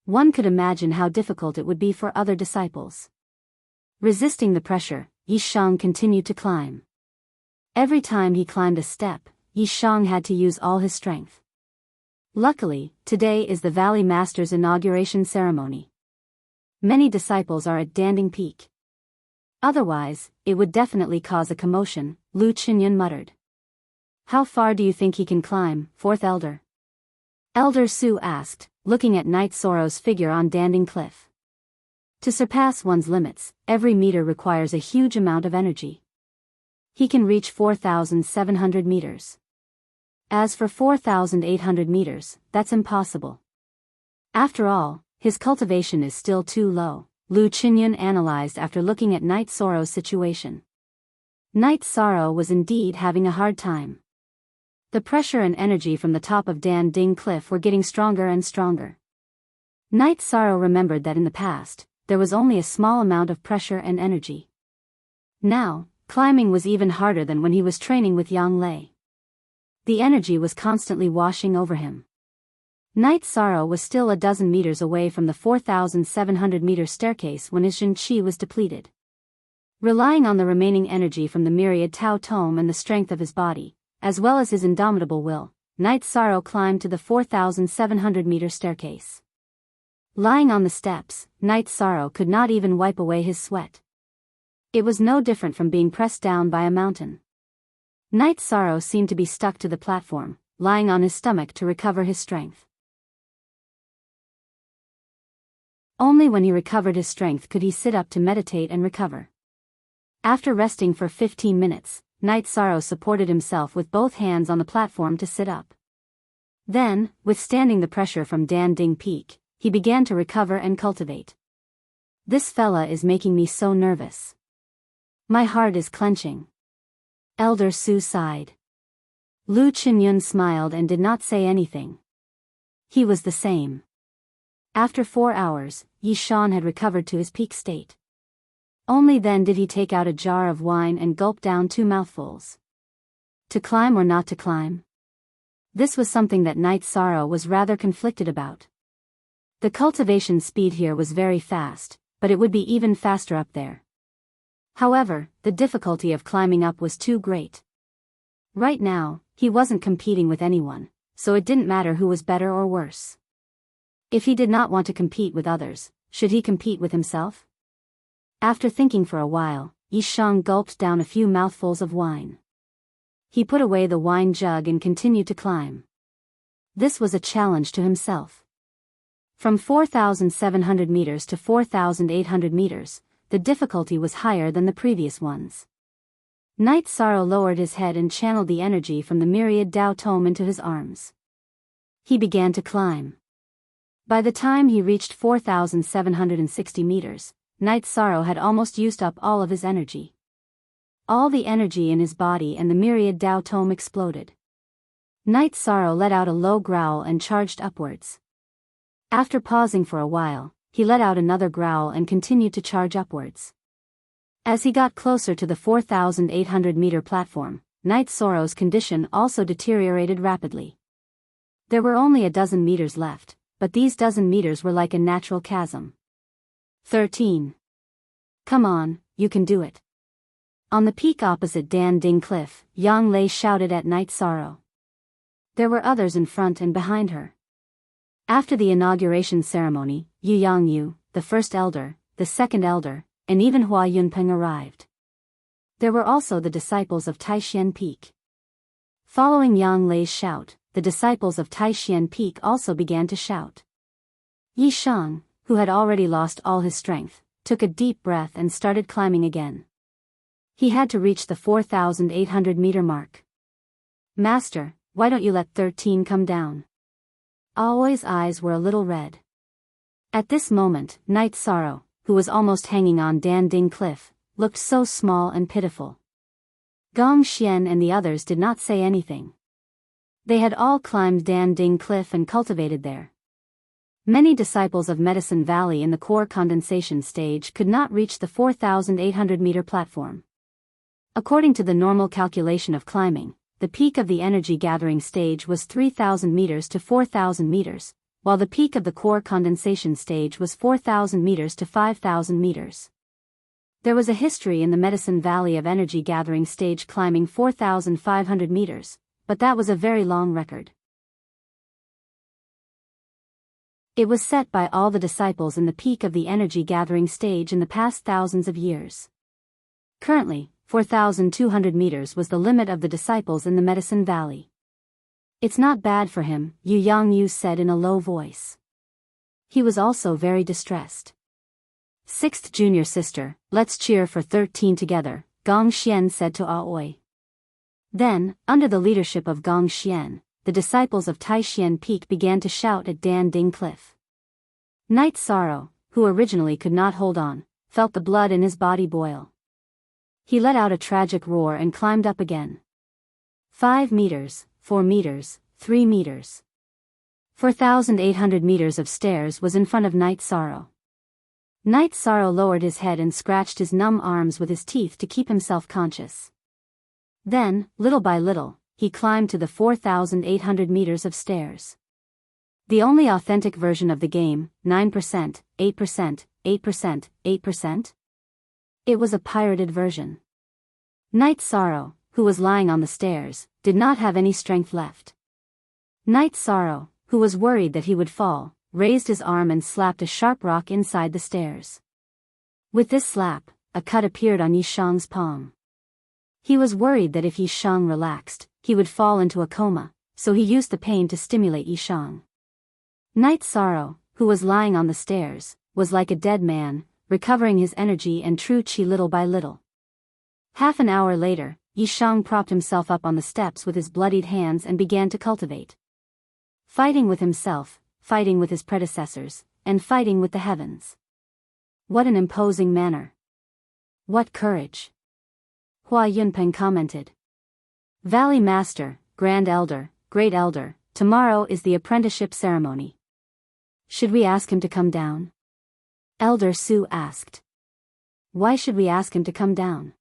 One could imagine how difficult it would be for other disciples. Resisting the pressure, Yi Shang continued to climb. Every time he climbed a step, Yi Shang had to use all his strength. Luckily, today is the Valley Master's inauguration ceremony. Many disciples are at Danding Peak. Otherwise, it would definitely cause a commotion, Lu Chinyan muttered. How far do you think he can climb, fourth elder? Elder Su asked, looking at Knight Soro's figure on Danding Cliff. To surpass one's limits, every meter requires a huge amount of energy. He can reach 4,700 meters. As for 4,800 meters, that's impossible. After all, his cultivation is still too low, Lu Chinyan analyzed after looking at Knight Soro's situation. Knight Soro was indeed having a hard time. The pressure and energy from the top of Dan Ding Cliff were getting stronger and stronger. Knight Soro remembered that in the past, there was only a small amount of pressure and energy. Now, climbing was even harder than when he was training with Yang Lei. The energy was constantly washing over him. Knight Soro was still a dozen meters away from the 4,700-meter staircase when his Jin Qi was depleted. Relying on the remaining energy from the myriad Tao Tome and the strength of his body, as well as his indomitable will, Knight Soro climbed to the 4,700-meter staircase. Lying on the steps, Knight Soro could not even wipe away his sweat. It was no different from being pressed down by a mountain. Knight Soro seemed to be stuck to the platform, lying on his stomach to recover his strength. Only when he recovered his strength could he sit up to meditate and recover. After resting for 15 minutes, Knight Soro supported himself with both hands on the platform to sit up. Then, withstanding the pressure from Dan Ding Peak, he began to recover and cultivate. This fella is making me so nervous. My heart is clenching. Elder Su sighed. Lu Chinyan smiled and did not say anything. He was the same. After 4 hours, Yi Shan had recovered to his peak state. Only then did he take out a jar of wine and gulp down 2 mouthfuls. To climb or not to climb? This was something that Knight Soro was rather conflicted about. The cultivation speed here was very fast, but it would be even faster up there. However, the difficulty of climbing up was too great. Right now, he wasn't competing with anyone, so it didn't matter who was better or worse. If he did not want to compete with others, should he compete with himself? After thinking for a while, Yi Shang gulped down a few mouthfuls of wine. He put away the wine jug and continued to climb. This was a challenge to himself. From 4,700 meters to 4,800 meters, the difficulty was higher than the previous ones. Knight Soro lowered his head and channeled the energy from the myriad Tao Tome into his arms. He began to climb. By the time he reached 4,760 meters, Knight Soro had almost used up all of his energy. All the energy in his body and the myriad Tao Tome exploded. Knight Soro let out a low growl and charged upwards. After pausing for a while, he let out another growl and continued to charge upwards. As he got closer to the 4,800-meter platform, Knight Soro's condition also deteriorated rapidly. There were only a dozen meters left, but these dozen meters were like a natural chasm. 13. Come on, you can do it. On the peak opposite Dan Ding Cliff, Yang Lei shouted at Knight Soro. There were others in front and behind her. After the inauguration ceremony, Yu Yangyu, the first elder, the second elder, and even Hua Yunpeng arrived. There were also the disciples of Taishan Peak. Following Yang Lei's shout, the disciples of Taishan Peak also began to shout. Yi Shang, who had already lost all his strength, took a deep breath and started climbing again. He had to reach the 4,800-meter mark. Master, why don't you let 13 come down? Aoi's eyes were a little red. At this moment, Night Sorrow, who was almost hanging on Dan Ding Cliff, looked so small and pitiful. Gong Xian and the others did not say anything. They had all climbed Dan Ding Cliff and cultivated there. Many disciples of Medicine Valley in the core condensation stage could not reach the 4,800-meter platform. According to the normal calculation of climbing, the peak of the energy gathering stage was 3,000 meters to 4,000 meters, while the peak of the core condensation stage was 4,000 meters to 5,000 meters. There was a history in the Medicine Valley of energy gathering stage climbing 4,500 meters, but that was a very long record. It was set by all the disciples in the peak of the energy gathering stage in the past thousands of years. Currently, 4,200 meters was the limit of the disciples in the Medicine Valley. It's not bad for him, Yu Yangyu said in a low voice. He was also very distressed. Sixth junior sister, let's cheer for 13 together, Gong Xian said to Aoi. Then, under the leadership of Gong Xian, the disciples of Taixian Peak began to shout at Dan Ding Cliff. Night Sorrow, who originally could not hold on, felt the blood in his body boil. He let out a tragic roar and climbed up again. 5 meters, 4 meters, 3 meters. 4,800 meters of stairs was in front of Night Sorrow. Night Sorrow lowered his head and scratched his numb arms with his teeth to keep himself conscious. Then, little by little, he climbed to the 4,800 meters of stairs. The only authentic version of the game, 9%, 8%, 8%, 8%? It was a pirated version. Night Sorrow, who was lying on the stairs, did not have any strength left. Night Sorrow, who was worried that he would fall, raised his arm and slapped a sharp rock inside the stairs. With this slap, a cut appeared on Yishang's palm. He was worried that if Yishang relaxed, he would fall into a coma, so he used the pain to stimulate Yishang. Night Sorrow, who was lying on the stairs, was like a dead man, recovering his energy and true qi little by little. Half an hour later, Yishang propped himself up on the steps with his bloodied hands and began to cultivate. Fighting with himself, fighting with his predecessors, and fighting with the heavens. What an imposing manner. What courage. Hua Yunpeng commented. Valley Master, Grand Elder, Great Elder, tomorrow is the apprenticeship ceremony. Should we ask him to come down? Elder Su asked. Why should we ask him to come down?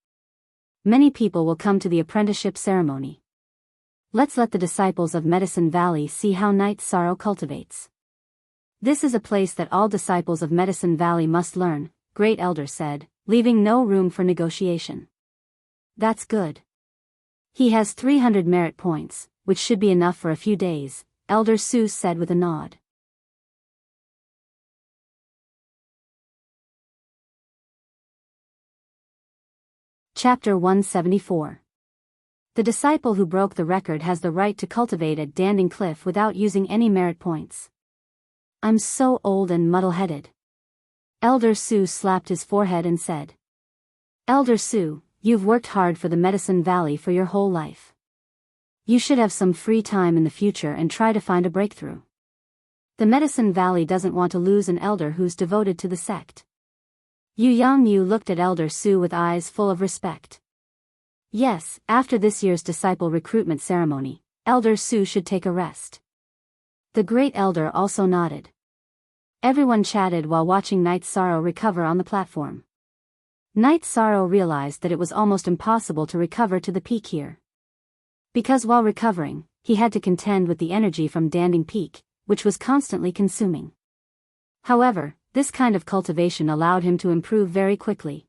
Many people will come to the apprenticeship ceremony. Let's let the disciples of Medicine Valley see how Night Sorrow cultivates. This is a place that all disciples of Medicine Valley must learn, Great Elder said, leaving no room for negotiation. That's good. He has 300 merit points, which should be enough for a few days, Elder Su said with a nod. Chapter 174. The disciple who broke the record has the right to cultivate at Danding Cliff without using any merit points. I'm so old and muddle-headed. Elder Su slapped his forehead and said. Elder Su, you've worked hard for the Medicine Valley for your whole life. You should have some free time in the future and try to find a breakthrough. The Medicine Valley doesn't want to lose an elder who's devoted to the sect. Yu Yangyu looked at Elder Su with eyes full of respect. Yes, after this year's disciple recruitment ceremony, Elder Su should take a rest. The Great Elder also nodded. Everyone chatted while watching Night Sorrow recover on the platform. Night Sorrow realized that it was almost impossible to recover to the peak here. Because while recovering, he had to contend with the energy from Danding Peak, which was constantly consuming. However, this kind of cultivation allowed him to improve very quickly.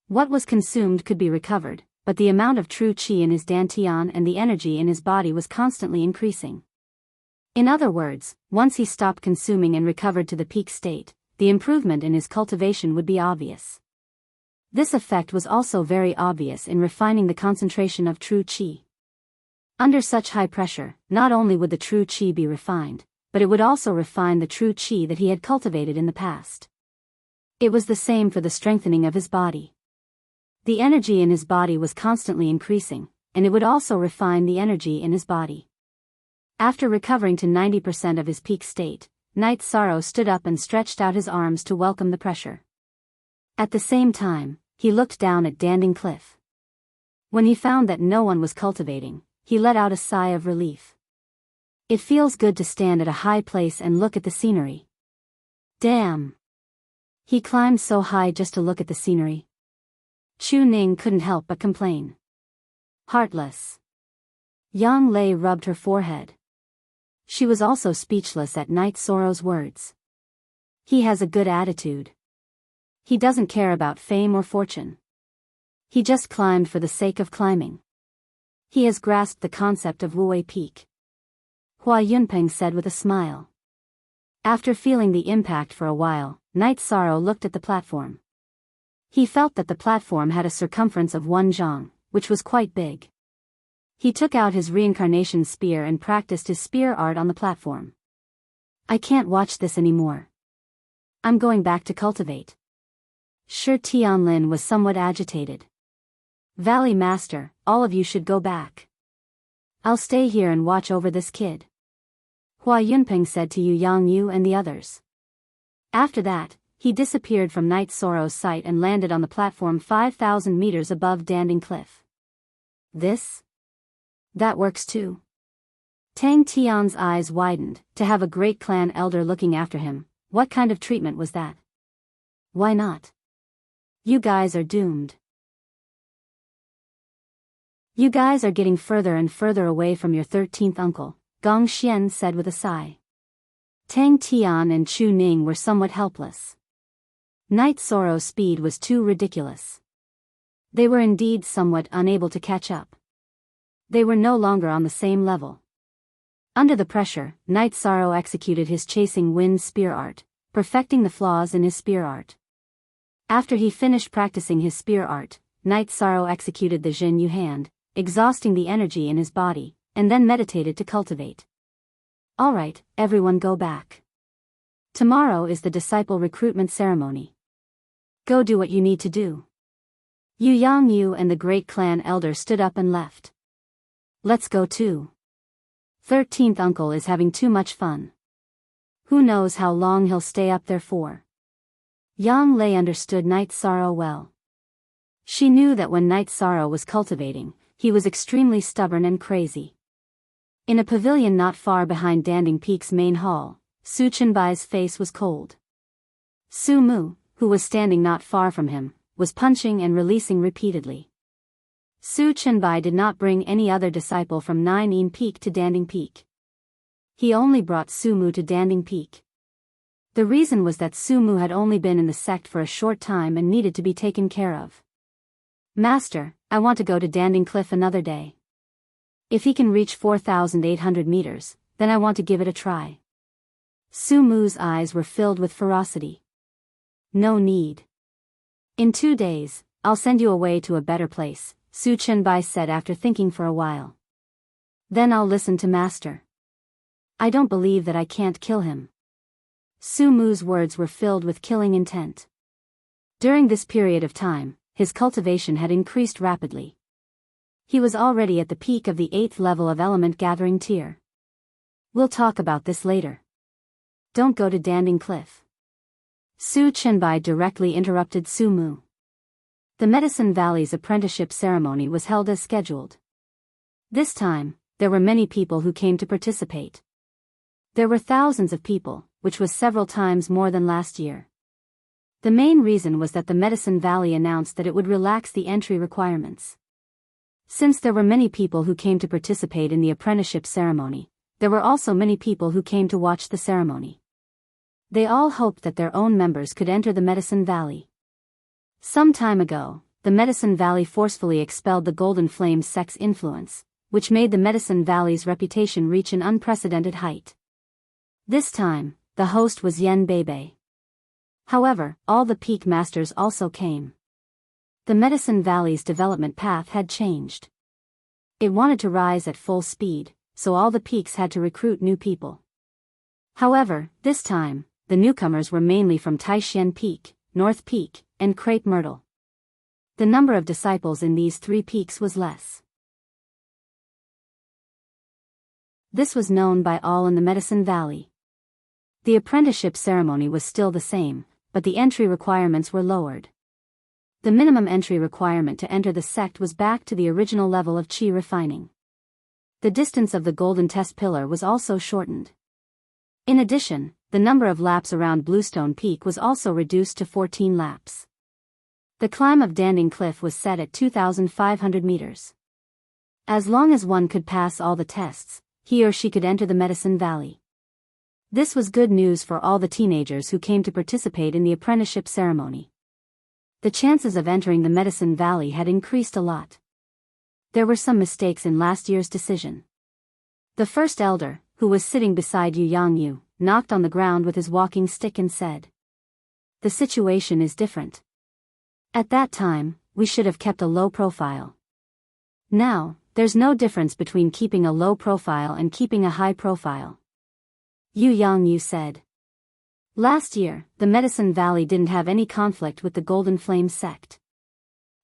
What was consumed could be recovered, but the amount of true qi in his dantian and the energy in his body was constantly increasing. In other words, once he stopped consuming and recovered to the peak state, the improvement in his cultivation would be obvious. This effect was also very obvious in refining the concentration of true qi. Under such high pressure, not only would the true qi be refined, but it would also refine the true qi that he had cultivated in the past. It was the same for the strengthening of his body. The energy in his body was constantly increasing, and it would also refine the energy in his body. After recovering to 90% of his peak state, Night Sorrow stood up and stretched out his arms to welcome the pressure. At the same time, he looked down at Danding Cliff. When he found that no one was cultivating, he let out a sigh of relief. It feels good to stand at a high place and look at the scenery. Damn! He climbed so high just to look at the scenery. Chu Ning couldn't help but complain. Heartless. Yang Lei rubbed her forehead. She was also speechless at Night Sorrow's words. He has a good attitude. He doesn't care about fame or fortune. He just climbed for the sake of climbing. He has grasped the concept of Wuwei Peak. Hua Yunpeng said with a smile. After feeling the impact for a while, Night Sorrow looked at the platform. He felt that the platform had a circumference of 1 zhang, which was quite big. He took out his reincarnation spear and practiced his spear art on the platform. I can't watch this anymore. I'm going back to cultivate. Shi Tianlin was somewhat agitated. Valley Master, all of you should go back. I'll stay here and watch over this kid. Hua Yunpeng said to Yu Yangyu and the others. After that, he disappeared from Night Sorrow's sight and landed on the platform 5,000 meters above Danding Cliff. That works too. Tang Tian's eyes widened, to have a great clan elder looking after him. What kind of treatment was that? Why not? You guys are doomed. You guys are getting further and further away from your 13th uncle, Gong Xian said with a sigh. Tang Tian and Chu Ning were somewhat helpless. Night Sorrow's speed was too ridiculous. They were indeed somewhat unable to catch up. They were no longer on the same level. Under the pressure, Night Sorrow executed his chasing wind spear art, perfecting the flaws in his spear art. After he finished practicing his spear art, Night Sorrow executed the Jin Yu hand, exhausting the energy in his body, and then meditated to cultivate. Alright, everyone go back. Tomorrow is the disciple recruitment ceremony. Go do what you need to do. Yu Yangyu and the great clan elder stood up and left. Let's go too. 13th uncle is having too much fun. Who knows how long he'll stay up there for. Yang Lei understood Night Sorrow well. She knew that when Night Sorrow was cultivating, he was extremely stubborn and crazy. In a pavilion not far behind Danding Peak's main hall, Su Chenbai's face was cold. Su Mu, who was standing not far from him, was punching and releasing repeatedly. Su Chenbai did not bring any other disciple from Ninein Peak to Danding Peak. He only brought Su Mu to Danding Peak. The reason was that Su Mu had only been in the sect for a short time and needed to be taken care of. Master, I want to go to Danding Cliff another day. If he can reach 4,800 meters, then I want to give it a try. Su Mu's eyes were filled with ferocity. No need. In 2 days, I'll send you away to a better place, Su Chenbai said after thinking for a while. Then I'll listen to Master. I don't believe that I can't kill him. Su Mu's words were filled with killing intent. During this period of time, his cultivation had increased rapidly. He was already at the peak of the 8th level of element gathering tier. We'll talk about this later. Don't go to Danding Cliff. Su Chenbai directly interrupted Su Mu. The Medicine Valley's apprenticeship ceremony was held as scheduled. This time, there were many people who came to participate. There were thousands of people, which was several times more than last year. The main reason was that the Medicine Valley announced that it would relax the entry requirements. Since there were many people who came to participate in the apprenticeship ceremony, there were also many people who came to watch the ceremony. They all hoped that their own members could enter the Medicine Valley. Some time ago, the Medicine Valley forcefully expelled the Golden Flame sect's influence, which made the Medicine Valley's reputation reach an unprecedented height. This time, the host was Yen Beibei. However, all the peak masters also came. The Medicine Valley's development path had changed. It wanted to rise at full speed, so all the peaks had to recruit new people. However, this time, the newcomers were mainly from Taishan Peak, North Peak, and Crepe Myrtle. The number of disciples in these 3 peaks was less. This was known by all in the Medicine Valley. The apprenticeship ceremony was still the same, but the entry requirements were lowered. The minimum entry requirement to enter the sect was back to the original level of chi refining. The distance of the golden test pillar was also shortened. In addition, the number of laps around Bluestone Peak was also reduced to 14 laps. The climb of Danding Cliff was set at 2,500 meters. As long as one could pass all the tests, he or she could enter the Medicine Valley. This was good news for all the teenagers who came to participate in the apprenticeship ceremony. The chances of entering the Medicine Valley had increased a lot. There were some mistakes in last year's decision. The first elder, who was sitting beside Yu Yangyu, knocked on the ground with his walking stick and said, "The situation is different. At that time, we should have kept a low profile. Now, there's no difference between keeping a low profile and keeping a high profile." Yu Yangyu said. Last year, the Medicine Valley didn't have any conflict with the Golden Flame sect.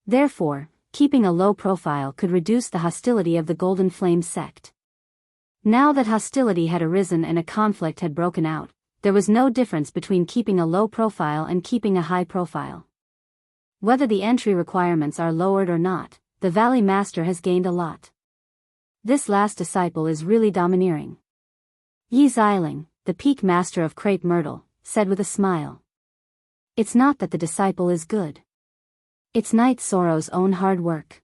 Therefore, keeping a low profile could reduce the hostility of the Golden Flame sect. Now that hostility had arisen and a conflict had broken out, there was no difference between keeping a low profile and keeping a high profile. Whether the entry requirements are lowered or not, the Valley Master has gained a lot. This last disciple is really domineering. Yi Xiling, the Peak Master of Crepe Myrtle, said with a smile. It's not that the disciple is good. It's Night Sorrow's own hard work.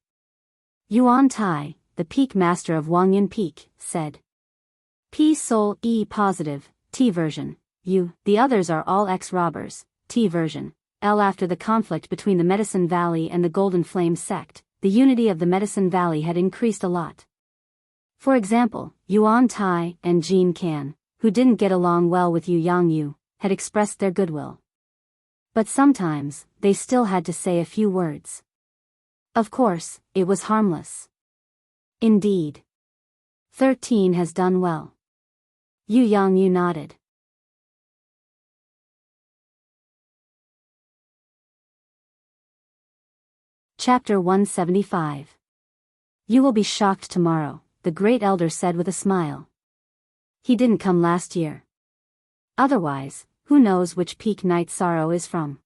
Yuan Tai, the Peak Master of Wangyan Peak, said. P Sol E positive, T version, U, the others are all ex-robbers, T version, L. After the conflict between the Medicine Valley and the Golden Flame sect, the unity of the Medicine Valley had increased a lot. For example, Yuan Tai and Jean Can, who didn't get along well with Yu Yangyu, had expressed their goodwill. But sometimes, they still had to say a few words. Of course, it was harmless. Indeed. 13 has done well. Yu Yangyu nodded. Chapter 175. You will be shocked tomorrow, the Great Elder said with a smile. He didn't come last year. Otherwise, who knows which peak Night Sorrow is from?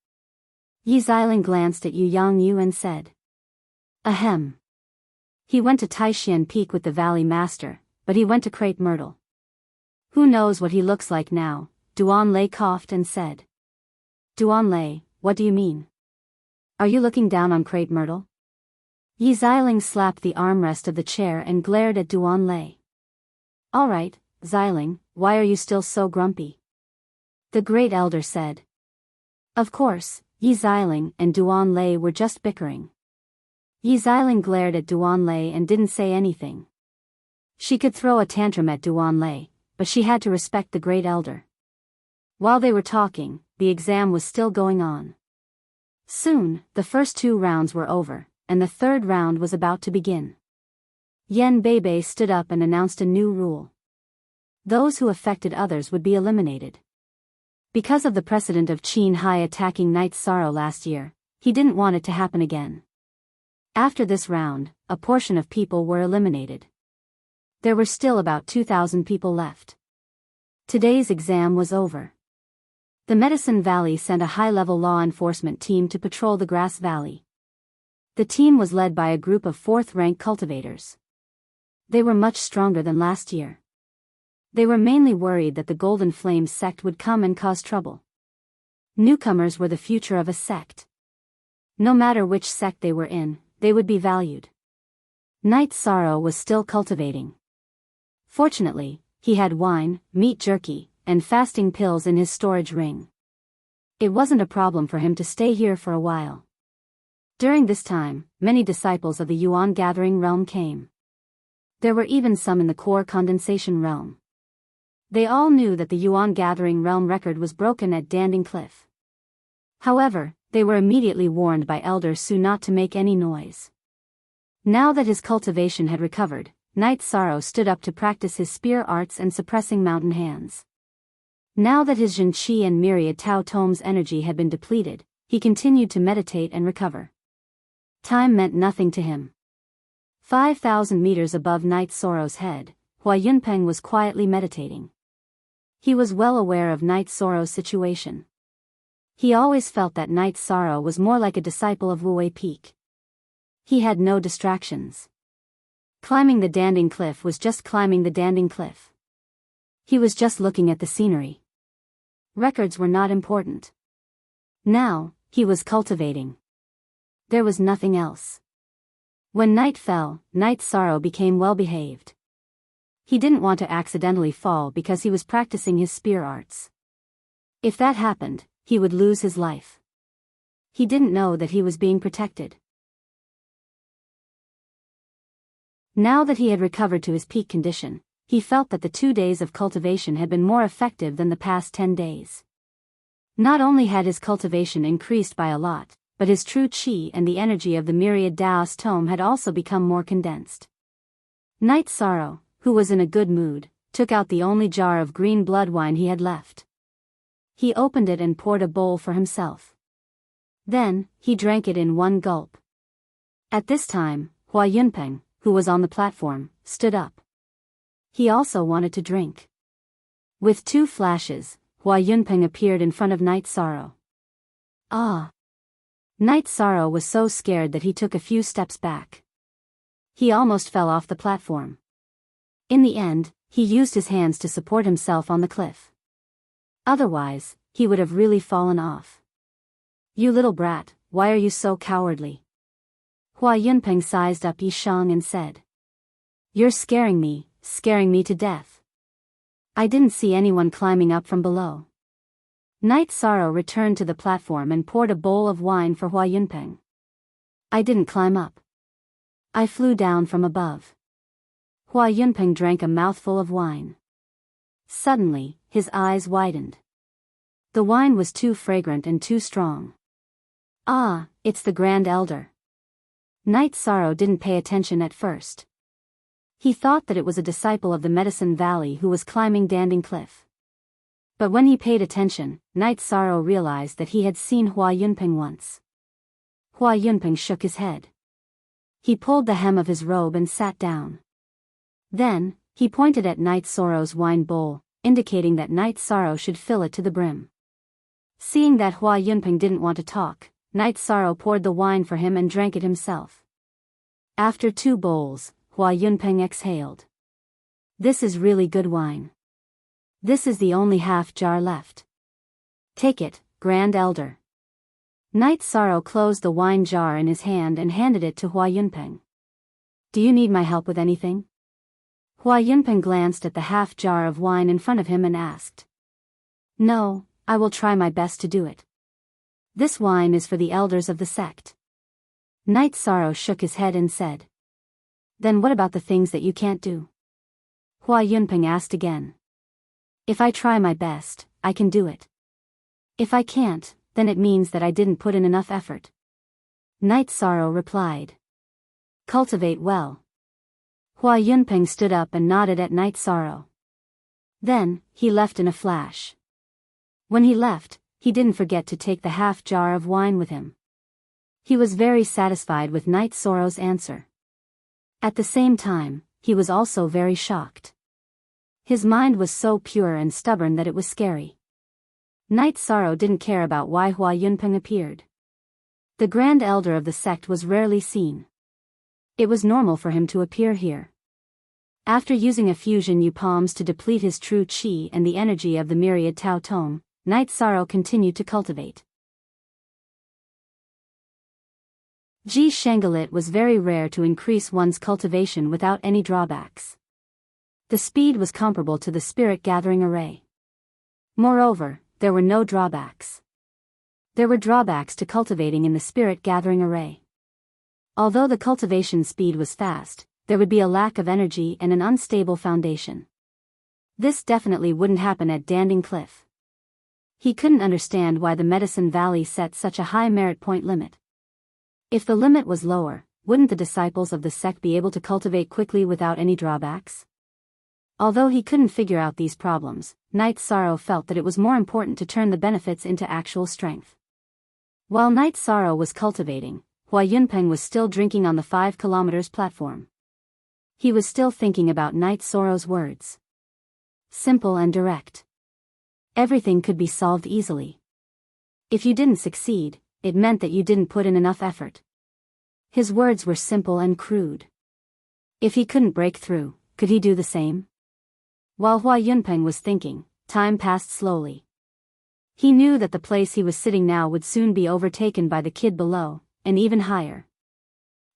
Yi Xiling glanced at Yu Yangyu and said. Ahem. He went to Taishan Peak with the Valley Master, but he went to Crepe Myrtle. Who knows what he looks like now? Duan Lei coughed and said. Duan Lei, what do you mean? Are you looking down on Crepe Myrtle? Yi Xiling slapped the armrest of the chair and glared at Duan Lei. All right, Xiling, why are you still so grumpy? The Great Elder said. Of course, Yi Xiling and Duan Lei were just bickering. Yi Xiling glared at Duan Lei and didn't say anything. She could throw a tantrum at Duan Lei, but she had to respect the Great Elder. While they were talking, the exam was still going on. Soon, the first 2 rounds were over, and the 3rd round was about to begin. Yen Beibei stood up and announced a new rule. Those who affected others would be eliminated. Because of the precedent of Qin Hai attacking Night Sorrow last year, he didn't want it to happen again. After this round, a portion of people were eliminated. There were still about 2,000 people left. Today's exam was over. The Medicine Valley sent a high-level law enforcement team to patrol the Grass Valley. The team was led by a group of 4th-rank cultivators. They were much stronger than last year. They were mainly worried that the Golden Flame sect would come and cause trouble. Newcomers were the future of a sect. No matter which sect they were in, they would be valued. Night Sorrow was still cultivating. Fortunately, he had wine, meat jerky, and fasting pills in his storage ring. It wasn't a problem for him to stay here for a while. During this time, many disciples of the Yuan Gathering realm came. There were even some in the Core Condensation realm. They all knew that the Yuan Gathering realm record was broken at Danding Cliff. However, they were immediately warned by Elder Su not to make any noise. Now that his cultivation had recovered, Night Sorrow stood up to practice his spear arts and suppressing mountain hands. Now that his Jin Qi and myriad Tao Tome's energy had been depleted, he continued to meditate and recover. Time meant nothing to him. 5,000 meters above Night Sorrow's head, Hua Yunpeng was quietly meditating. He was well aware of Night Sorrow's situation. He always felt that Night Sorrow was more like a disciple of Wuwei Peak. He had no distractions. Climbing the Danding Cliff was just climbing the Danding Cliff. He was just looking at the scenery. Records were not important. Now, he was cultivating. There was nothing else. When night fell, Night Sorrow became well-behaved. He didn't want to accidentally fall because he was practicing his spear arts. If that happened, he would lose his life. He didn't know that he was being protected. Now that he had recovered to his peak condition, he felt that the 2 days of cultivation had been more effective than the past 10 days. Not only had his cultivation increased by a lot, but his true qi and the energy of the myriad Taoist tome had also become more condensed. Night Sorrow, who was in a good mood, took out the only jar of green blood wine he had left. He opened it and poured a bowl for himself. Then, he drank it in one gulp. At this time, Hua Yunpeng, who was on the platform, stood up. He also wanted to drink. With 2 flashes, Hua Yunpeng appeared in front of Night Sorrow. Ah! Night Sorrow was so scared that he took a few steps back. He almost fell off the platform. In the end, he used his hands to support himself on the cliff. Otherwise, he would have really fallen off. "You little brat, why are you so cowardly?" Hua Yunpeng sized up Yishang and said. "You're scaring me to death. I didn't see anyone climbing up from below." Night Sorrow returned to the platform and poured a bowl of wine for Hua Yunpeng. "I didn't climb up. I flew down from above." Hua Yunpeng drank a mouthful of wine. Suddenly, his eyes widened. The wine was too fragrant and too strong. "Ah, it's the Grand Elder." Night Sorrow didn't pay attention at first. He thought that it was a disciple of the Medicine Valley who was climbing Danding Cliff. But when he paid attention, Night Sorrow realized that he had seen Hua Yunpeng once. Hua Yunpeng shook his head. He pulled the hem of his robe and sat down. Then, he pointed at Night Sorrow's wine bowl, indicating that Night Sorrow should fill it to the brim. Seeing that Hua Yunpeng didn't want to talk, Night Sorrow poured the wine for him and drank it himself. After 2 bowls, Hua Yunpeng exhaled. "This is really good wine. This is the only half jar left. Take it, Grand Elder." Night Sorrow closed the wine jar in his hand and handed it to Hua Yunpeng. "Do you need my help with anything?" Hua Yunpeng glanced at the half jar of wine in front of him and asked. "No, I will try my best to do it. This wine is for the elders of the sect." Night Sorrow shook his head and said. "Then what about the things that you can't do?" Hua Yunpeng asked again. "If I try my best, I can do it. If I can't, then it means that I didn't put in enough effort." Night Sorrow replied. "Cultivate well." Hua Yunpeng stood up and nodded at Night Sorrow. Then, he left in a flash. When he left, he didn't forget to take the half jar of wine with him. He was very satisfied with Night Sorrow's answer. At the same time, he was also very shocked. His mind was so pure and stubborn that it was scary. Night Sorrow didn't care about why Hua Yunpeng appeared. The Grand Elder of the sect was rarely seen. It was normal for him to appear here. After using a fusion Yu palms to deplete his true qi and the energy of the myriad Tao tome, Night Sorrow continued to cultivate. Ji Shangalit was very rare to increase one's cultivation without any drawbacks. The speed was comparable to the spirit gathering array. Moreover, there were no drawbacks. There were drawbacks to cultivating in the spirit gathering array. Although the cultivation speed was fast, there would be a lack of energy and an unstable foundation. This definitely wouldn't happen at Danding Cliff. He couldn't understand why the Medicine Valley set such a high merit point limit. If the limit was lower, wouldn't the disciples of the sect be able to cultivate quickly without any drawbacks? Although he couldn't figure out these problems, Night Sorrow felt that it was more important to turn the benefits into actual strength. While Night Sorrow was cultivating, Hua Yunpeng was still drinking on the 5 kilometers platform. He was still thinking about Night Sorrow's words. Simple and direct. Everything could be solved easily. If you didn't succeed, it meant that you didn't put in enough effort. His words were simple and crude. If he couldn't break through, could he do the same? While Hua Yunpeng was thinking, time passed slowly. He knew that the place he was sitting now would soon be overtaken by the kid below, and even higher.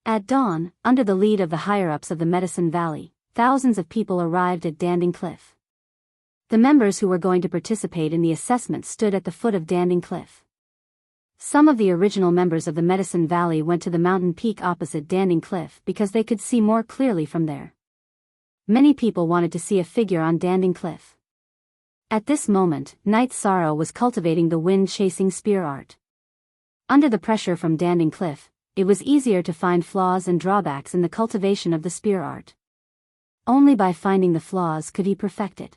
At dawn, under the lead of the higher-ups of the Medicine Valley, thousands of people arrived at Danding Cliff. The members who were going to participate in the assessment stood at the foot of Danding Cliff. Some of the original members of the Medicine Valley went to the mountain peak opposite Danding Cliff because they could see more clearly from there. Many people wanted to see a figure on Danding Cliff. At this moment, Night Sorrow was cultivating the wind-chasing spear art. Under the pressure from Danding Cliff, it was easier to find flaws and drawbacks in the cultivation of the spear art. Only by finding the flaws could he perfect it.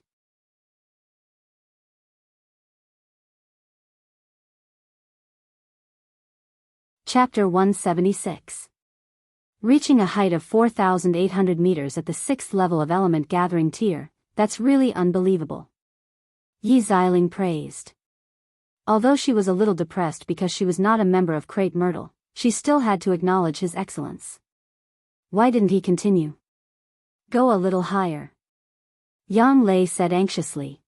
Chapter 176. Reaching a height of 4,800 meters at the 6th level of element gathering tier, that's really unbelievable. Yi Xiling praised. Although she was a little depressed because she was not a member of Crate Myrtle, she still had to acknowledge his excellence. Why didn't he continue? Go a little higher. Yang Lei said anxiously.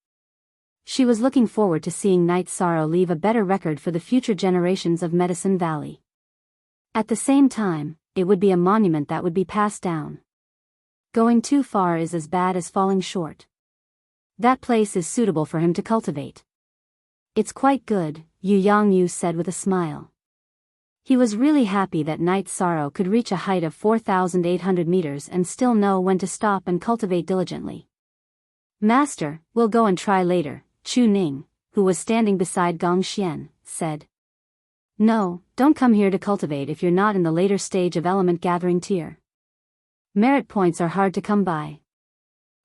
She was looking forward to seeing Night Sorrow leave a better record for the future generations of Medicine Valley. At the same time, it would be a monument that would be passed down. Going too far is as bad as falling short. That place is suitable for him to cultivate. It's quite good, Yu Yangyu said with a smile. He was really happy that Night Sorrow could reach a height of 4,800 meters and still know when to stop and cultivate diligently. Master, we'll go and try later, Chu Ning, who was standing beside Gong Xian, said. No, don't come here to cultivate if you're not in the later stage of element gathering tier. Merit points are hard to come by.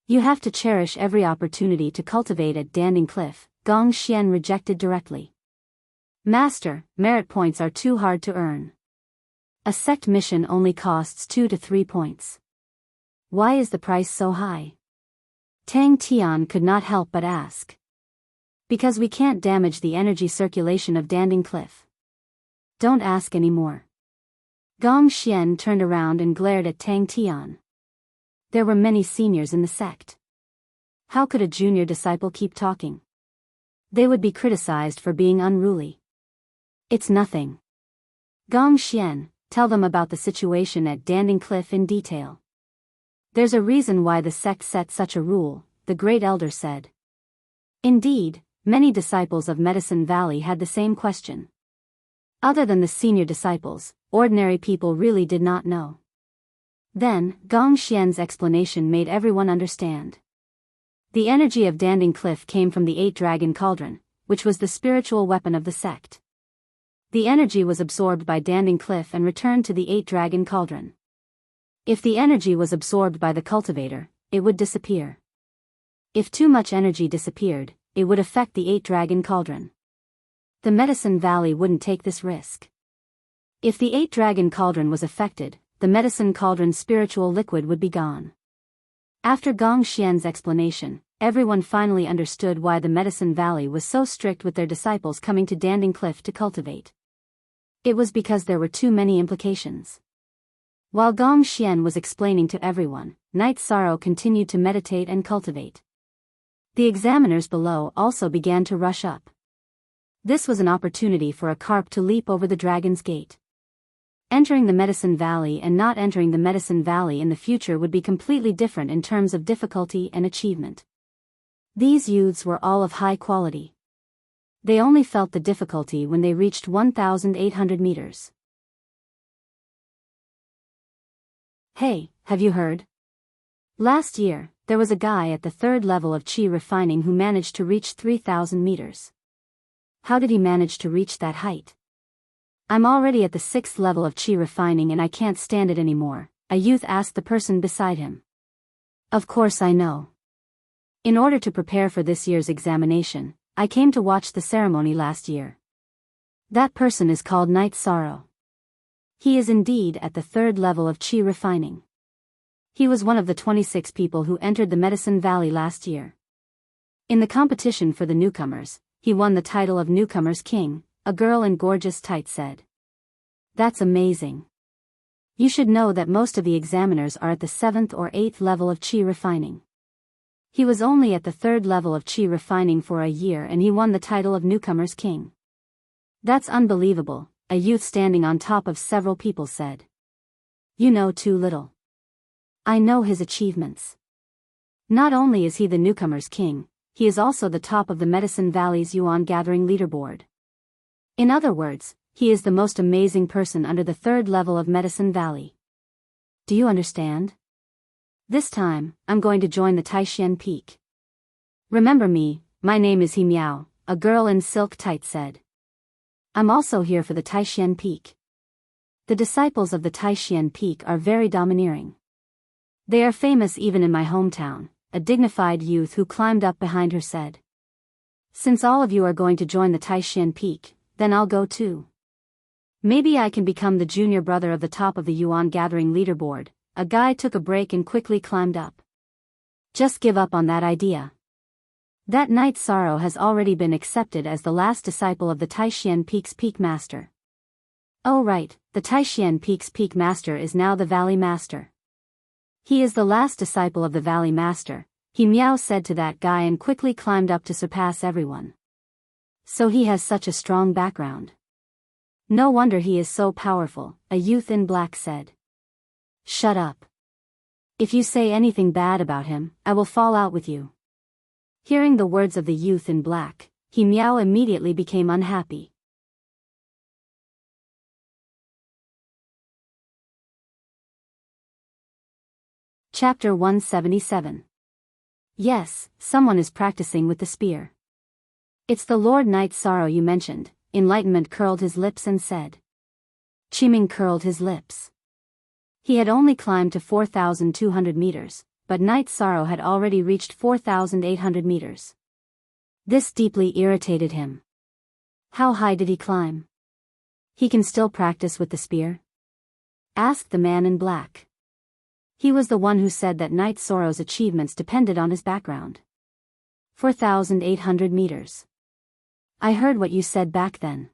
You have to cherish every opportunity to cultivate at Danding Cliff, Gong Xian rejected directly. Master, merit points are too hard to earn. A sect mission only costs 2 to 3 points. Why is the price so high? Tang Tian could not help but ask. Because we can't damage the energy circulation of Danding Cliff. Don't ask any more. Gong Xian turned around and glared at Tang Tian. There were many seniors in the sect. How could a junior disciple keep talking? They would be criticized for being unruly. It's nothing. Gong Xian, tell them about the situation at Danding Cliff in detail. There's a reason why the sect set such a rule, the great elder said. Indeed, many disciples of Medicine Valley had the same question. Other than the senior disciples, ordinary people really did not know. Then, Gong Xian's explanation made everyone understand. The energy of Danding Cliff came from the 8-dragon cauldron, which was the spiritual weapon of the sect. The energy was absorbed by Danding Cliff and returned to the 8-dragon cauldron. If the energy was absorbed by the cultivator, it would disappear. If too much energy disappeared, it would affect the 8-dragon cauldron. The Medicine Valley wouldn't take this risk. If the 8-dragon cauldron was affected, the medicine cauldron's spiritual liquid would be gone. After Gong Xian's explanation, everyone finally understood why the Medicine Valley was so strict with their disciples coming to Danding Cliff to cultivate. It was because there were too many implications. While Gong Xian was explaining to everyone, Night Sorrow continued to meditate and cultivate. The examiners below also began to rush up. This was an opportunity for a carp to leap over the Dragon's Gate. Entering the Medicine Valley and not entering the Medicine Valley in the future would be completely different in terms of difficulty and achievement. These youths were all of high quality. They only felt the difficulty when they reached 1,800 meters. Hey, have you heard? Last year, there was a guy at the 3rd level of Qi refining who managed to reach 3,000 meters. How did he manage to reach that height? I'm already at the 6th level of Qi refining and I can't stand it anymore, a youth asked the person beside him. Of course I know. In order to prepare for this year's examination, I came to watch the ceremony last year. That person is called Night Sorrow. He is indeed at the third level of chi refining. He was one of the 26 people who entered the Medicine Valley last year. In the competition for the newcomers, he won the title of Newcomer's King, a girl in gorgeous tights said. That's amazing. You should know that most of the examiners are at the 7th or 8th level of chi refining. He was only at the 3rd level of chi refining for a year and he won the title of Newcomer's King. That's unbelievable, a youth standing on top of several people said. You know too little. I know his achievements. Not only is he the Newcomer's King, he is also the top of the Medicine Valley's Yuan Gathering leaderboard. In other words, he is the most amazing person under the 3rd level of Medicine Valley. Do you understand? This time, I'm going to join the Taishan Peak. Remember me, my name is He Miao, a girl in silk tights said. I'm also here for the Taishan Peak. The disciples of the Taishan Peak are very domineering. They are famous even in my hometown, a dignified youth who climbed up behind her said. Since all of you are going to join the Taishan Peak, then I'll go too. Maybe I can become the junior brother of the top of the Yuan Gathering leaderboard. A guy took a break and quickly climbed up. Just give up on that idea. That Night Sorrow has already been accepted as the last disciple of the Taishan Peak's Peak Master. Oh right, the Taishan Peak's Peak Master is now the Valley Master. He is the last disciple of the Valley Master, He Miao said to that guy and quickly climbed up to surpass everyone. So he has such a strong background. No wonder he is so powerful, a youth in black said. Shut up. If you say anything bad about him, I will fall out with you. Hearing the words of the youth in black, He Miao immediately became unhappy. Chapter 177. Yes, someone is practicing with the spear. It's the Lord Night Sorrow you mentioned. Enlightenment curled his lips and said. Qiming curled his lips. He had only climbed to 4,200 meters, but Night Sorrow had already reached 4,800 meters. This deeply irritated him. How high did he climb? He can still practice with the spear? Asked the man in black. He was the one who said that Night Sorrow's achievements depended on his background. 4,800 meters. I heard what you said back then.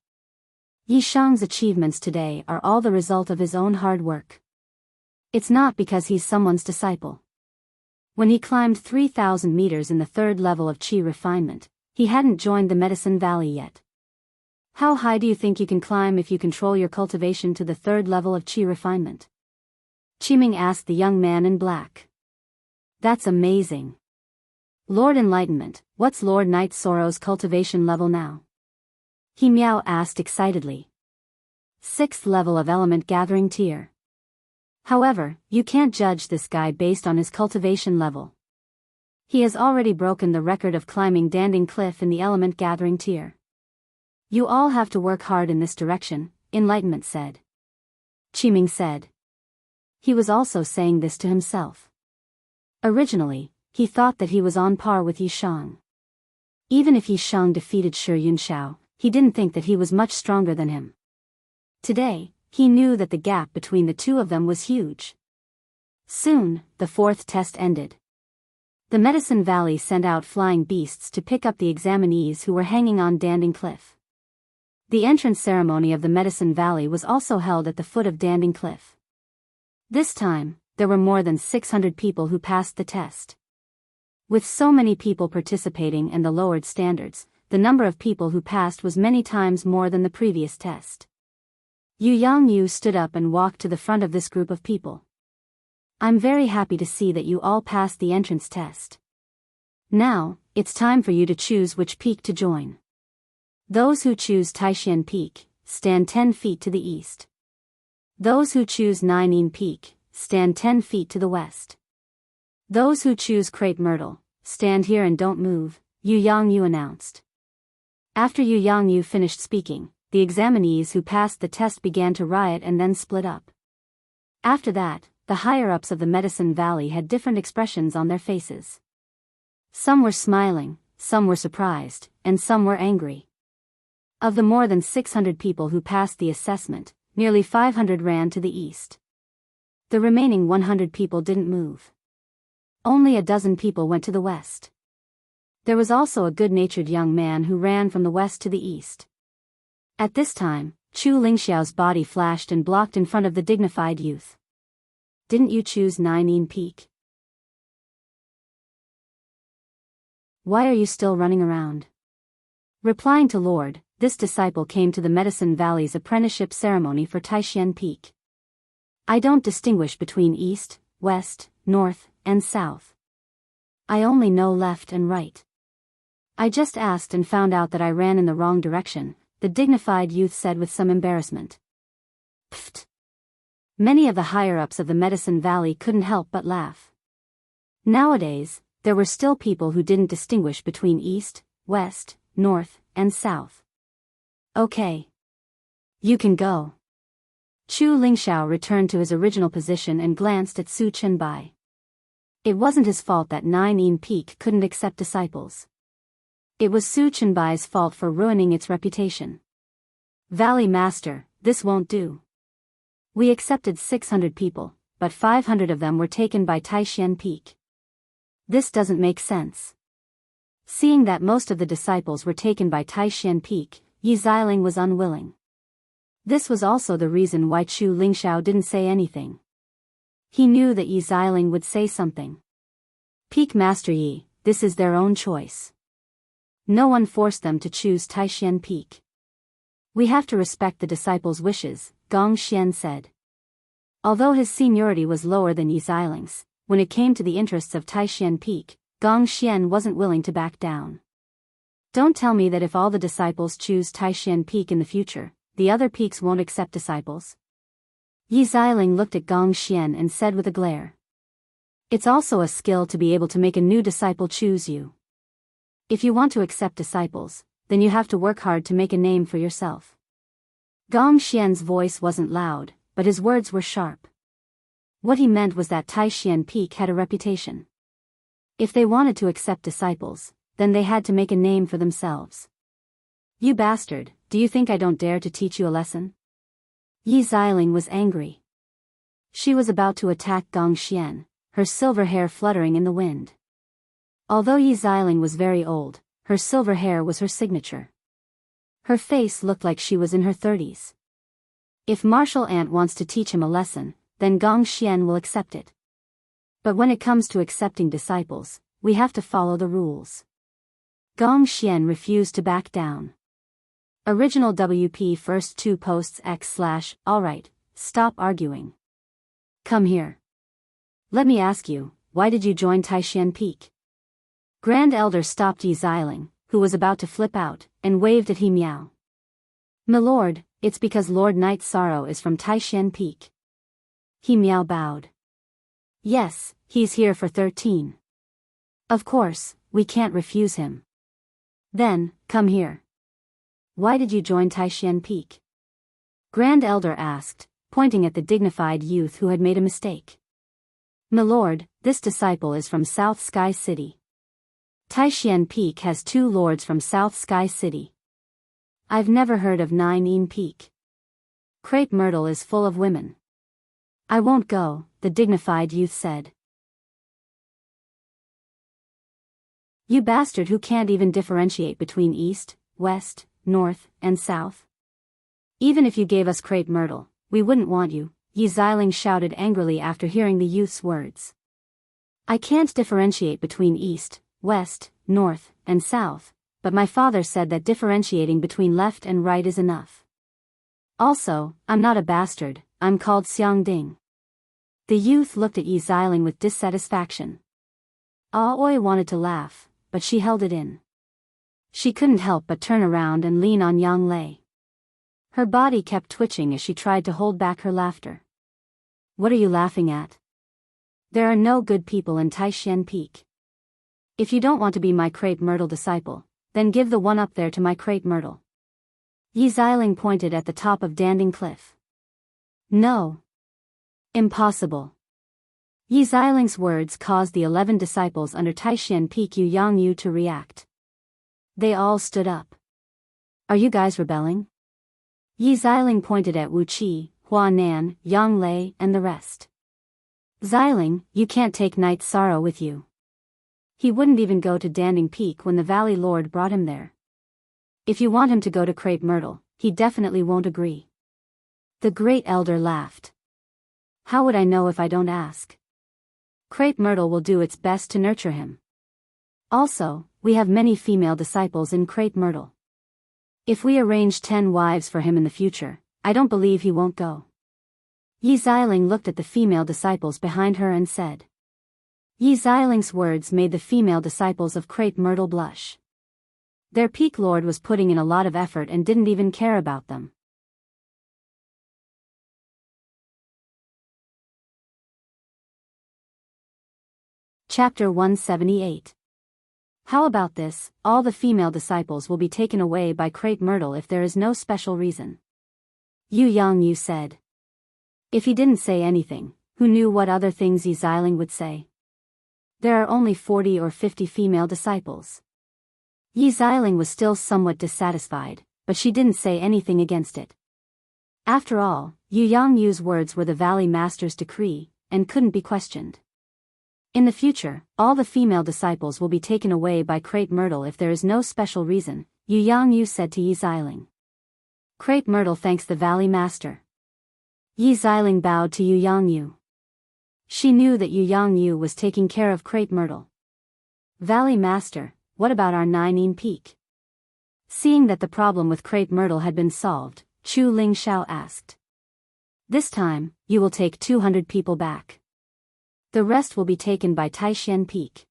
Yi Shang's achievements today are all the result of his own hard work. It's not because he's someone's disciple. When he climbed 3,000 meters in the 3rd level of chi refinement, he hadn't joined the Medicine Valley yet. How high do you think you can climb if you control your cultivation to the 3rd level of chi refinement? Qiming asked the young man in black. That's amazing. Lord Enlightenment, what's Lord Night Sorrow's cultivation level now? He Miao asked excitedly. 6th level of element gathering tier. However, you can't judge this guy based on his cultivation level. He has already broken the record of climbing Danding Cliff in the element gathering tier. You all have to work hard in this direction, Enlightenment said. Qiming said. He was also saying this to himself. Originally, he thought that he was on par with Yi Shang. Even if Yi Shang defeated Shi Yunxiao, he didn't think that he was much stronger than him. Today, he knew that the gap between the two of them was huge. Soon, the 4th test ended. The Medicine Valley sent out flying beasts to pick up the examinees who were hanging on Danding Cliff. The entrance ceremony of the Medicine Valley was also held at the foot of Danding Cliff. This time, there were more than 600 people who passed the test. With so many people participating and the lowered standards, the number of people who passed was many times more than the previous test. Yu Yangyu stood up and walked to the front of this group of people. I'm very happy to see that you all passed the entrance test. Now, it's time for you to choose which peak to join. Those who choose Taishan Peak, stand 10 feet to the east. Those who choose Naining Peak, stand 10 feet to the west. Those who choose Crepe Myrtle, stand here and don't move, Yu Yangyu announced. After Yu Yangyu finished speaking, the examinees who passed the test began to riot and then split up. After that, the higher-ups of the Medicine Valley had different expressions on their faces. Some were smiling, some were surprised, and some were angry. Of the more than 600 people who passed the assessment, nearly 500 ran to the east. The remaining 100 people didn't move. Only a dozen people went to the west. There was also a good-natured young man who ran from the west to the east. At this time, Chu Lingxiao's body flashed and blocked in front of the dignified youth. Didn't you choose Nine Peak? Why are you still running around? Replying to Lord, this disciple came to the Medicine Valley's apprenticeship ceremony for Taishan Peak. I don't distinguish between east, west, north, and south. I only know left and right. I just asked and found out that I ran in the wrong direction, the dignified youth said with some embarrassment. Pfft. Many of the higher-ups of the Medicine Valley couldn't help but laugh. Nowadays, there were still people who didn't distinguish between east, west, north, and south. Okay. You can go. Chu Lingxiao returned to his original position and glanced at Su Chenbai. It wasn't his fault that Nine Peak couldn't accept disciples. It was Su Chenbai's fault for ruining its reputation. Valley Master, this won't do. We accepted 600 people, but 500 of them were taken by Taishan Peak. This doesn't make sense. Seeing that most of the disciples were taken by Taishan Peak, Yi Xiling was unwilling. This was also the reason why Chu Lingxiao didn't say anything. He knew that Yi Xiling would say something. Peak Master Yi, this is their own choice. No one forced them to choose Taishan Peak. We have to respect the disciples' wishes, Gong Xian said. Although his seniority was lower than Yi Xiling's, when it came to the interests of Taishan Peak, Gong Xian wasn't willing to back down. Don't tell me that if all the disciples choose Taishan Peak in the future, the other peaks won't accept disciples. Yi Xiling looked at Gong Xian and said with a glare. It's also a skill to be able to make a new disciple choose you. If you want to accept disciples, then you have to work hard to make a name for yourself. Gong Xian's voice wasn't loud, but his words were sharp. What he meant was that Taishan Peak had a reputation. If they wanted to accept disciples, then they had to make a name for themselves. You bastard, do you think I don't dare to teach you a lesson? Yi Xiling was angry. She was about to attack Gong Xian, her silver hair fluttering in the wind. Although Yi Xiling was very old, her silver hair was her signature. Her face looked like she was in her 30s. If Martial Ant wants to teach him a lesson, then Gong Xian will accept it. But when it comes to accepting disciples, we have to follow the rules. Gong Xian refused to back down. Original WP first 2 posts /alright, stop arguing. Come here. Let me ask you, why did you join Taishan Peak? Grand Elder stopped Yi Xiling, who was about to flip out, and waved at He Miao. Milord, it's because Lord Night Sorrow is from Taishan Peak. He Miao bowed. Yes, he's here for 13. Of course, we can't refuse him. Then, come here. Why did you join Taishan Peak? Grand Elder asked, pointing at the dignified youth who had made a mistake. Milord, this disciple is from South Sky City. Taishan Peak has 2 lords from South Sky City. I've never heard of Nine Peak. Crepe Myrtle is full of women. I won't go, the dignified youth said. You bastard who can't even differentiate between east, west, north, and south. Even if you gave us Crepe Myrtle, we wouldn't want you, Yi Xiling shouted angrily after hearing the youth's words. I can't differentiate between east, west, north, and south, but my father said that differentiating between left and right is enough. Also, I'm not a bastard, I'm called Xiang Ding. The youth looked at Yi Xiling with dissatisfaction. Aoi wanted to laugh, but she held it in. She couldn't help but turn around and lean on Yang Lei. Her body kept twitching as she tried to hold back her laughter. What are you laughing at? There are no good people in Taishan Peak. If you don't want to be my Crepe Myrtle disciple, then give the one up there to my Crepe Myrtle. Yi Xiling pointed at the top of Danding Cliff. No. Impossible. Yi Xiling's words caused the 11 disciples under Taishan Peak Yu Yang Yu to react. They all stood up. Are you guys rebelling? Yi Xiling pointed at Wu Qi, Hua Nan, Yang Lei, and the rest. Xiling, you can't take Night's Sorrow with you. He wouldn't even go to Danding Peak when the Valley Lord brought him there. If you want him to go to Crepe Myrtle, he definitely won't agree. The Great Elder laughed. How would I know if I don't ask? Crepe Myrtle will do its best to nurture him. Also, we have many female disciples in Crepe Myrtle. If we arrange 10 wives for him in the future, I don't believe he won't go. Yi Xiling looked at the female disciples behind her and said. Yi Xiling's words made the female disciples of Crepe Myrtle blush. Their peak lord was putting in a lot of effort and didn't even care about them. Chapter 178. How about this, all the female disciples will be taken away by Crepe Myrtle if there is no special reason. Yu Yangyu said. If he didn't say anything, who knew what other things Yi Xiling would say? There are only 40 or 50 female disciples. Yi Xiling was still somewhat dissatisfied, but she didn't say anything against it. After all, Yu Yangyu's words were the Valley Master's decree, and couldn't be questioned. In the future, all the female disciples will be taken away by Crepe Myrtle if there is no special reason, Yu Yangyu said to Yi Xiling. Crepe Myrtle thanks the Valley Master. Yi Xiling bowed to Yu Yangyu. She knew that Yu Yangyu was taking care of Crepe Myrtle. Valley Master, what about our Nine Peak? Seeing that the problem with Crepe Myrtle had been solved, Chu Ling Xiao asked. This time, you will take 200 people back. The rest will be taken by Taishan Peak.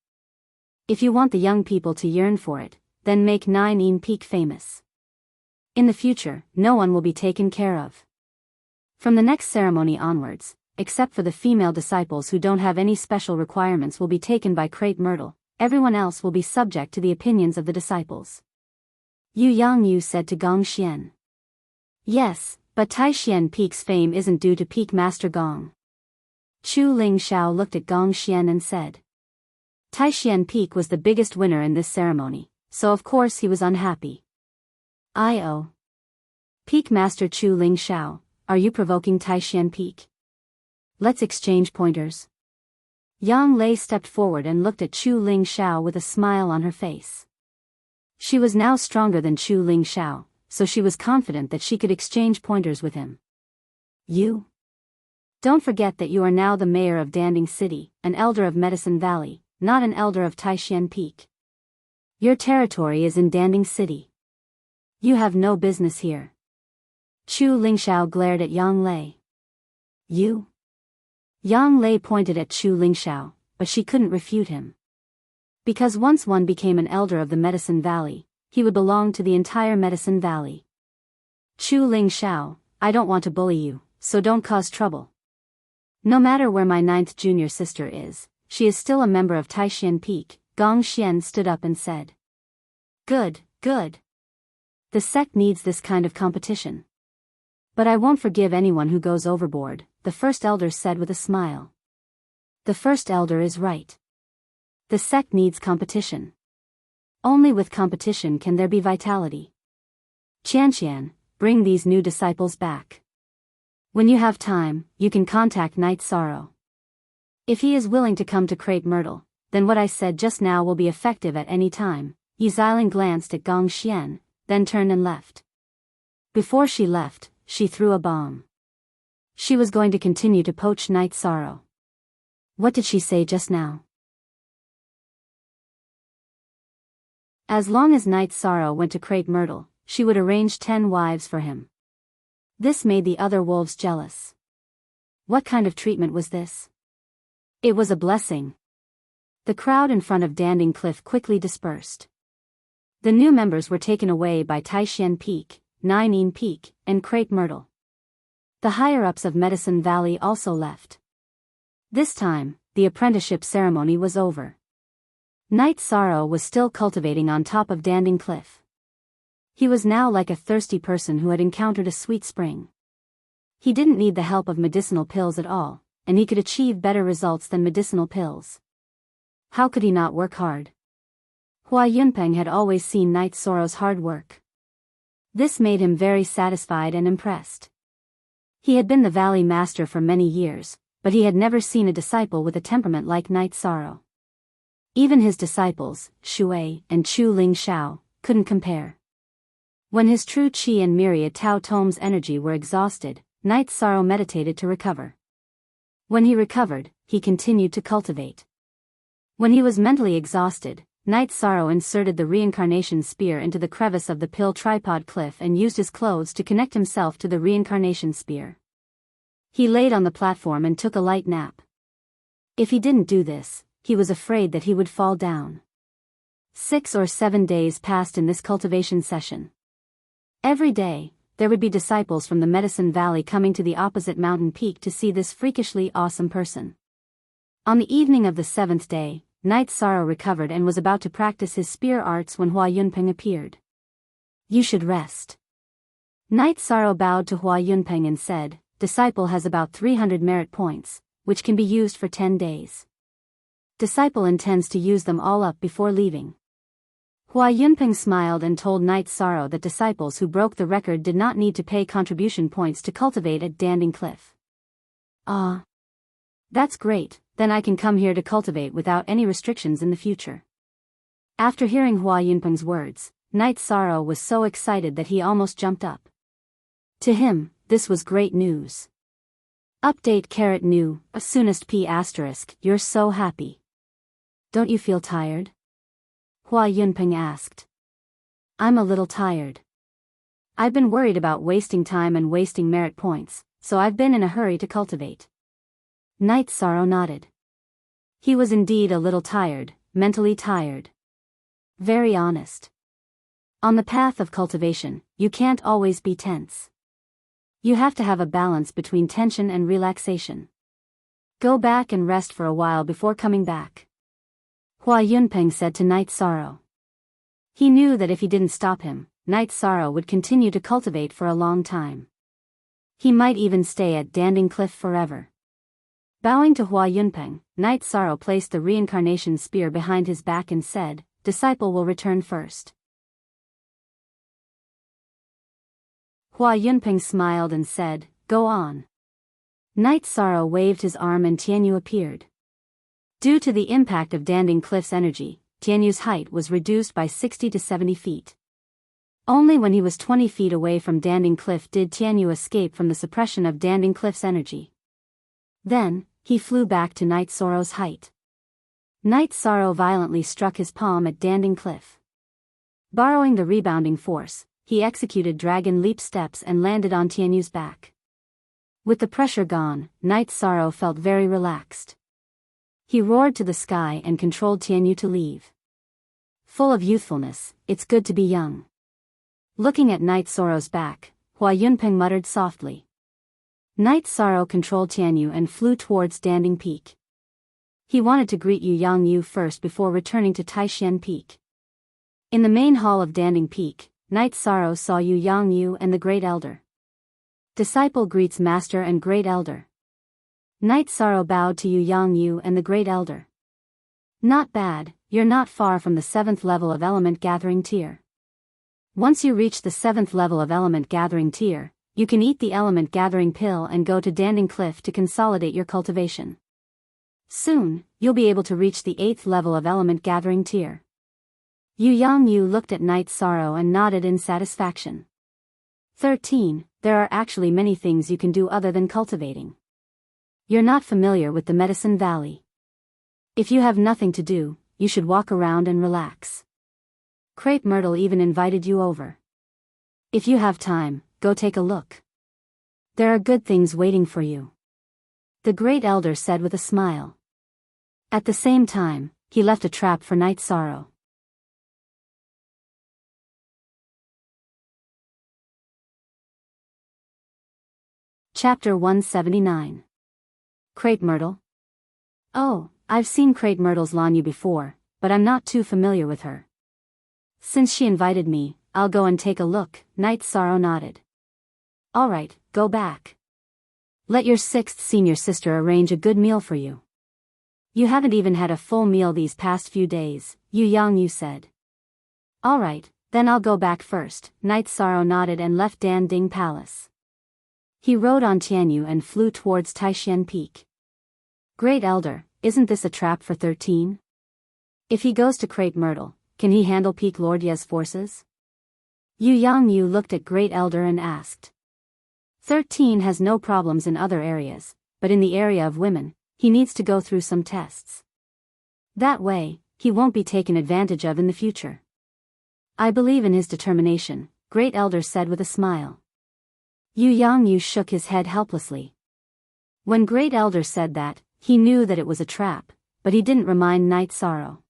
If you want the young people to yearn for it, then make Nine Peak famous. In the future, no one will be taken care of. From the next ceremony onwards, except for the female disciples who don't have any special requirements will be taken by Crepe Myrtle, everyone else will be subject to the opinions of the disciples. Yu Yangyu said to Gong Xian. Yes, but Taishan Peak's fame isn't due to Peak Master Gong. Chu Ling Xiao looked at Gong Xian and said. Taishan Peak was the biggest winner in this ceremony, so of course he was unhappy. I.O. Peak Master Chu Ling Xiao, are you provoking Taishan Peak? Let's exchange pointers. Yang Lei stepped forward and looked at Chu Ling Xiao with a smile on her face. She was now stronger than Chu Ling Xiao, so she was confident that she could exchange pointers with him. You? Don't forget that you are now the mayor of Danding City, an elder of Medicine Valley, not an elder of Taishan Peak. Your territory is in Danding City. You have no business here. Chu Lingxiao glared at Yang Lei. You? Yang Lei pointed at Chu Lingxiao, but she couldn't refute him. Because once one became an elder of the Medicine Valley, he would belong to the entire Medicine Valley. Chu Lingxiao, I don't want to bully you, so don't cause trouble. No matter where my 9th junior sister is, she is still a member of Taishan Peak, Gong Xian stood up and said. Good, good. The sect needs this kind of competition. But I won't forgive anyone who goes overboard, the first elder said with a smile. The first elder is right. The sect needs competition. Only with competition can there be vitality. Qianqian, bring these new disciples back. When you have time, you can contact Night Sorrow. If he is willing to come to Crepe Myrtle, then what I said just now will be effective at any time. Yi Xiling glanced at Gong Xian, then turned and left. Before she left, she threw a bomb. She was going to continue to poach Night Sorrow. What did she say just now? As long as Night Sorrow went to Crepe Myrtle, she would arrange 10 wives for him. This made the other wolves jealous. What kind of treatment was this? It was a blessing. The crowd in front of Danding Cliff quickly dispersed. The new members were taken away by Taishan Peak, Nine Peak, and Crepe Myrtle. The higher-ups of Medicine Valley also left. This time, the apprenticeship ceremony was over. Night Sorrow was still cultivating on top of Danding Cliff. He was now like a thirsty person who had encountered a sweet spring. He didn't need the help of medicinal pills at all, and he could achieve better results than medicinal pills. How could he not work hard? Hua Yunpeng had always seen Night Sorrow's hard work. This made him very satisfied and impressed. He had been the valley master for many years, but he had never seen a disciple with a temperament like Night Sorrow. Even his disciples, Shui and Chu Ling Shao, couldn't compare. When his true Qi and myriad Tao Tome's energy were exhausted, Night Sorrow meditated to recover. When he recovered, he continued to cultivate. When he was mentally exhausted, Night Sorrow inserted the reincarnation spear into the crevice of the pill tripod cliff and used his clothes to connect himself to the reincarnation spear. He laid on the platform and took a light nap. If he didn't do this, he was afraid that he would fall down. 6 or 7 days passed in this cultivation session. Every day, there would be disciples from the Medicine Valley coming to the opposite mountain peak to see this freakishly awesome person. On the evening of the 7th day, Night Sorrow recovered and was about to practice his spear arts when Hua Yunpeng appeared. "You should rest." Night Sorrow bowed to Hua Yunpeng and said, "Disciple has about 300 merit points, which can be used for 10 days. Disciple intends to use them all up before leaving." Hua Yunpeng smiled and told Night Sorrow that disciples who broke the record did not need to pay contribution points to cultivate at Danding Cliff. "Ah. That's great, then I can come here to cultivate without any restrictions in the future." After hearing Hua Yunpeng's words, Night Sorrow was so excited that he almost jumped up. To him, this was great news. Update new, soonest p***, you're so happy. Don't you feel tired? Hua Yunpeng asked. "I'm a little tired. I've been worried about wasting time and wasting merit points, so I've been in a hurry to cultivate." Night Sorrow nodded. He was indeed a little tired, mentally tired. Very honest. On the path of cultivation, you can't always be tense. You have to have a balance between tension and relaxation. Go back and rest for a while before coming back, Hua Yunpeng said to Night Sorrow. He knew that if he didn't stop him, Night Sorrow would continue to cultivate for a long time. He might even stay at Danding Cliff forever. Bowing to Hua Yunpeng, Night Sorrow placed the reincarnation spear behind his back and said, "Disciple will return first." Hua Yunpeng smiled and said, "Go on." Night Sorrow waved his arm and Tianyu appeared. Due to the impact of Danding Cliff's energy, Tianyu's height was reduced by 60 to 70 feet. Only when he was 20 feet away from Danding Cliff did Tianyu escape from the suppression of Danding Cliff's energy. Then, he flew back to Night Sorrow's height. Night Sorrow violently struck his palm at Danding Cliff. Borrowing the rebounding force, he executed dragon leap steps and landed on Tianyu's back. With the pressure gone, Night Sorrow felt very relaxed. He roared to the sky and controlled Tianyu to leave. Full of youthfulness, it's good to be young. Looking at Night Sorrow's back, Hua Yunpeng muttered softly. Night Sorrow controlled Tianyu and flew towards Danding Peak. He wanted to greet Yu Yang Yu first before returning to Taishan Peak. In the main hall of Danding Peak, Night Sorrow saw Yu Yang Yu and the Great Elder. Disciple greets Master and Great Elder. Night Sorrow bowed to Yu Yang Yu and the Great Elder. "Not bad, you're not far from the 7th level of Element Gathering Tier. Once you reach the 7th level of Element Gathering Tier, you can eat the Element Gathering Pill and go to Danding Cliff to consolidate your cultivation. Soon, you'll be able to reach the 8th level of Element Gathering Tier." Yu Yang Yu looked at Night Sorrow and nodded in satisfaction. 13. There are actually many things you can do other than cultivating. You're not familiar with the Medicine Valley. If you have nothing to do, you should walk around and relax. Crepe Myrtle even invited you over. If you have time, go take a look. There are good things waiting for you, the Great Elder said with a smile. At the same time, he left a trap for Night Sorrow. Chapter 179. Crepe Myrtle. Oh, I've seen Crepe Myrtle's Lanyu before, but I'm not too familiar with her. Since she invited me, I'll go and take a look, Night Sorrow nodded. Alright, go back. Let your 6th senior sister arrange a good meal for you. You haven't even had a full meal these past few days, Yu Yang Yu said. Alright, Then I'll go back first. Night Sorrow nodded and left Dan Ding Palace. He rode on Tianyu and flew towards Taishan Peak. Great Elder, isn't this a trap for 13? If he goes to Crepe Myrtle, can he handle Peak Lord Ye's forces? Yu Yangyu looked at Great Elder and asked. 13 has no problems in other areas, but in the area of women, he needs to go through some tests. That way, he won't be taken advantage of in the future. I believe in his determination, Great Elder said with a smile. Yu Yangyu shook his head helplessly. When Great Elder said that, he knew that it was a trap, but he didn't remind Night Sorrow.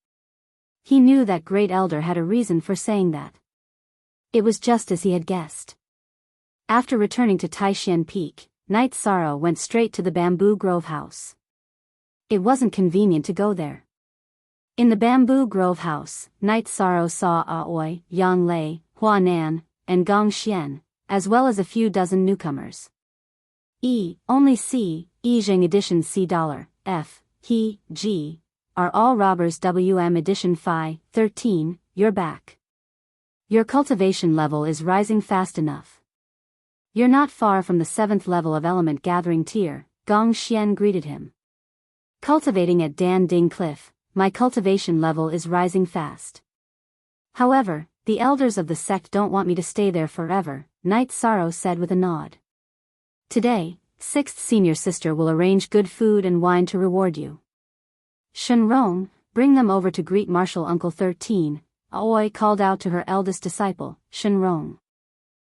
He knew that Great Elder had a reason for saying that. It was just as he had guessed. After returning to Taishan Peak, Night Sorrow went straight to the Bamboo Grove house. It wasn't convenient to go there. In the Bamboo Grove house, Night Sorrow saw Aoi, Yang Lei, Hua Nan, and Gong Xian, as well as a few dozen newcomers. Only C, Yijing Edition C $, F, He, G, are all robbers WM Edition Phi, 13, you're back. Your cultivation level is rising fast enough. You're not far from the 7th level of element gathering tier, Gong Xian greeted him. Cultivating at Dan Ding Cliff, my cultivation level is rising fast. However, the elders of the sect don't want me to stay there forever, Night Sorrow said with a nod. Today, 6th senior sister will arrange good food and wine to reward you. Shenrong, bring them over to greet Martial Uncle 13, Aoi called out to her eldest disciple, Shenrong.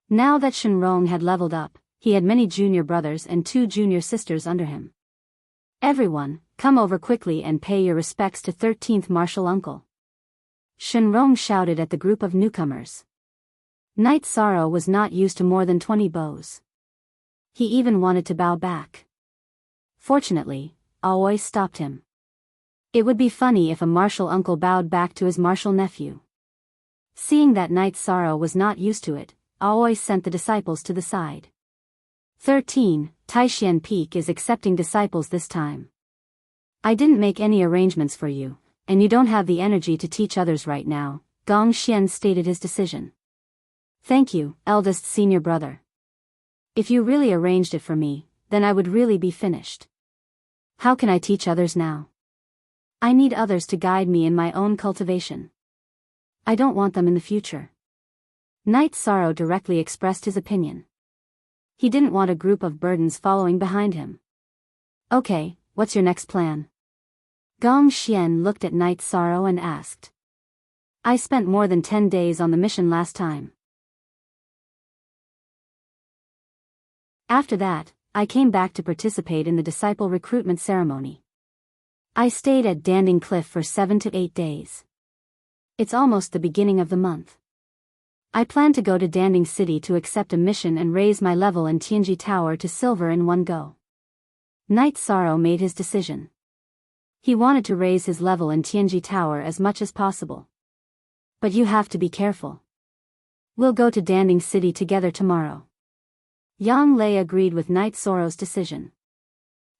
Now that Shenrong had leveled up, he had many junior brothers and 2 junior sisters under him. Everyone, come over quickly and pay your respects to 13th Martial Uncle. Shenrong shouted at the group of newcomers. Night Sorrow was not used to more than 20 bows. He even wanted to bow back. Fortunately, Aoi stopped him. It would be funny if a martial uncle bowed back to his martial nephew. Seeing that Night Sorrow was not used to it, Aoi sent the disciples to the side. 13, Taishan Peak is accepting disciples this time. I didn't make any arrangements for you, and you don't have the energy to teach others right now, Gong Xian stated his decision. Thank you, eldest senior brother. If you really arranged it for me, then I would really be finished. How can I teach others now? I need others to guide me in my own cultivation. I don't want them in the future. Night Sorrow directly expressed his opinion. He didn't want a group of burdens following behind him. Okay, what's your next plan? Gong Xian looked at Night Sorrow and asked. I spent more than 10 days on the mission last time. After that, I came back to participate in the disciple recruitment ceremony. I stayed at Danding Cliff for 7 to 8 days. It's almost the beginning of the month. I plan to go to Danding City to accept a mission and raise my level in Tianji Tower to silver in one go. Night Sorrow made his decision. He wanted to raise his level in Tianji Tower as much as possible. But you have to be careful. We'll go to Danding City together tomorrow. Yang Lei agreed with Night Sorrow's decision.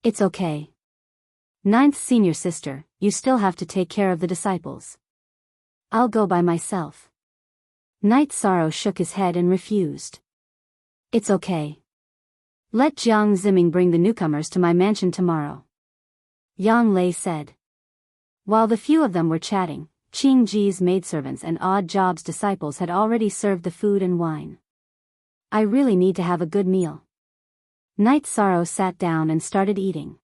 It's okay. 9th senior sister, you still have to take care of the disciples. I'll go by myself. Night Sorrow shook his head and refused. It's okay. Let Jiang Ziming bring the newcomers to my mansion tomorrow. Yang Lei said. While the few of them were chatting, Qing Ji's maidservants and Odd Job's disciples had already served the food and wine. I really need to have a good meal. Night Sorrow sat down and started eating.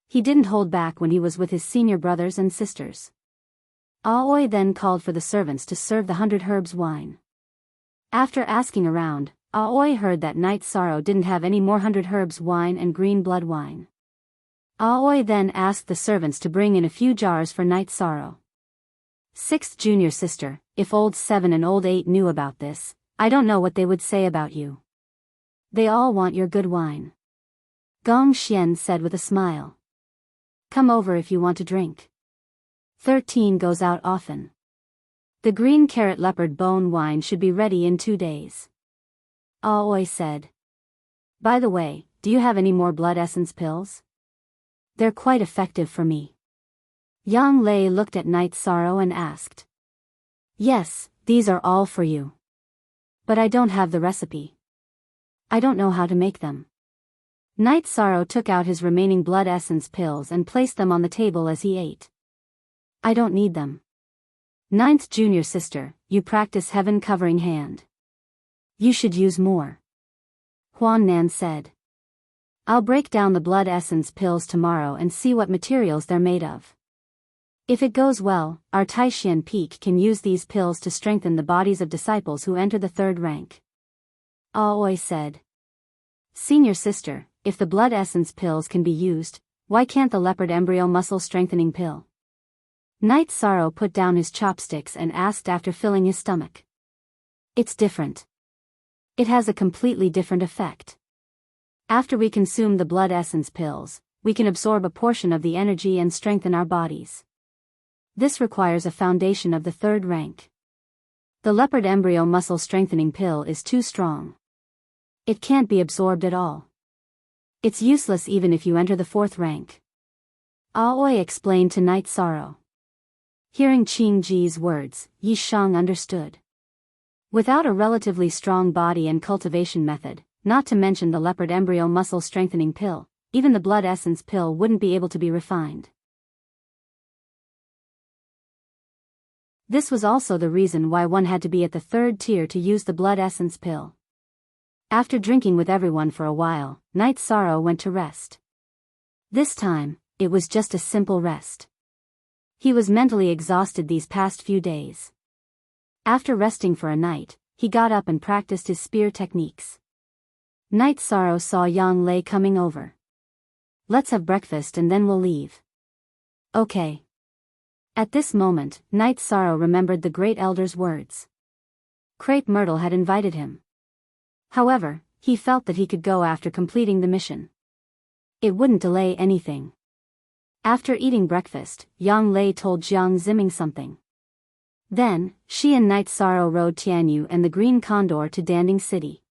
He didn't hold back when he was with his senior brothers and sisters. Aoi then called for the servants to serve the 100 herbs wine. After asking around, Aoi heard that Night Sorrow didn't have any more 100 herbs wine and green blood wine. Aoi then asked the servants to bring in a few jars for Night Sorrow. 6th junior sister, if old 7 and old 8 knew about this, I don't know what they would say about you. They all want your good wine. Gong Xian said with a smile. Come over if you want to drink. 13 goes out often. The green carrot leopard bone wine should be ready in 2 days. Aoi said. By the way, do you have any more blood essence pills? They're quite effective for me. Yang Lei looked at Night Sorrow and asked. Yes, These are all for you. But I don't have the recipe. I don't know how to make them. Night Sorrow took out his remaining blood essence pills and placed them on the table as he ate. I don't need them. Ninth junior sister, you practice heaven covering hand. You should use more. Huan Nan said. I'll break down the blood essence pills tomorrow and see what materials they're made of. If it goes well, our Taishan Peak can use these pills to strengthen the bodies of disciples who enter the third rank. Aoi said. Senior sister, if the blood essence pills can be used, why can't the leopard embryo muscle strengthening pill? Night Sorrow put down his chopsticks and asked after filling his stomach. It's different. It has a completely different effect. After we consume the blood essence pills, we can absorb a portion of the energy and strengthen our bodies. This requires a foundation of the third rank. The leopard embryo muscle strengthening pill is too strong. It can't be absorbed at all. It's useless even if you enter the fourth rank. Aoi explained to Night Sorrow. Hearing Qing Ji's words, Yi Shang understood. Without a relatively strong body and cultivation method, not to mention the leopard embryo muscle strengthening pill, even the blood essence pill wouldn't be able to be refined. This was also the reason why one had to be at the third tier to use the blood essence pill. After drinking with everyone for a while, Night Sorrow went to rest. This time, it was just a simple rest. He was mentally exhausted these past few days. After resting for a night, he got up and practiced his spear techniques. Night Sorrow saw Yang Lei coming over. Let's have breakfast and then we'll leave. Okay. At this moment, Night Sorrow remembered the Great Elder's words. Crepe Myrtle had invited him. However, he felt that he could go after completing the mission. It wouldn't delay anything. After eating breakfast, Yang Lei told Jiang Ziming something. Then, she and Night Sorrow rode Tianyu and the Green Condor to Danding City.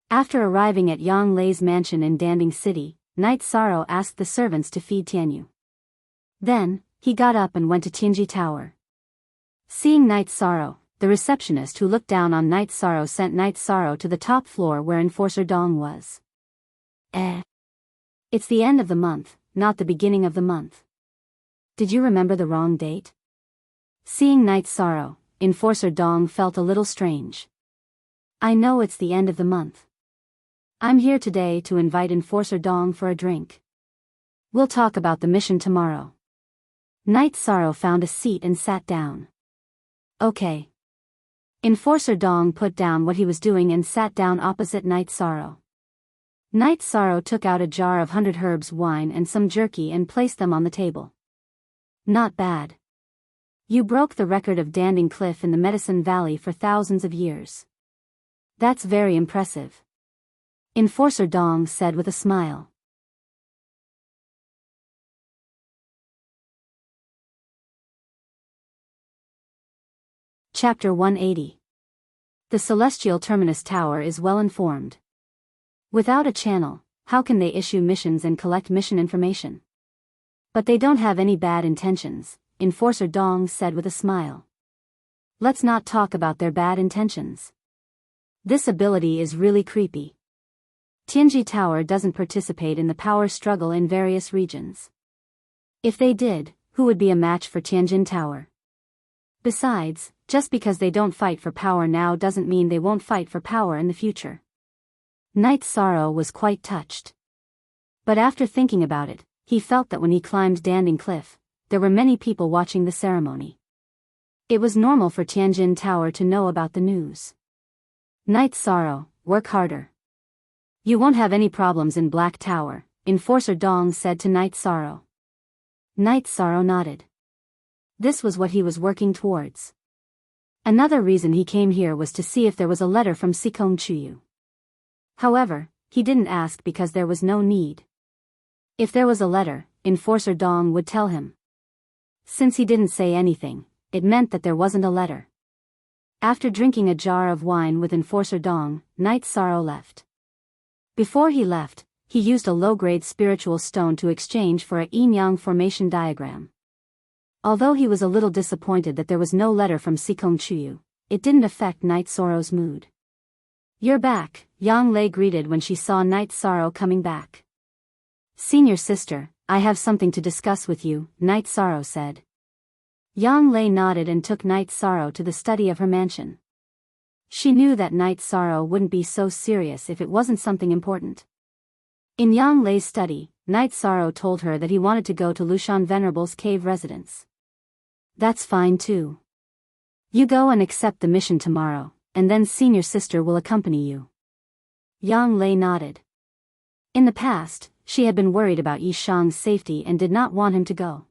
After arriving at Yang Lei's mansion in Danding City, Night Sorrow asked the servants to feed Tianyu. Then, he got up and went to Tianji Tower. Seeing Night Sorrow, the receptionist who looked down on Night Sorrow sent Night Sorrow to the top floor where Enforcer Dong was. It's the end of the month, not the beginning of the month. Did you remember the wrong date? Seeing Night Sorrow, Enforcer Dong felt a little strange. I know it's the end of the month. I'm here today to invite Enforcer Dong for a drink. We'll talk about the mission tomorrow. Night Sorrow found a seat and sat down. Okay. Enforcer Dong put down what he was doing and sat down opposite Night Sorrow. Night Sorrow took out a jar of 100 herbs wine and some jerky and placed them on the table. Not bad. You broke the record of Danding Cliff in the Medicine Valley for thousands of years. That's very impressive. Enforcer Dong said with a smile. Chapter 180. The Celestial Terminus Tower is well informed. Without a channel, how can they issue missions and collect mission information? But they don't have any bad intentions, Enforcer Dong said with a smile. Let's not talk about their bad intentions. This ability is really creepy. Tianji Tower doesn't participate in the power struggle in various regions. If they did, who would be a match for Tianjin Tower? Besides, just because they don't fight for power now doesn't mean they won't fight for power in the future. Night Sorrow was quite touched. But after thinking about it, he felt that when he climbed Danding Cliff, there were many people watching the ceremony. It was normal for Tianjin Tower to know about the news. Night Sorrow, work harder. You won't have any problems in Black Tower, Enforcer Dong said to Night Sorrow. Night Sorrow nodded. This was what he was working towards. Another reason he came here was to see if there was a letter from Sikong Chuyu. However, he didn't ask because there was no need. If there was a letter, Enforcer Dong would tell him. Since he didn't say anything, it meant that there wasn't a letter. After drinking a jar of wine with Enforcer Dong, Night Sorrow left. Before he left, he used a low-grade spiritual stone to exchange for a yin-yang formation diagram. Although he was a little disappointed that there was no letter from Sikong Chuyu, it didn't affect Night Sorrow's mood. "You're back," Yang Lei greeted when she saw Night Sorrow coming back. "Senior sister, I have something to discuss with you," Night Sorrow said. Yang Lei nodded and took Night Sorrow to the study of her mansion. She knew that Night Sorrow wouldn't be so serious if it wasn't something important. In Yang Lei's study, Night Sorrow told her that he wanted to go to Lushan Venerable's cave residence. "That's fine too. You go and accept the mission tomorrow, and then senior sister will accompany you." Yang Lei nodded. In the past, she had been worried about Yi Shang's safety and did not want him to go.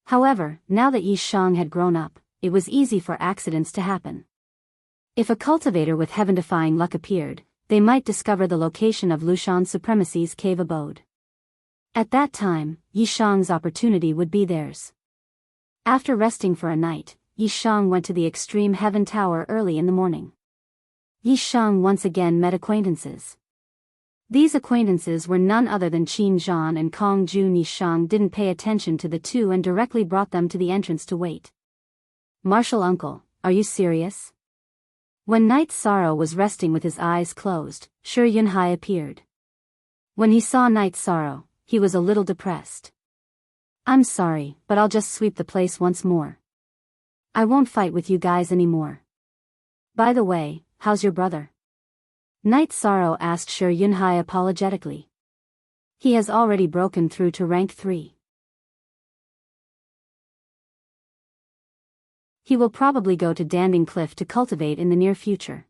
However, now that Yi Shang had grown up, it was easy for accidents to happen. If a cultivator with heaven-defying luck appeared, they might discover the location of Lushan Supremacy's cave abode. At that time, Yi Shang's opportunity would be theirs. After resting for a night, Yi Shang went to the extreme heaven tower early in the morning. Yi Shang once again met acquaintances. These acquaintances were none other than Qin Zhan and Kong Jun. Yi Shang didn't pay attention to the two and directly brought them to the entrance to wait. "Martial uncle, are you serious?" When Night Sorrow was resting with his eyes closed, Shi Yunhai appeared. When he saw Night Sorrow, he was a little depressed. "I'm sorry, but I'll just sweep the place once more. I won't fight with you guys anymore. By the way, how's your brother?" Night Sorrow asked Shi Yunhai apologetically. "He has already broken through to rank 3. He will probably go to Danding Cliff to cultivate in the near future.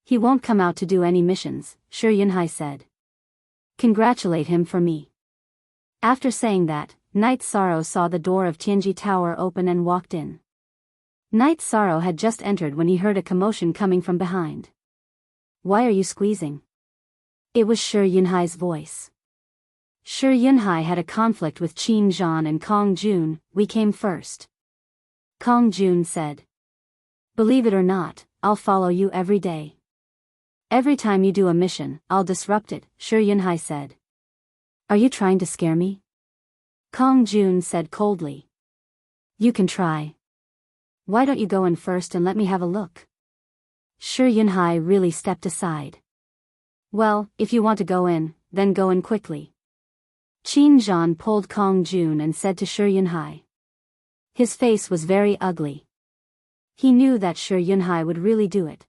He won't come out to do any missions," Shi Yunhai said. "Congratulate him for me." After saying that, Night Sorrow saw the door of Tianji Tower open and walked in. Night Sorrow had just entered when he heard a commotion coming from behind. "Why are you squeezing?" It was Shi Yunhai's voice. Shi Yunhai had a conflict with Qin Zhan and Kong Jun. "We came first," Kong Jun said. "Believe it or not, I'll follow you every day. Every time you do a mission, I'll disrupt it," Shi Yunhai said. "Are you trying to scare me?" Kong Jun said coldly. "You can try. Why don't you go in first and let me have a look?" Shi Yunhai really stepped aside. "Well, if you want to go in, then go in quickly." Qin Zhan pulled Kong Jun and said to Shi Yunhai. His face was very ugly. He knew that Shi Yunhai would really do it.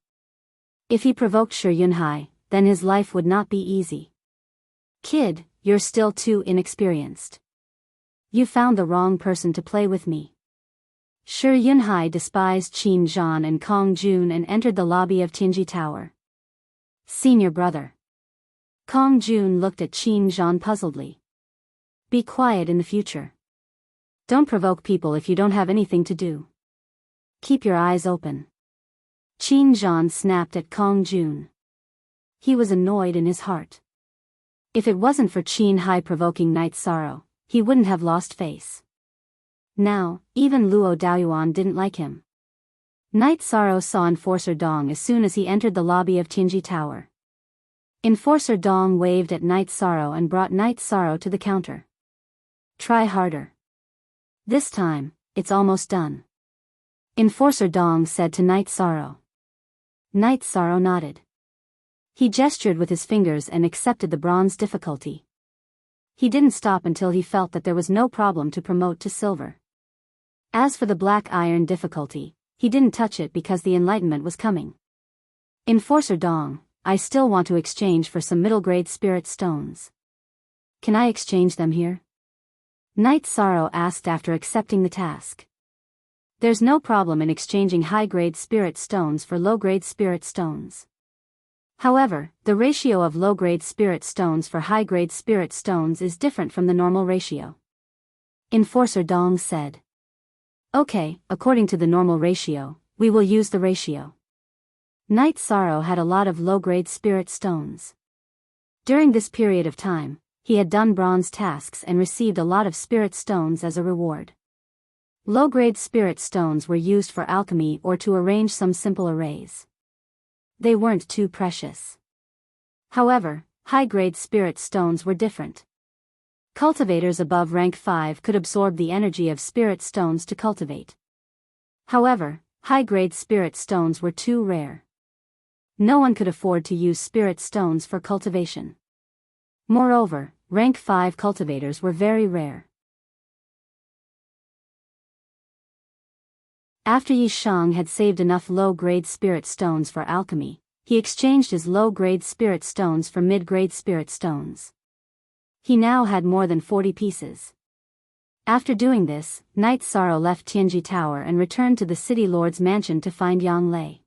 If he provoked Shi Yunhai, then his life would not be easy. "Kid, you're still too inexperienced. You found the wrong person to play with me." Shi Yunhai despised Qin Zhan and Kong Jun and entered the lobby of Tianji Tower. "Senior brother." Kong Jun looked at Qin Zhan puzzledly. "Be quiet in the future. Don't provoke people if you don't have anything to do. Keep your eyes open." Qin Zhan snapped at Kong Jun. He was annoyed in his heart. If it wasn't for Qin Hai provoking Night Sorrow, he wouldn't have lost face. Now, even Luo Daoyuan didn't like him. Night Sorrow saw Enforcer Dong as soon as he entered the lobby of Tianji Tower. Enforcer Dong waved at Night Sorrow and brought Night Sorrow to the counter. "Try harder. This time, it's almost done," Enforcer Dong said to Night Sorrow. Night Sorrow nodded. He gestured with his fingers and accepted the bronze difficulty. He didn't stop until he felt that there was no problem to promote to silver. As for the black iron difficulty, he didn't touch it because the enlightenment was coming. "Enforcer Dong, I still want to exchange for some middle-grade spirit stones. Can I exchange them here?" Night Sorrow asked after accepting the task. "There's no problem in exchanging high-grade spirit stones for low-grade spirit stones. However, the ratio of low-grade spirit stones for high-grade spirit stones is different from the normal ratio," Enforcer Dong said. "Okay, according to the normal ratio, we will use the ratio." Night Sorrow had a lot of low-grade spirit stones. During this period of time, he had done bronze tasks and received a lot of spirit stones as a reward. Low-grade spirit stones were used for alchemy or to arrange some simple arrays. They weren't too precious. However, high-grade spirit stones were different. Cultivators above rank 5 could absorb the energy of spirit stones to cultivate. However, High-grade spirit stones were too rare. No one could afford to use spirit stones for cultivation. Moreover, rank 5 cultivators were very rare. After Yi Shang had saved enough low-grade spirit stones for alchemy, he exchanged his low-grade spirit stones for mid-grade spirit stones. He now had more than 40 pieces. After doing this, Night Sorrow left Tianji Tower and returned to the city lord's mansion to find Yang Lei.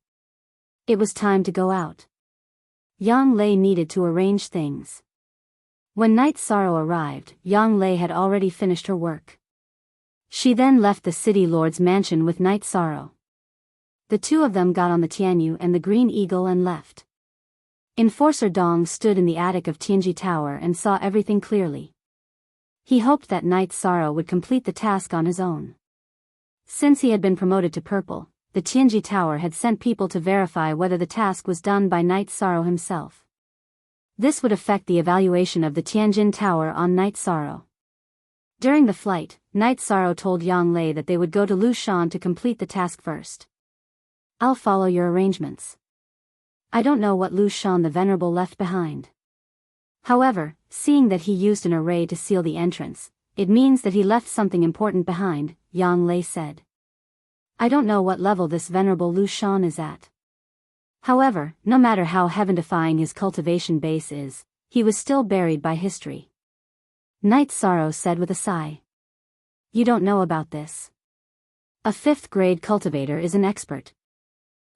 It was time to go out. Yang Lei needed to arrange things. When Night Sorrow arrived, Yang Lei had already finished her work. She then left the city lord's mansion with Night Sorrow. The two of them got on the Tianyu and the Green Eagle and left. Enforcer Dong stood in the attic of Tianji Tower and saw everything clearly. He hoped that Night Sorrow would complete the task on his own. Since he had been promoted to purple, the Tianji Tower had sent people to verify whether the task was done by Night Sorrow himself. This would affect the evaluation of the Tianjin Tower on Night Sorrow. During the flight, Night Sorrow told Yang Lei that they would go to Lu Shan to complete the task first. "I'll follow your arrangements. I don't know what Lu Shan the Venerable left behind. However, seeing that he used an array to seal the entrance, it means that he left something important behind," Yang Lei said. "I don't know what level this Venerable Lu Shan is at. However, no matter how heaven-defying his cultivation base is, he was still buried by history." Night Sorrow said with a sigh. "You don't know about this. A 5th-grade cultivator is an expert.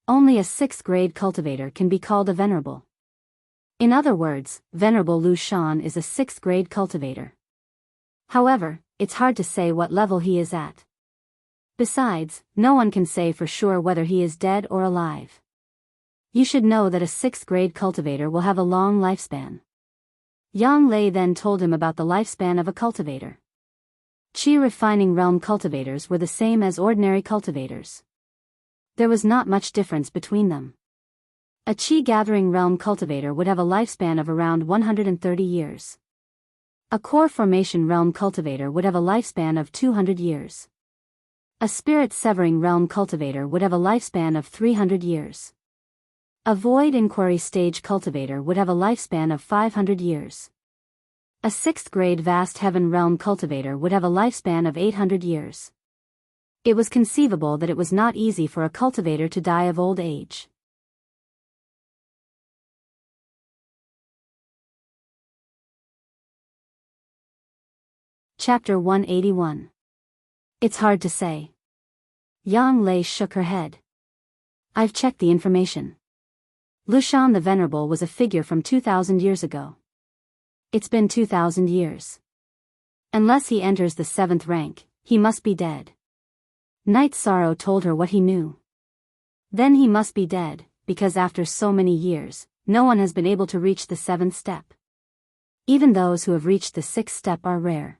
Only a 6th-grade cultivator can be called a venerable. In other words, Venerable Lu Shan is a 6th-grade cultivator. However, it's hard to say what level he is at. Besides, no one can say for sure whether he is dead or alive. You should know that a 6th-grade cultivator will have a long lifespan." Yang Lei then told him about the lifespan of a cultivator. Qi refining realm cultivators were the same as ordinary cultivators. There was not much difference between them. A Qi gathering realm cultivator would have a lifespan of around 130 years. A core formation realm cultivator would have a lifespan of 200 years. A spirit severing realm cultivator would have a lifespan of 300 years. A void inquiry stage cultivator would have a lifespan of 500 years. A 6th-grade vast heaven realm cultivator would have a lifespan of 800 years. It was conceivable that it was not easy for a cultivator to die of old age. Chapter 181. It's hard to say. Yang Lei shook her head. "I've checked the information. Lu Shan the Venerable was a figure from 2,000 years ago. It's been 2,000 years. Unless he enters the 7th rank, he must be dead." Night Sorrow told her what he knew. Then he must be dead, because after so many years, no one has been able to reach the 7th step. Even those who have reached the 6th step are rare.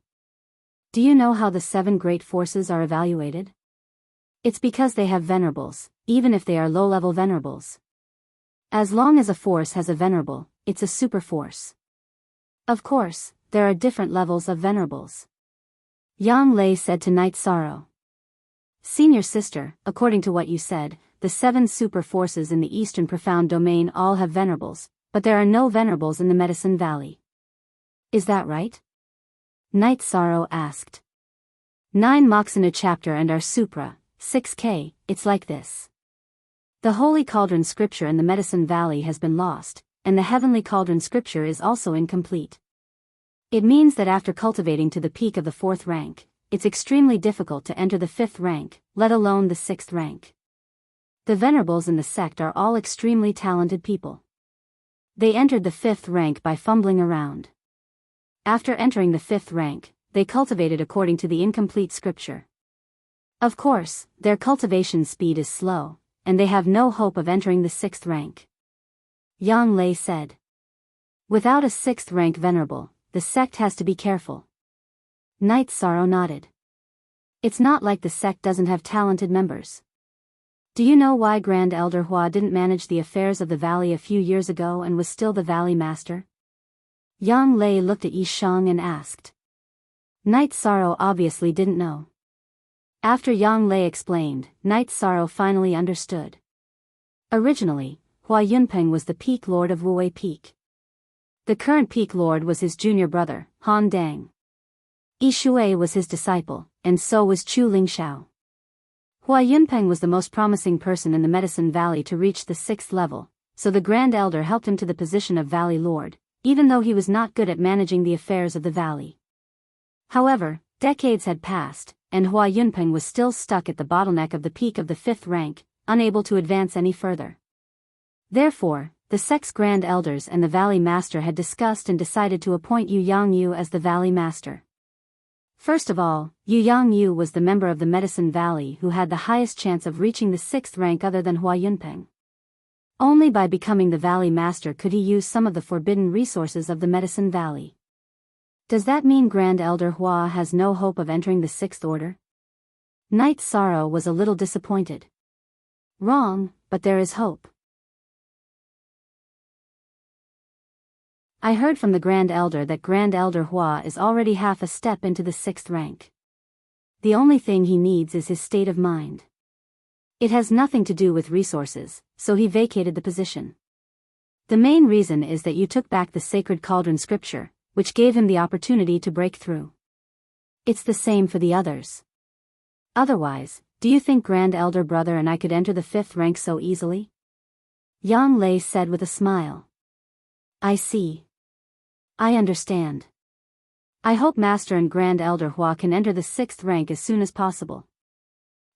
Do you know how the 7 great forces are evaluated? It's because they have venerables, even if they are low-level venerables. As long as a force has a venerable, it's a super force. Of course, there are different levels of venerables. Yang Lei said to Night Sorrow. "Senior sister, according to what you said, the 7 super forces in the Eastern Profound Domain all have venerables, but there are no venerables in the Medicine Valley. Is that right?" Night Sorrow asked. 9 Moxina chapter and our Supra, 6K, it's like this. The Holy Cauldron scripture in the Medicine Valley has been lost, and the Heavenly Cauldron scripture is also incomplete. It means that after cultivating to the peak of the 4th rank, it's extremely difficult to enter the 5th rank, let alone the 6th rank. The venerables in the sect are all extremely talented people. They entered the 5th rank by fumbling around. After entering the 5th rank, they cultivated according to the incomplete scripture. Of course, their cultivation speed is slow, and they have no hope of entering the 6th rank. Yang Lei said. Without a 6th rank venerable, the sect has to be careful. Night Sorrow nodded. It's not like the sect doesn't have talented members. Do you know why Grand Elder Hua didn't manage the affairs of the valley a few years ago and was still the valley master? Yang Lei looked at Yi Shang and asked. Night Sorrow obviously didn't know. After Yang Lei explained, Knight's Sorrow finally understood. Originally, Hua Yunpeng was the peak lord of Wuwei Peak. The current peak lord was his junior brother, Han Dang. Yi Shui was his disciple, and so was Chu Lingxiao. Hua Yunpeng was the most promising person in the Medicine Valley to reach the 6th level, so the Grand Elder helped him to the position of Valley Lord, even though he was not good at managing the affairs of the valley. However, decades had passed, and Hua Yunpeng was still stuck at the bottleneck of the peak of the 5th rank, unable to advance any further. Therefore, the 6 Grand Elders and the Valley Master had discussed and decided to appoint Yu Yangyu as the Valley Master. First of all, Yu Yangyu was the member of the Medicine Valley who had the highest chance of reaching the 6th rank other than Hua Yunpeng. Only by becoming the Valley Master could he use some of the forbidden resources of the Medicine Valley. Does that mean Grand Elder Hua has no hope of entering the 6th order? Knight's Sorrow was a little disappointed. Wrong, but there is hope. I heard from the Grand Elder that Grand Elder Hua is already half a step into the 6th rank. The only thing he needs is his state of mind. It has nothing to do with resources, so he vacated the position. The main reason is that you took back the Sacred Cauldron scripture, which gave him the opportunity to break through. It's the same for the others. Otherwise, do you think Grand Elder Brother and I could enter the 5th rank so easily? Yang Lei said with a smile. I see. I understand. I hope Master and Grand Elder Hua can enter the 6th rank as soon as possible.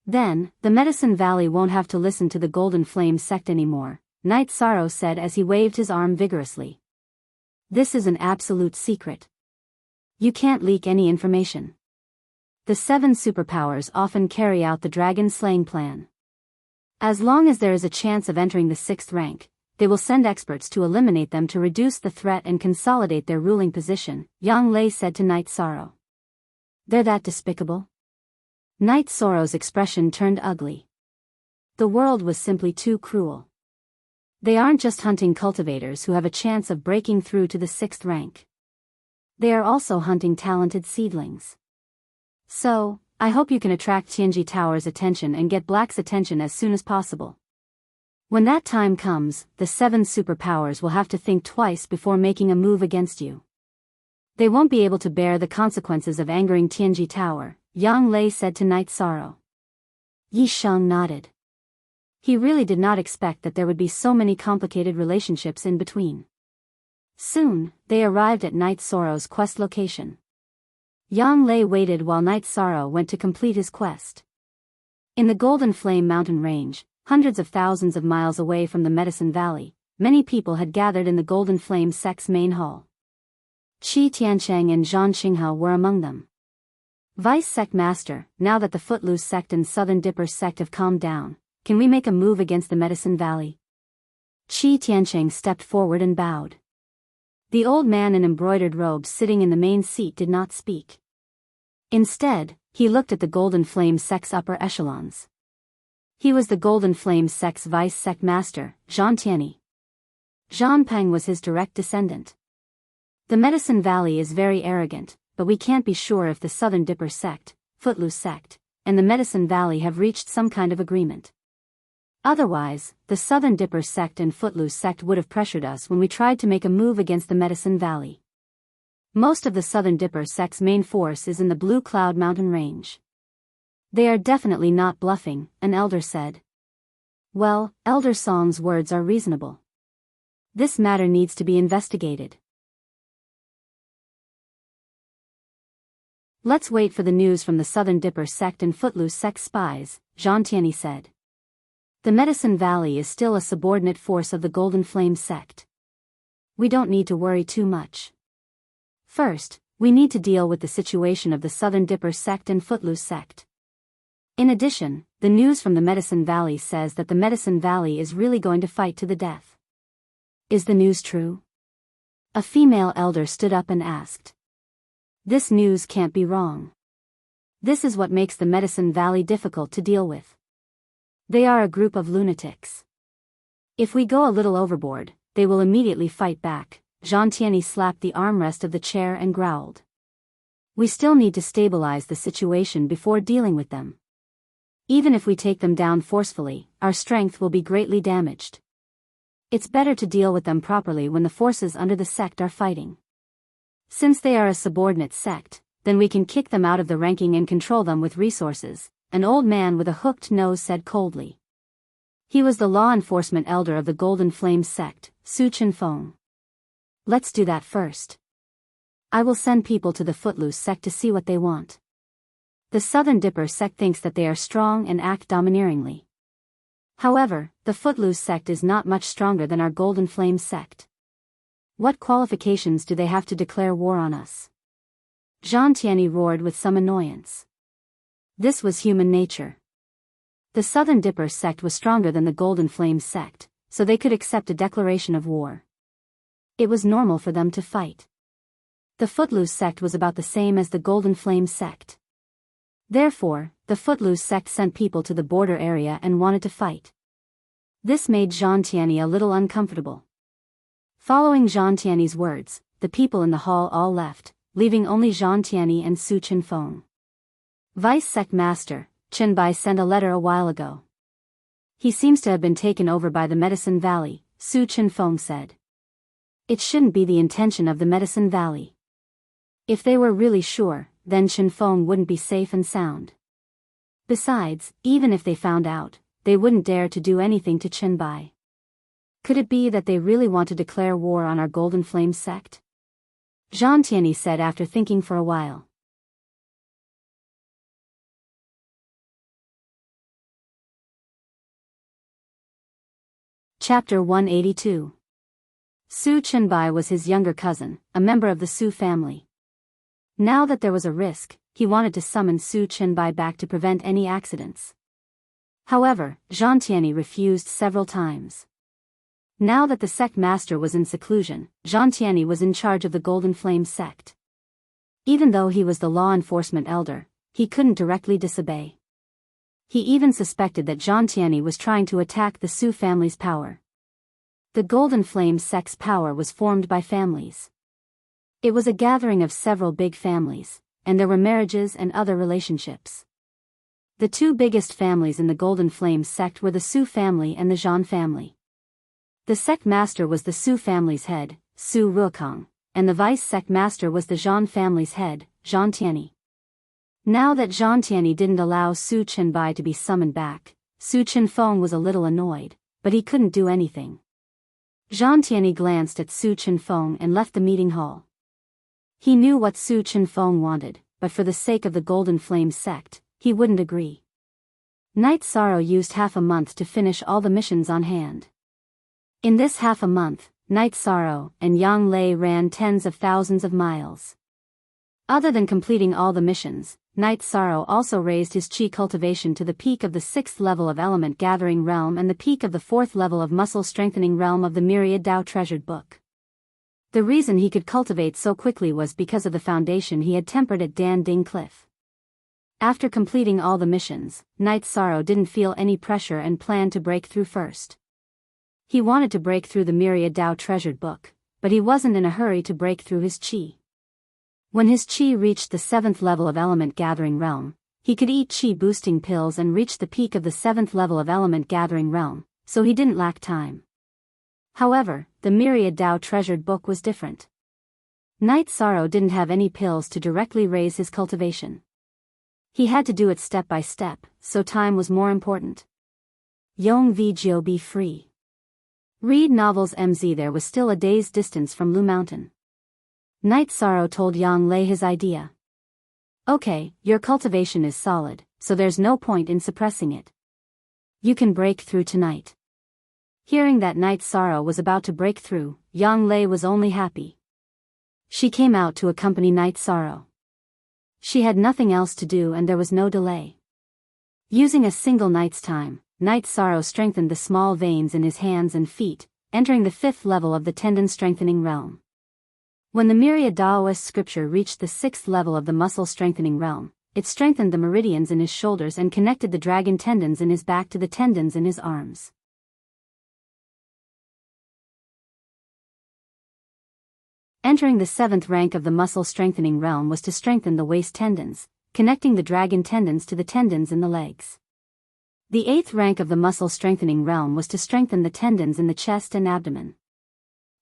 Then, the Medicine Valley won't have to listen to the Golden Flame sect anymore, Knight's Sorrow said as he waved his arm vigorously. This is an absolute secret. You can't leak any information. The 7 superpowers often carry out the dragon-slaying plan. As long as there is a chance of entering the 6th rank, they will send experts to eliminate them to reduce the threat and consolidate their ruling position, Yang Lei said to Knight's Sorrow. They're that despicable? Knight's Sorrow's expression turned ugly. The world was simply too cruel. They aren't just hunting cultivators who have a chance of breaking through to the 6th rank. They are also hunting talented seedlings. So, I hope you can attract Tianji Tower's attention and get Black's attention as soon as possible. When that time comes, the 7 superpowers will have to think twice before making a move against you. They won't be able to bear the consequences of angering Tianji Tower, Yang Lei said to Knight's Sorrow. Yi Sheng nodded. He really did not expect that there would be so many complicated relationships in between. Soon, they arrived at Knight's Sorrow's quest location. Yang Lei waited while Knight's Sorrow went to complete his quest. In the Golden Flame mountain range, hundreds of thousands of miles away from the Medicine Valley, many people had gathered in the Golden Flame sect's main hall. Qi Tiancheng and Zhang Xinghao were among them. Vice Sect Master, now that the Footloose Sect and Southern Dipper Sect have calmed down, can we make a move against the Medicine Valley? Qi Tiancheng stepped forward and bowed. The old man in embroidered robes sitting in the main seat did not speak. Instead, he looked at the Golden Flame sect's upper echelons. He was the Golden Flame sect's Vice Sect Master, Zhang Tianyi. Zhang Peng was his direct descendant. The Medicine Valley is very arrogant, but we can't be sure if the Southern Dipper Sect, Footloose Sect, and the Medicine Valley have reached some kind of agreement. Otherwise, the Southern Dipper Sect and Footloose Sect would have pressured us when we tried to make a move against the Medicine Valley. Most of the Southern Dipper Sect's main force is in the Blue Cloud Mountain Range. They are definitely not bluffing, an elder said. Well, Elder Song's words are reasonable. This matter needs to be investigated. Let's wait for the news from the Southern Dipper Sect and Footloose Sect spies, Zhang Tianyi said. The Medicine Valley is still a subordinate force of the Golden Flame Sect. We don't need to worry too much. First, we need to deal with the situation of the Southern Dipper Sect and Footloose Sect. In addition, the news from the Medicine Valley says that the Medicine Valley is really going to fight to the death. Is the news true? A female elder stood up and asked. This news can't be wrong. This is what makes the Medicine Valley difficult to deal with. They are a group of lunatics. If we go a little overboard, they will immediately fight back. Zhang Tianyi slapped the armrest of the chair and growled. We still need to stabilize the situation before dealing with them. Even if we take them down forcefully, our strength will be greatly damaged. It's better to deal with them properly when the forces under the sect are fighting. Since they are a subordinate sect, then we can kick them out of the ranking and control them with resources, an old man with a hooked nose said coldly. He was the law enforcement elder of the Golden Flame sect, Su Chenfeng. Let's do that first. I will send people to the Footloose sect to see what they want. The Southern Dipper sect thinks that they are strong and act domineeringly. However, the Footloose sect is not much stronger than our Golden Flame sect. What qualifications do they have to declare war on us? Jean Tianyi roared with some annoyance. This was human nature. The Southern Dipper sect was stronger than the Golden Flame sect, so they could accept a declaration of war. It was normal for them to fight. The Footloose sect was about the same as the Golden Flame sect. Therefore, the Footloose sect sent people to the border area and wanted to fight. This made Jean Tianyi a little uncomfortable. Following Jean Tianyi's words, the people in the hall all left, leaving only Jean Tianyi and Su Chenfeng. Vice Sect Master, Chen Bai sent a letter a while ago. He seems to have been taken over by the Medicine Valley, Su Chenfeng said. It shouldn't be the intention of the Medicine Valley. If they were really sure, then Chenfeng wouldn't be safe and sound. Besides, even if they found out, they wouldn't dare to do anything to Chen Bai. Could it be that they really want to declare war on our Golden Flame sect? Jean Tianyi said after thinking for a while. Chapter 182. Su Chenbai was his younger cousin, a member of the Su family. Now that there was a risk, he wanted to summon Su Chenbai back to prevent any accidents. However, Jean Tianyi refused several times. Now that the sect master was in seclusion, Jean Tianyi was in charge of the Golden Flame sect. Even though he was the law enforcement elder, he couldn't directly disobey. He even suspected that Jean Tianyi was trying to attack the Su family's power. The Golden Flame sect's power was formed by families. It was a gathering of several big families, and there were marriages and other relationships. The two biggest families in the Golden Flame sect were the Su family and the Zhan family. The sect master was the Su family's head, Su Ruokong, and the vice sect master was the Zhan family's head, Jean Tianyi. Now that Jean Tianyi didn't allow Su Chenbai to be summoned back, Su Chenfeng was a little annoyed, but he couldn't do anything. Jean Tianyi glanced at Su Chenfeng and left the meeting hall. He knew what Su Chenfeng wanted, but for the sake of the Golden Flame sect, he wouldn't agree. Night Sorrow used half a month to finish all the missions on hand. In this half a month, Night Sorrow and Yang Lei ran tens of thousands of miles. Other than completing all the missions, Night Sorrow also raised his chi cultivation to the peak of the 6th level of Element Gathering Realm and the peak of the 4th level of Muscle Strengthening Realm of the Myriad Dao Treasured Book. The reason he could cultivate so quickly was because of the foundation he had tempered at Dan Ding Cliff. After completing all the missions, Night Sorrow didn't feel any pressure and planned to break through first. He wanted to break through the Myriad Dao Treasured Book, but he wasn't in a hurry to break through his chi. When his chi reached the 7th level of Element Gathering Realm, he could eat chi boosting pills and reach the peak of the 7th level of Element Gathering Realm, so he didn't lack time. However, the Myriad Dao Treasured Book was different. Night Sorrow didn't have any pills to directly raise his cultivation. He had to do it step by step, so time was more important. Yong V. Jiu be free. Read novels MZ. There was still a day's distance from Lu Mountain. Night Sorrow told Yang Lei his idea. Okay, your cultivation is solid, so there's no point in suppressing it. You can break through tonight. Hearing that Night Sorrow was about to break through, Yang Lei was only happy. She came out to accompany Night Sorrow. She had nothing else to do and there was no delay. Using a single night's time, Night Sorrow strengthened the small veins in his hands and feet, entering the 5th level of the tendon strengthening realm. When the Myriad Daoist scripture reached the 6th level of the muscle strengthening realm, it strengthened the meridians in his shoulders and connected the dragon tendons in his back to the tendons in his arms. Entering the 7th rank of the muscle strengthening realm was to strengthen the waist tendons, connecting the dragon tendons to the tendons in the legs. The 8th rank of the muscle strengthening realm was to strengthen the tendons in the chest and abdomen.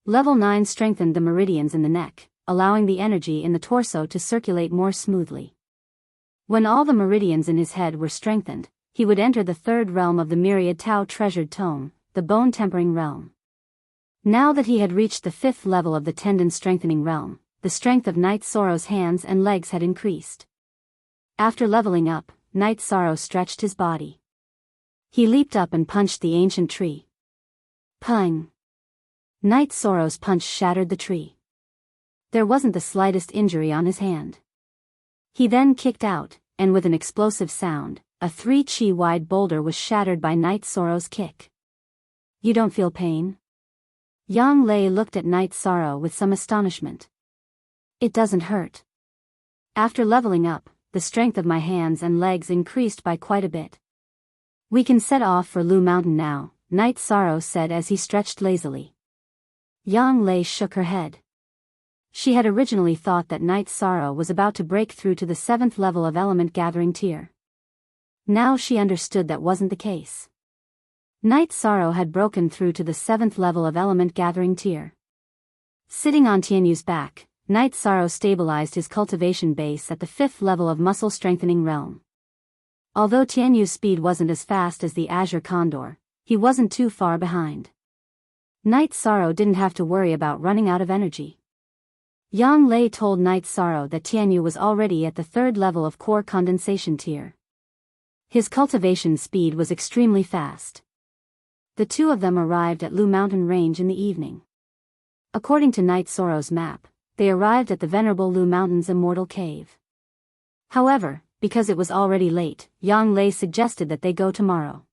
Level 9 strengthened the meridians in the neck, allowing the energy in the torso to circulate more smoothly. When all the meridians in his head were strengthened, he would enter the 3rd realm of the myriad Tao treasured tome, the bone-tempering realm. Now that he had reached the 5th level of the tendon-strengthening realm, the strength of Night Sorrow's hands and legs had increased. After leveling up, Night Sorrow stretched his body. He leaped up and punched the ancient tree. Pung! Night Sorrow's punch shattered the tree. There wasn't the slightest injury on his hand. He then kicked out, and with an explosive sound, a 3-chi-wide boulder was shattered by Night Sorrow's kick. You don't feel pain? Yang Lei looked at Night Sorrow with some astonishment. It doesn't hurt. After leveling up, the strength of my hands and legs increased by quite a bit. We can set off for Lu Mountain now, Night Sorrow said as he stretched lazily. Yang Lei shook her head. She had originally thought that Night Sorrow was about to break through to the 7th level of element gathering tier. Now she understood that wasn't the case. Night Sorrow had broken through to the 7th level of element gathering tier. Sitting on Tianyu's back, Night Sorrow stabilized his cultivation base at the 5th level of muscle strengthening realm. Although Tianyu's speed wasn't as fast as the Azure Condor, he wasn't too far behind. Night Sorrow didn't have to worry about running out of energy. Yang Lei told Night Sorrow that Tianyu was already at the 3rd level of core condensation tier. His cultivation speed was extremely fast. The two of them arrived at Lu Mountain Range in the evening. According to Night Sorrow's map, they arrived at the venerable Lu Mountain's immortal cave. However, because it was already late, Yang Lei suggested that they go tomorrow.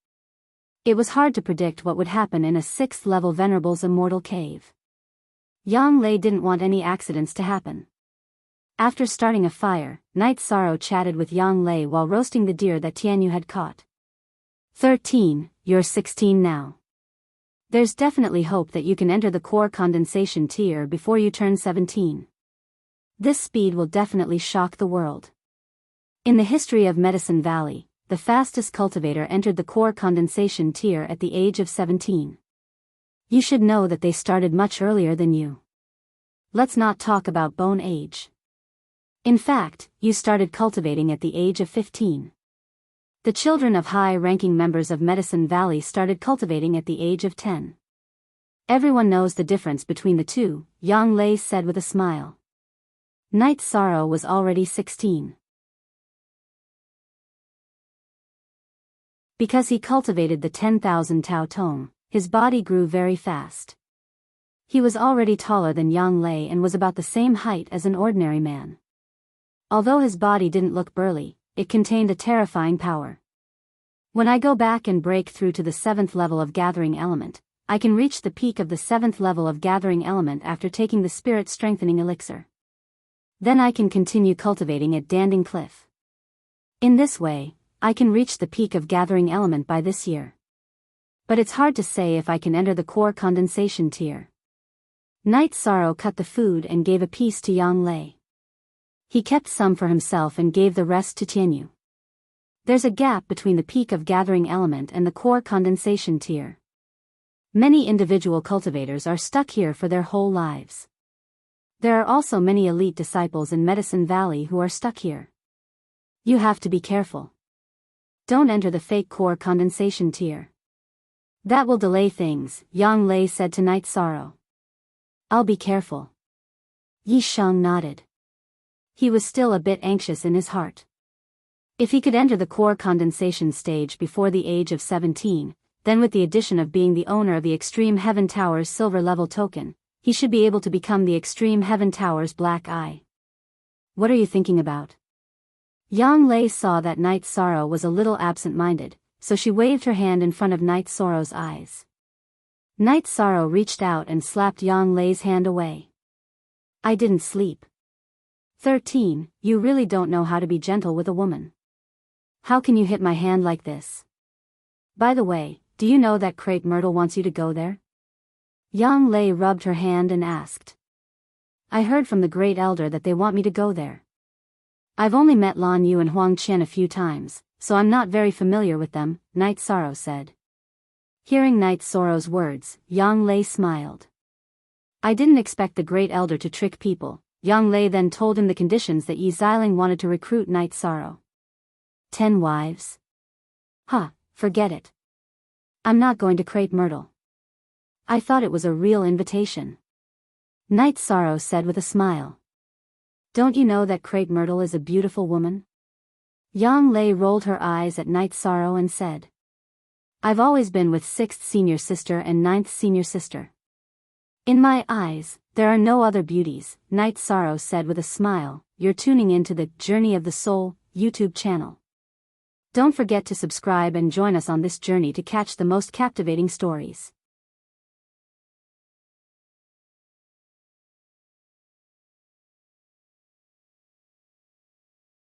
It was hard to predict what would happen in a 6th-level Venerable's immortal cave. Yang Lei didn't want any accidents to happen. After starting a fire, Night Sorrow chatted with Yang Lei while roasting the deer that Tianyu had caught. 13, you're 16 now. There's definitely hope that you can enter the core condensation tier before you turn 17. This speed will definitely shock the world. In the history of Medicine Valley, the fastest cultivator entered the core condensation tier at the age of 17. You should know that they started much earlier than you. Let's not talk about bone age. In fact, you started cultivating at the age of 15. The children of high-ranking members of Medicine Valley started cultivating at the age of 10. Everyone knows the difference between the two, Yang Lei said with a smile. Night Sorrow was already 16. Because he cultivated the 10,000 Tao Tome, his body grew very fast. He was already taller than Yang Lei and was about the same height as an ordinary man. Although his body didn't look burly, it contained a terrifying power. When I go back and break through to the 7th level of Gathering Element, I can reach the peak of the 7th level of Gathering Element after taking the Spirit Strengthening Elixir. Then I can continue cultivating at Danding Cliff. In this way, I can reach the peak of Gathering Element by this year. But it's hard to say if I can enter the core condensation tier. Night Sorrow cut the food and gave a piece to Yang Lei. He kept some for himself and gave the rest to Tianyu. There's a gap between the peak of Gathering Element and the core condensation tier. Many individual cultivators are stuck here for their whole lives. There are also many elite disciples in Medicine Valley who are stuck here. You have to be careful. Don't enter the fake core condensation tier. That will delay things, Yang Lei said to Night Sorrow. I'll be careful. Yi Sheng nodded. He was still a bit anxious in his heart. If he could enter the core condensation stage before the age of 17, then with the addition of being the owner of the Extreme Heaven Tower's silver level token, he should be able to become the Extreme Heaven Tower's black eye. What are you thinking about? Yang Lei saw that Night Sorrow was a little absent-minded, so she waved her hand in front of Night Sorrow's eyes. Night Sorrow reached out and slapped Yang Lei's hand away. I didn't sleep. 13, you really don't know how to be gentle with a woman. How can you hit my hand like this? By the way, do you know that Crepe Myrtle wants you to go there? Yang Lei rubbed her hand and asked. I heard from the Great Elder that they want me to go there. I've only met Lan Yu and Huang Qian a few times, so I'm not very familiar with them, Night Sorrow said. Hearing Night Sorrow's words, Yang Lei smiled. I didn't expect the Great Elder to trick people. Yang Lei then told him the conditions that Yi Xiling wanted to recruit Night Sorrow. 10 wives? Huh, forget it. I'm not going to crepe myrtle. I thought it was a real invitation. Night Sorrow said with a smile. Don't you know that crepe myrtle is a beautiful woman? Yang Lei rolled her eyes at Night Sorrow and said. I've always been with 6th senior sister and 9th senior sister. In my eyes, there are no other beauties, Night Sorrow said with a smile. You're tuning into the Journey of the Soul YouTube channel. Don't forget to subscribe and join us on this journey to catch the most captivating stories.